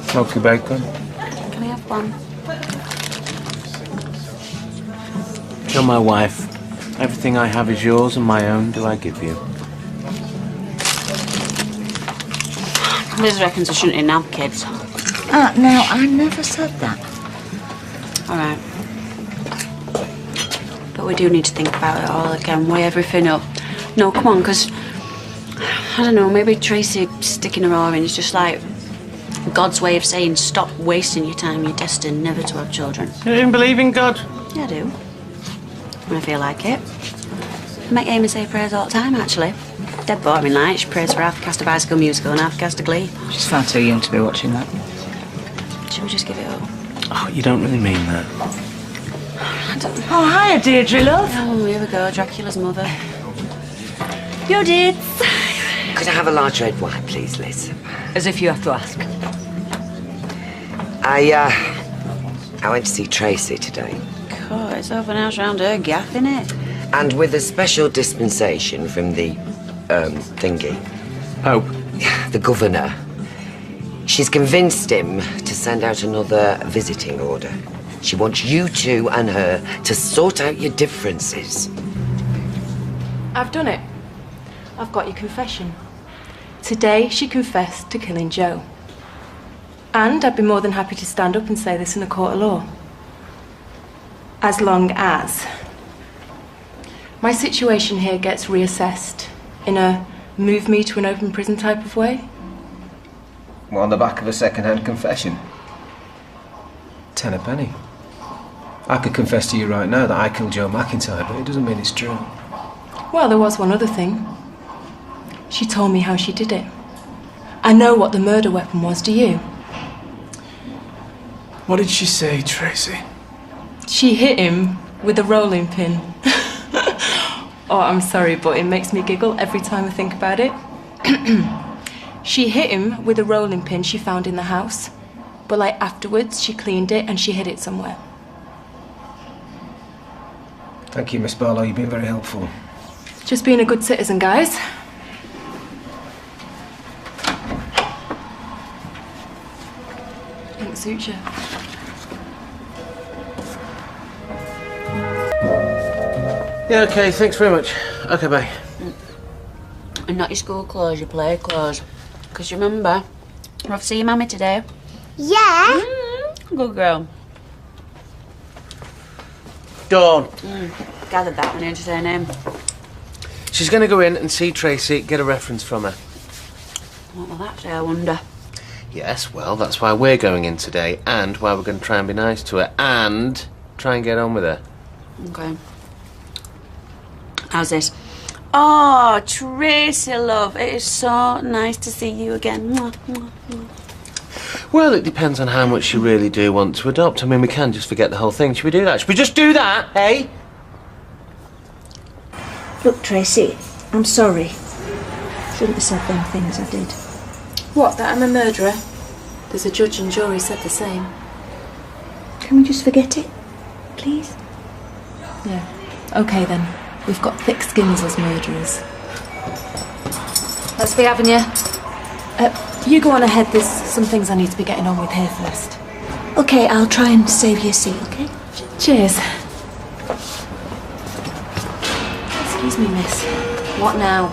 Speaker 5: Smoky bacon.
Speaker 4: Can I have one?
Speaker 5: You're my wife. Everything I have is yours and my own do I give you.
Speaker 4: Liz reckons I shouldn't have kids.
Speaker 11: Now, I never said that.
Speaker 4: All right. But we do need to think about it all again, weigh everything up. No, come on, because, I don't know, maybe Tracy sticking her arm in is just like God's way of saying stop wasting your time, you're destined never to have children.
Speaker 5: You don't even believe in God?
Speaker 4: Yeah, I do. When I feel like it. I make Amy say prayers all the time, actually. Dead boring like, she prays for half a cast of Bicycle Musical and half a cast of Glee.
Speaker 9: She's far too young to be watching that.
Speaker 4: Should we just give it up?
Speaker 5: Oh, you don't really mean that.
Speaker 4: I don't know.
Speaker 11: Oh, hiya, Deirdre, love.
Speaker 4: Oh, here we go, Dracula's mother. Your deeds.
Speaker 1: Could I have a large red wine, please, Liz?
Speaker 11: As if you have to ask.
Speaker 1: I went to see Tracy today.
Speaker 4: God, it's open house round her gaff, innit?
Speaker 1: And with a special dispensation from the, thingy.
Speaker 5: Pope?
Speaker 1: The governor. She's convinced him to send out another visiting order. She wants you two and her to sort out your differences.
Speaker 13: I've done it. I've got your confession. Today, she confessed to killing Joe. And I'd be more than happy to stand up and say this in a court of law. As long as my situation here gets reassessed in a move me to an open prison type of way.
Speaker 15: Well, on the back of a second-hand confession. 10 a penny. I could confess to you right now that I killed Joe McIntyre, but it doesn't mean it's true.
Speaker 13: Well, there was one other thing. She told me how she did it. I know what the murder weapon was, do you?
Speaker 7: What did she say, Tracy?
Speaker 13: She hit him with a rolling pin. Oh, I'm sorry, but it makes me giggle every time I think about it. She hit him with a rolling pin she found in the house. But like afterwards, she cleaned it and she hid it somewhere.
Speaker 15: Thank you, Miss Barlow. You've been very helpful.
Speaker 13: Just being a good citizen, guys. Pink suture.
Speaker 5: Yeah, okay, thanks very much. Okay, bye.
Speaker 4: And not your school clothes, your play clothes. Because you remember, we're off to see your mummy today.
Speaker 20: Yeah?
Speaker 4: Good girl.
Speaker 5: Dawn.
Speaker 4: Gathered that one into her name.
Speaker 5: She's going to go in and see Tracy, get a reference from her.
Speaker 4: What will that say, I wonder?
Speaker 5: Yes, well, that's why we're going in today, and why we're going to try and be nice to her, and try and get on with her.
Speaker 4: Okay. How's this? Oh, Tracy, love, it is so nice to see you again. Mwah, mwah, mwah.
Speaker 5: Well, it depends on how much you really do want to adopt. I mean, we can just forget the whole thing. Should we do that? Should we just do that, hey?
Speaker 11: Look, Tracy, I'm sorry. Shouldn't have said them things I did.
Speaker 13: What, that I'm a murderer? There's a judge and jury said the same.
Speaker 11: Can we just forget it, please?
Speaker 13: Yeah. Okay then. We've got thick skins as murderers. Let's be having you. You go on ahead. There's some things I need to be getting on with here first.
Speaker 11: Okay, I'll try and save you a seat, okay?
Speaker 13: Cheers. Excuse me, miss. What now?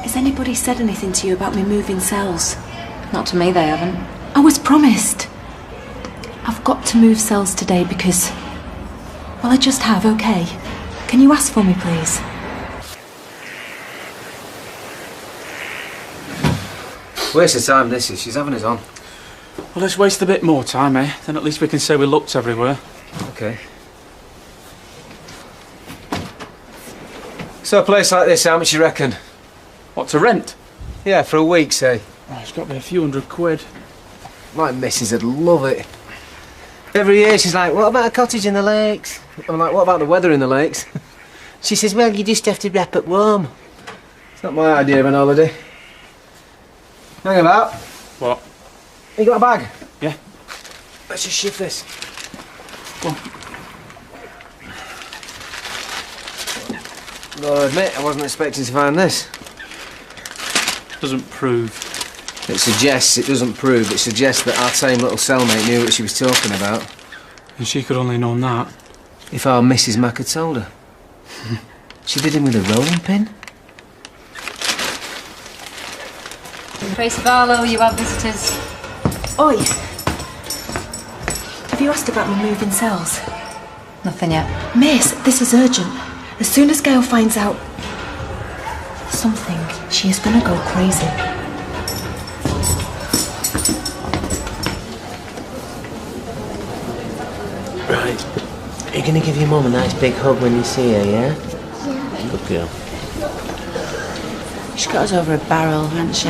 Speaker 13: Has anybody said anything to you about me moving cells?
Speaker 2: Not to me, they haven't.
Speaker 13: I was promised.
Speaker 2: I've got to move cells today because... well, I just have, okay. Can you ask for me, please?
Speaker 15: Waste of time, this is. She's having us on.
Speaker 16: Well, let's waste a bit more time, eh? Then at least we can say we looked everywhere.
Speaker 15: Okay. So a place like this, how much you reckon?
Speaker 16: What, to rent?
Speaker 15: Yeah, for a week, say.
Speaker 16: Oh, it's got to be a few £100.
Speaker 15: My missus would love it. Every year she's like, what about a cottage in the lakes? I'm like, what about the weather in the lakes? She says, well, you just have to wrap up warm. It's not my idea of an holiday. Hang about.
Speaker 16: What?
Speaker 15: You got a bag?
Speaker 16: Yeah.
Speaker 15: Let's just shift this.
Speaker 16: Go on.
Speaker 15: Gotta admit, I wasn't expecting to find this.
Speaker 16: Doesn't prove.
Speaker 15: It suggests, it doesn't prove, it suggests that our tame little cellmate knew what she was talking about.
Speaker 16: And she could only known that.
Speaker 15: If our Mrs. Mac had told her. She did him with a rolling pin.
Speaker 17: Tracy Barlow, you have visitors.
Speaker 2: Oi! Have you asked about me moving cells?
Speaker 17: Nothing yet.
Speaker 2: Miss, this is urgent. As soon as Gail finds out something, she is gonna go crazy.
Speaker 5: Right. Are you going to give your mum a nice big hug when you see her, yeah? Yeah. Good girl.
Speaker 23: She's got us over a barrel, hasn't she?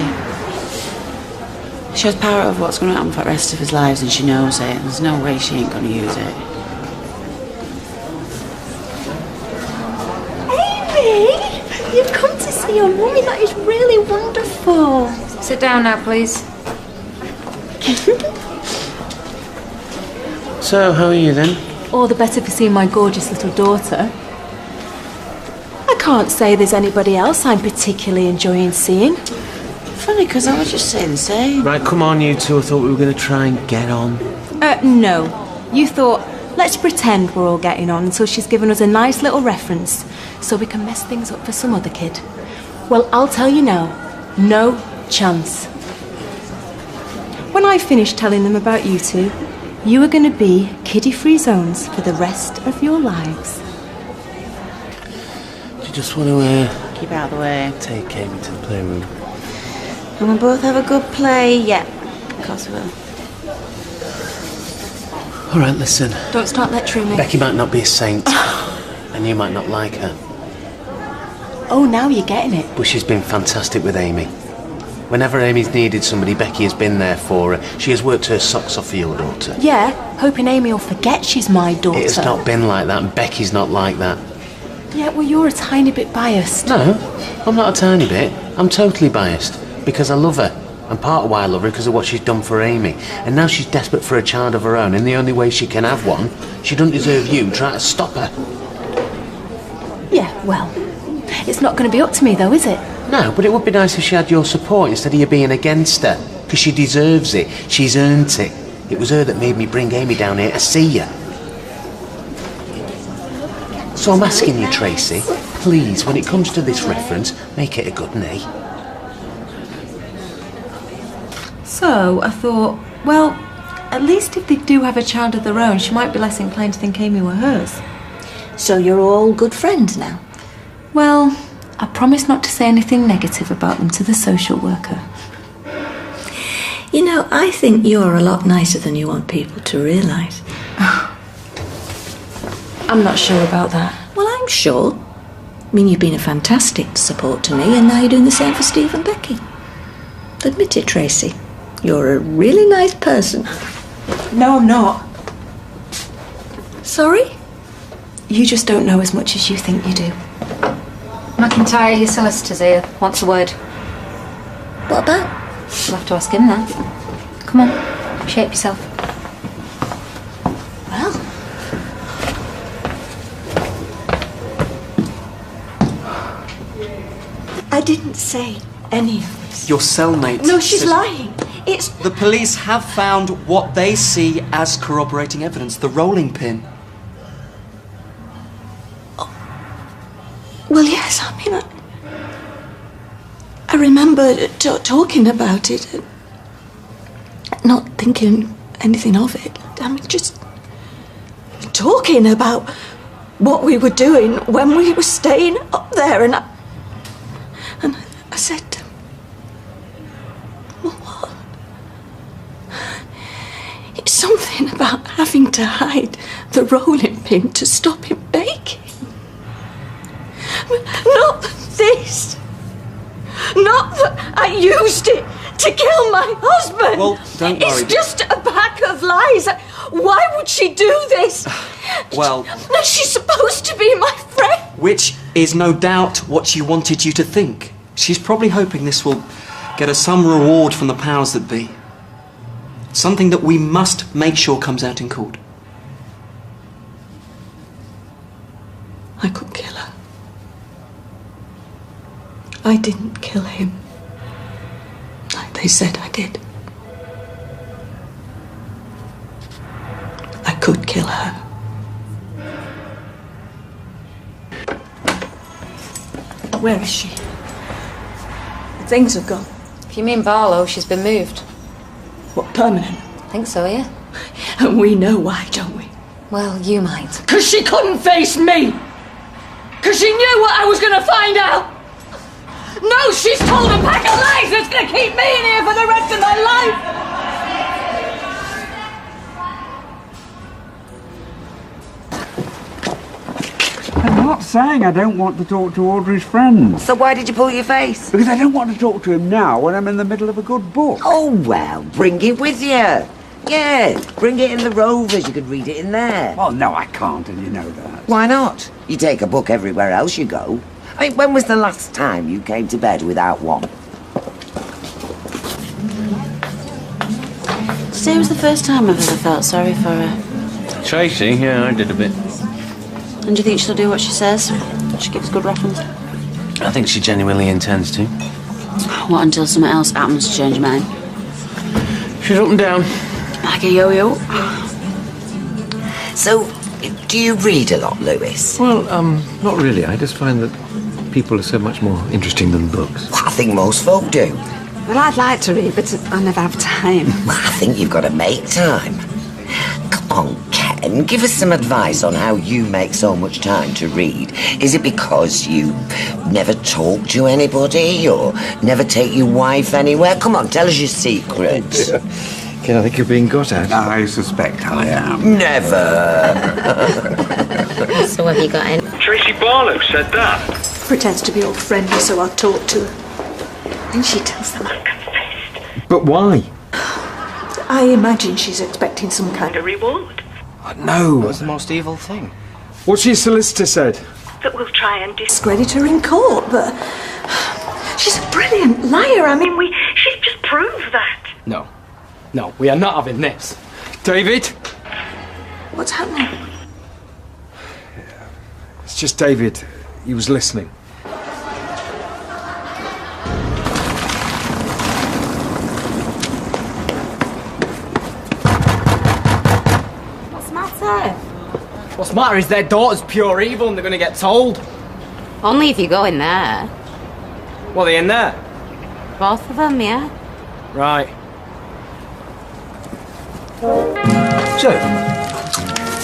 Speaker 23: She has power over what's going to happen for the rest of his lives, and she knows it. There's no way she ain't going to use it.
Speaker 12: Amy! You've come to see your mummy. That is really wonderful.
Speaker 17: Sit down now, please.
Speaker 5: So, how are you then?
Speaker 2: All the better for seeing my gorgeous little daughter. I can't say there's anybody else I'm particularly enjoying seeing.
Speaker 23: Funny, because I was just saying the same.
Speaker 5: Right, come on, you two. I thought we were going to try and get on.
Speaker 2: No. You thought, let's pretend we're all getting on until she's given us a nice little reference so we can mess things up for some other kid. Well, I'll tell you now, no chance. When I finish telling them about you two, you are going to be kiddie-free zones for the rest of your lives.
Speaker 5: Do you just want to,
Speaker 23: Keep out of the way.
Speaker 5: take Amy to the playroom?
Speaker 23: And we'll both have a good play. Yeah, of course we will.
Speaker 5: All right, listen.
Speaker 2: Don't start lecturing me.
Speaker 5: Becky might not be a saint, and you might not like her.
Speaker 2: Oh, now you're getting it.
Speaker 5: But she's been fantastic with Amy. Whenever Amy's needed somebody, Becky has been there for her. She has worked her socks off for your daughter.
Speaker 2: Yeah, hoping Amy will forget she's my daughter.
Speaker 5: It has not been like that, and Becky's not like that.
Speaker 2: Yeah, well, you're a tiny bit biased.
Speaker 5: No, I'm not a tiny bit. I'm totally biased, because I love her. And part of why I love her because of what she's done for Amy. And now she's desperate for a child of her own, and the only way she can have one, she doesn't deserve you trying to stop her.
Speaker 2: Yeah, well, it's not going to be up to me, though, is it?
Speaker 5: No, but it would be nice if she had your support instead of you being against her. Because she deserves it. She's earned it. It was her that made me bring Amy down here to see you. So I'm asking you, Tracy, please, when it comes to this reference, make it a good nay.
Speaker 2: So, I thought, well, at least if they do have a child of their own, she might be less inclined to think Amy were hers.
Speaker 11: So you're all good friends now?
Speaker 2: Well, I promise not to say anything negative about them to the social worker.
Speaker 11: You know, I think you're a lot nicer than you want people to realise.
Speaker 2: I'm not sure about that.
Speaker 11: Well, I'm sure. I mean, you've been a fantastic support to me, and now you're doing the same for Steve and Becky. Admit it, Tracy. You're a really nice person.
Speaker 2: No, I'm not.
Speaker 11: Sorry?
Speaker 2: You just don't know as much as you think you do.
Speaker 17: McIntyre, your solicitor's here. Wants a word.
Speaker 11: What about?
Speaker 17: You'll have to ask him then. Come on, shape yourself.
Speaker 11: Well. I didn't say any of this.
Speaker 21: Your cellmate.
Speaker 11: No, she's lying. It's...
Speaker 21: The police have found what they see as corroborating evidence, the rolling pin.
Speaker 11: Well, yes, I mean, I remember talking about it, not thinking anything of it. just talking about what we were doing when we were staying up there, and I said, well, what? It's something about having to hide the rolling pin to stop him baking. Not this. Not that I used it to kill my husband.
Speaker 21: Well, don't worry.
Speaker 11: It's just a pack of lies. Why would she do this?
Speaker 21: Well...
Speaker 11: No, she's supposed to be my friend.
Speaker 21: Which is no doubt what she wanted you to think. She's probably hoping this will get her some reward from the powers that be. Something that we must make sure comes out in court.
Speaker 11: I could kill her. I didn't kill him. Like they said I did. I could kill her. Where is she? Things have gone.
Speaker 17: If you mean Barlow, she's been moved.
Speaker 11: What, permanent?
Speaker 17: I think so, yeah.
Speaker 11: And we know why, don't we?
Speaker 17: Well, you might.
Speaker 11: Because she couldn't face me! Because she knew what I was going to find out! No, she's told a pack of lies that's going to keep me in here for the rest of my life!
Speaker 3: I'm not saying I don't want to talk to Audrey's friends.
Speaker 1: So why did you pull your face?
Speaker 3: Because I don't want to talk to him now when I'm in the middle of a good book.
Speaker 1: Oh, well, bring it with you. Yeah, bring it in the Rovers. You could read it in there.
Speaker 3: Well, no, I can't, and you know that.
Speaker 1: Why not? You take a book everywhere else you go. I mean, when was the last time you came to bed without one?
Speaker 23: Today was the first time I've ever felt sorry for her.
Speaker 5: Tracy, yeah, I did a bit.
Speaker 23: And do you think she'll do what she says? She gives good reference.
Speaker 5: I think she genuinely intends to.
Speaker 23: What, until something else happens to change her mind?
Speaker 5: She's up and down.
Speaker 23: Like a yo-yo.
Speaker 1: So, do you read a lot, Lewis?
Speaker 7: Well, not really. I just find that people are so much more interesting than books.
Speaker 1: Well, I think most folk do.
Speaker 18: Well, I'd like to read, but I never have time.
Speaker 1: Well, I think you've got to make time. Come on, Ken, give us some advice on how you make so much time to read. Is it because you never talk to anybody or never take your wife anywhere? Come on, tell us your secrets.
Speaker 7: Ken, I think you're being got at.
Speaker 3: I suspect I am.
Speaker 1: Never.
Speaker 17: So have you got any?
Speaker 19: Tracy Barlow said that.
Speaker 11: Pretends to be all friendly, so I'll talk to her. And she tells them I confessed.
Speaker 7: But why?
Speaker 11: I imagine she's expecting some kind of reward.
Speaker 15: No. What's the most evil thing?
Speaker 3: What's your solicitor said?
Speaker 11: That we'll try and discredit her in court, but she's a brilliant liar. I mean, she's just proved that.
Speaker 15: No. No, we are not having this. David?
Speaker 11: What's happening?
Speaker 3: It's just David. He was listening.
Speaker 18: What's the matter?
Speaker 15: What's the matter is their daughter's pure evil and they're going to get told.
Speaker 17: Only if you go in there.
Speaker 15: What, are they in there?
Speaker 17: Both of them, yeah.
Speaker 15: Right.
Speaker 7: So,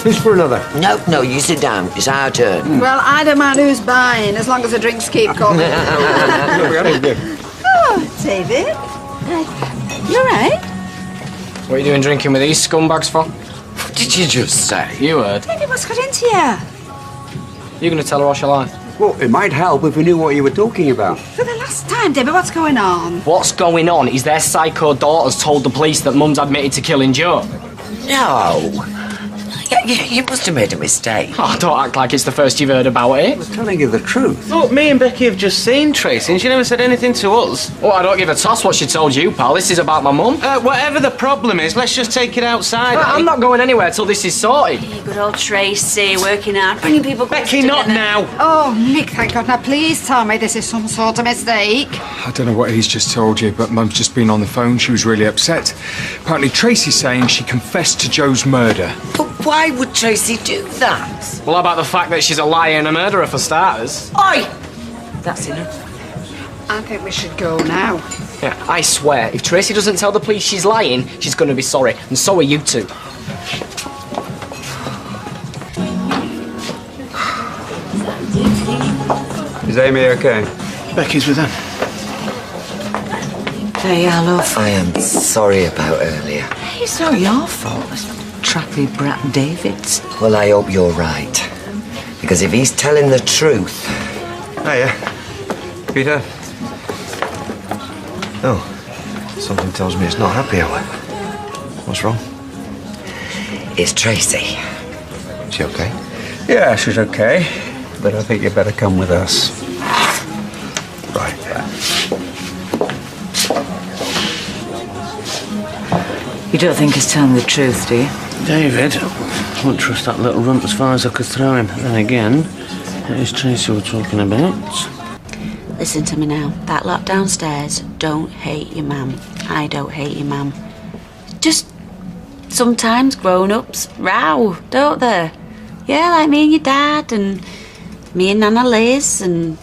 Speaker 7: who's for another?
Speaker 1: No, you sit down. It's our turn.
Speaker 18: Well, I don't mind who's buying, as long as the drinks keep coming. Oh, David. You all right?
Speaker 15: What are you doing drinking with these scumbags for?
Speaker 1: What did you just say?
Speaker 15: You heard.
Speaker 18: David, what's got into you?
Speaker 15: You going to tell her all she life?
Speaker 3: Well, it might help if we knew what you were talking about.
Speaker 18: For the last time, David, what's going on?
Speaker 15: What's going on is their psycho daughter's told the police that Mum's admitted to killing Joe.
Speaker 1: No. You must have made a mistake.
Speaker 15: Oh, don't act like it's the first you've heard about it.
Speaker 3: I was telling you the truth.
Speaker 5: Look, me and Becky have just seen Tracy and she never said anything to us.
Speaker 15: Oh, I don't give a toss what she told you, pal. This is about my mum.
Speaker 5: Whatever the problem is, let's just take it outside.
Speaker 15: I'm not going anywhere till this is sorted.
Speaker 23: Hey, good old Tracy, working hard, bringing people
Speaker 5: Becky, not now.
Speaker 18: Oh, Nick, thank God. Now, please tell me this is some sort of mistake.
Speaker 3: I don't know what he's just told you, but Mum's just been on the phone. She was really upset. Apparently, Tracy's saying she confessed to Joe's murder.
Speaker 1: But why would Tracy do that?
Speaker 15: Well, how about the fact that she's a liar and a murderer, for starters?
Speaker 1: Oi! That's enough.
Speaker 18: I think we should go now.
Speaker 15: Yeah, I swear, if Tracy doesn't tell the police she's lying, she's going to be sorry, and so are you two.
Speaker 3: Is Amy okay?
Speaker 22: Becky's with them.
Speaker 11: There you are, love.
Speaker 1: I am sorry about earlier.
Speaker 11: It's not your fault. It's trappy brat David's.
Speaker 1: Well, I hope you're right. Because if he's telling the truth...
Speaker 6: Hiya. Peter? Oh, something tells me it's not happy hour. What's wrong?
Speaker 1: It's Tracy.
Speaker 6: She okay?
Speaker 8: Yeah, she's okay. But I think you better come with us.
Speaker 6: Right.
Speaker 11: You don't think he's telling the truth, do you?
Speaker 22: David, I wouldn't trust that little runt as far as I could throw him. Then again, it is Tracy we're talking about.
Speaker 4: Listen to me now. That lot downstairs don't hate your mum. I don't hate your mum. Just sometimes grown-ups row, don't they? Yeah, like me and your dad and me and Nana Liz and...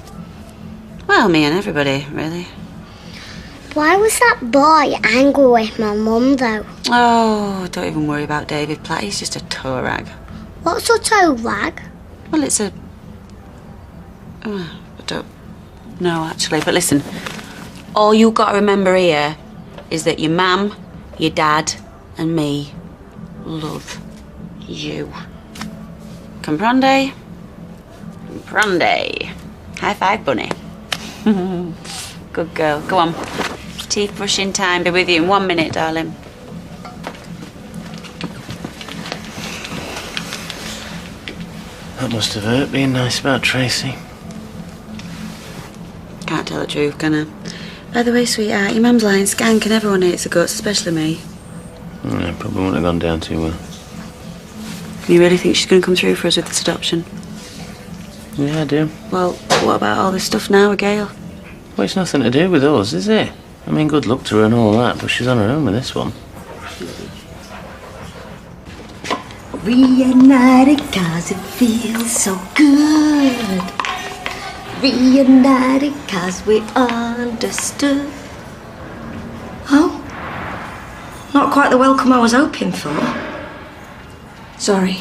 Speaker 4: well, me and everybody, really.
Speaker 20: Why was that boy angry with my mum, though?
Speaker 4: Oh, don't even worry about David Platt. He's just a toe rag.
Speaker 20: What's a toe rag?
Speaker 4: Well, it's a... I don't know, actually. But listen, all you got to remember here is that your mum, your dad and me love you. Comprende? Comprende. High five, bunny. Good girl. Go on. Teeth brushing time. Be with you in 1 minute, darling.
Speaker 22: That must have hurt being nice about Tracy.
Speaker 4: Can't tell the truth, can I? By the way, sweetheart, your mum's lying skank and everyone hates the guts, especially me.
Speaker 22: Yeah, probably wouldn't have gone down too well.
Speaker 4: You really think she's going to come through for us with this adoption?
Speaker 22: Yeah, I do.
Speaker 4: Well, what about all this stuff now with Gail?
Speaker 22: Well, it's nothing to do with us, is it? I mean, good luck to her and all that, but she's on her own with this one.
Speaker 11: Reunited cause it feels so good. Reunited cause we understood. Oh? Not quite the welcome I was hoping for.
Speaker 2: Sorry.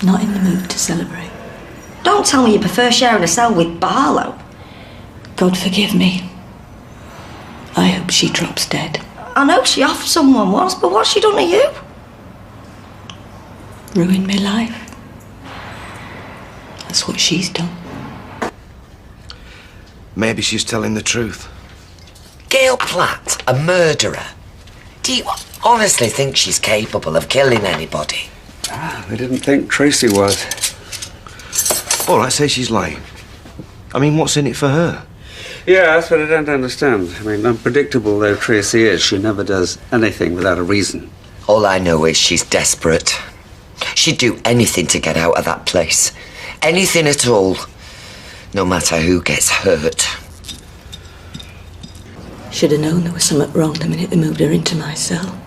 Speaker 2: Not in the mood to celebrate.
Speaker 11: Don't tell me you prefer sharing a cell with Barlow.
Speaker 2: God forgive me. I hope she drops dead.
Speaker 11: I know she offed someone once, but what's she done to you?
Speaker 2: Ruined my life. That's what she's done.
Speaker 6: Maybe she's telling the truth.
Speaker 1: Gail Platt, a murderer. Do you honestly think she's capable of killing anybody?
Speaker 8: They didn't think Tracy was.
Speaker 6: All right, say she's lying. I mean, what's in it for her?
Speaker 8: Yeah, that's what I don't understand. I mean, unpredictable though Tracy is, she never does anything without a reason.
Speaker 1: All I know is she's desperate. She'd do anything to get out of that place. Anything at all. No matter who gets hurt.
Speaker 2: Should have known there was something wrong the minute they moved her into my cell.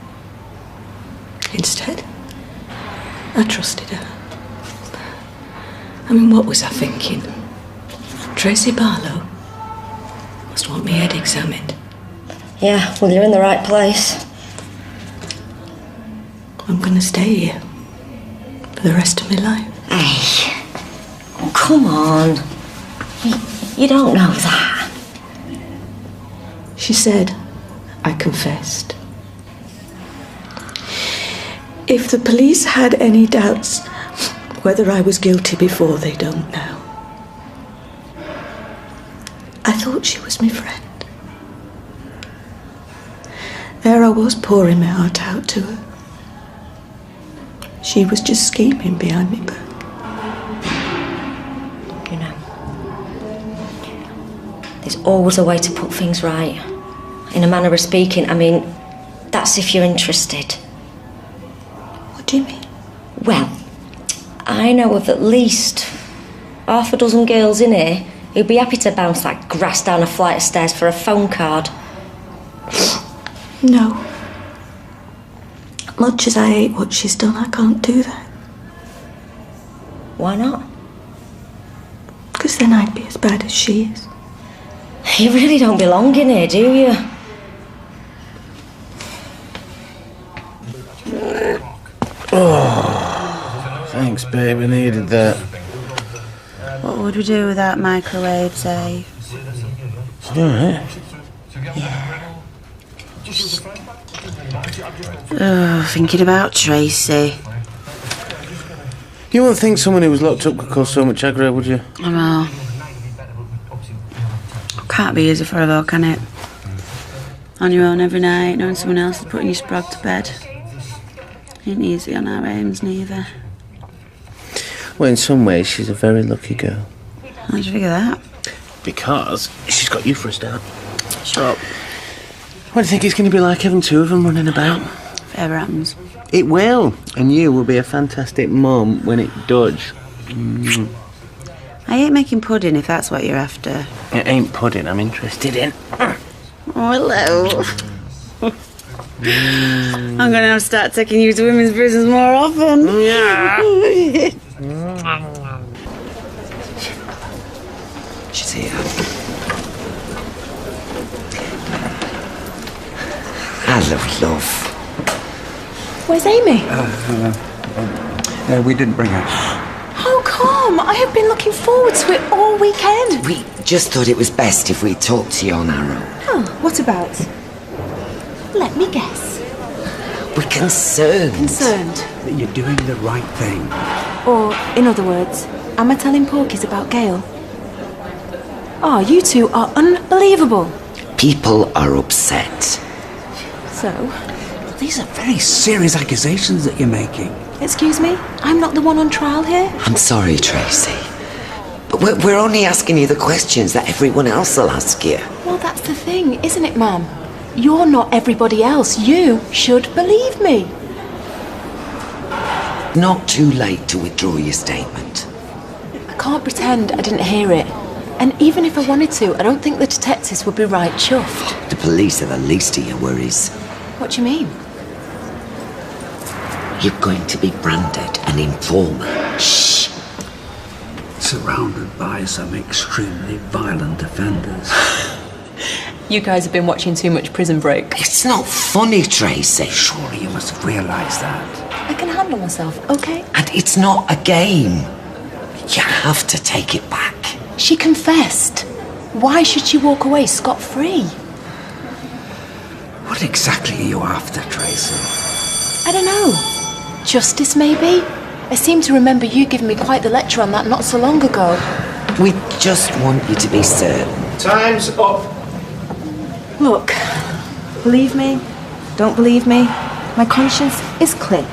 Speaker 2: Instead, I trusted her. I mean, what was I thinking? Tracy Barlow must want me head examined.
Speaker 11: Yeah, well, you're in the right place.
Speaker 2: I'm gonna stay here for the rest of my life.
Speaker 11: Hey, oh, come on. You don't know that.
Speaker 2: She said I confessed. If the police had any doubts whether I was guilty before, they don't now. I thought she was my friend. There I was pouring my heart out to her. She was just scheming behind me back.
Speaker 11: You know, there's always a way to put things right. In a manner of speaking, I mean, that's if you're interested.
Speaker 2: What do you mean?
Speaker 11: Well, I know of at least half a dozen girls in here who'd be happy to bounce that grass down a flight of stairs for a phone card.
Speaker 2: No. Much as I hate what she's done, I can't do that.
Speaker 11: Why not?
Speaker 2: Because then I'd be as bad as she is.
Speaker 11: You really don't belong in here, do you?
Speaker 22: Oh, thanks, babe. I needed that.
Speaker 23: What would we do without microwave, say?
Speaker 5: It's alright.
Speaker 23: Oh, thinking about Tracy.
Speaker 5: You wouldn't think someone who was locked up could cause so much aggro, would you?
Speaker 23: I know. Can't be easy forever, can it? On your own every night, knowing someone else is putting your sprog to bed. Ain't easy on our aims, neither.
Speaker 5: Well, in some ways, she's a very lucky girl.
Speaker 23: How'd you figure that?
Speaker 5: Because she's got you for a start.
Speaker 23: Shut up.
Speaker 5: What do you think it's going to be like having two of them running about?
Speaker 23: If it ever happens.
Speaker 5: It will. And you will be a fantastic mum when it does.
Speaker 23: I hate making pudding if that's what you're after.
Speaker 5: It ain't pudding I'm interested in.
Speaker 23: Oh, hello. I'm going to have to start taking you to women's prisons more often.
Speaker 5: Yeah.
Speaker 1: She's here. Hello, love.
Speaker 2: Where's Amy?
Speaker 8: We didn't bring her.
Speaker 2: How come? I have been looking forward to it all weekend.
Speaker 1: We just thought it was best if we talked to you on our own.
Speaker 2: Oh, what about? Let me guess.
Speaker 1: We're concerned.
Speaker 2: Concerned.
Speaker 8: That you're doing the right thing.
Speaker 2: Or, in other words, am I telling porkies about Gail? Oh, you two are unbelievable.
Speaker 1: People are upset.
Speaker 2: So?
Speaker 8: These are very serious accusations that you're making.
Speaker 2: Excuse me? I'm not the one on trial here?
Speaker 1: I'm sorry, Tracy. But we're only asking you the questions that everyone else will ask you.
Speaker 2: Well, that's the thing, isn't it, Mum? You're not everybody else. You should believe me.
Speaker 1: Not too late to withdraw your statement.
Speaker 2: I can't pretend I didn't hear it. And even if I wanted to, I don't think the detectives would be right chuffed.
Speaker 1: The police are the least of your worries.
Speaker 2: What do you mean?
Speaker 1: You're going to be branded an informer. Shh.
Speaker 8: Surrounded by some extremely violent offenders.
Speaker 2: You guys have been watching too much Prison Break.
Speaker 1: It's not funny, Tracy.
Speaker 8: Surely you must have realised that.
Speaker 2: I can handle myself, okay?
Speaker 1: And it's not a game. You have to take it back.
Speaker 2: She confessed. Why should she walk away scot-free?
Speaker 8: What exactly are you after, Tracy?
Speaker 2: I don't know. Justice, maybe? I seem to remember you giving me quite the lecture on that not so long ago.
Speaker 1: We just want you to be certain.
Speaker 15: Time's up.
Speaker 2: Look, believe me, don't believe me, my conscience is clear.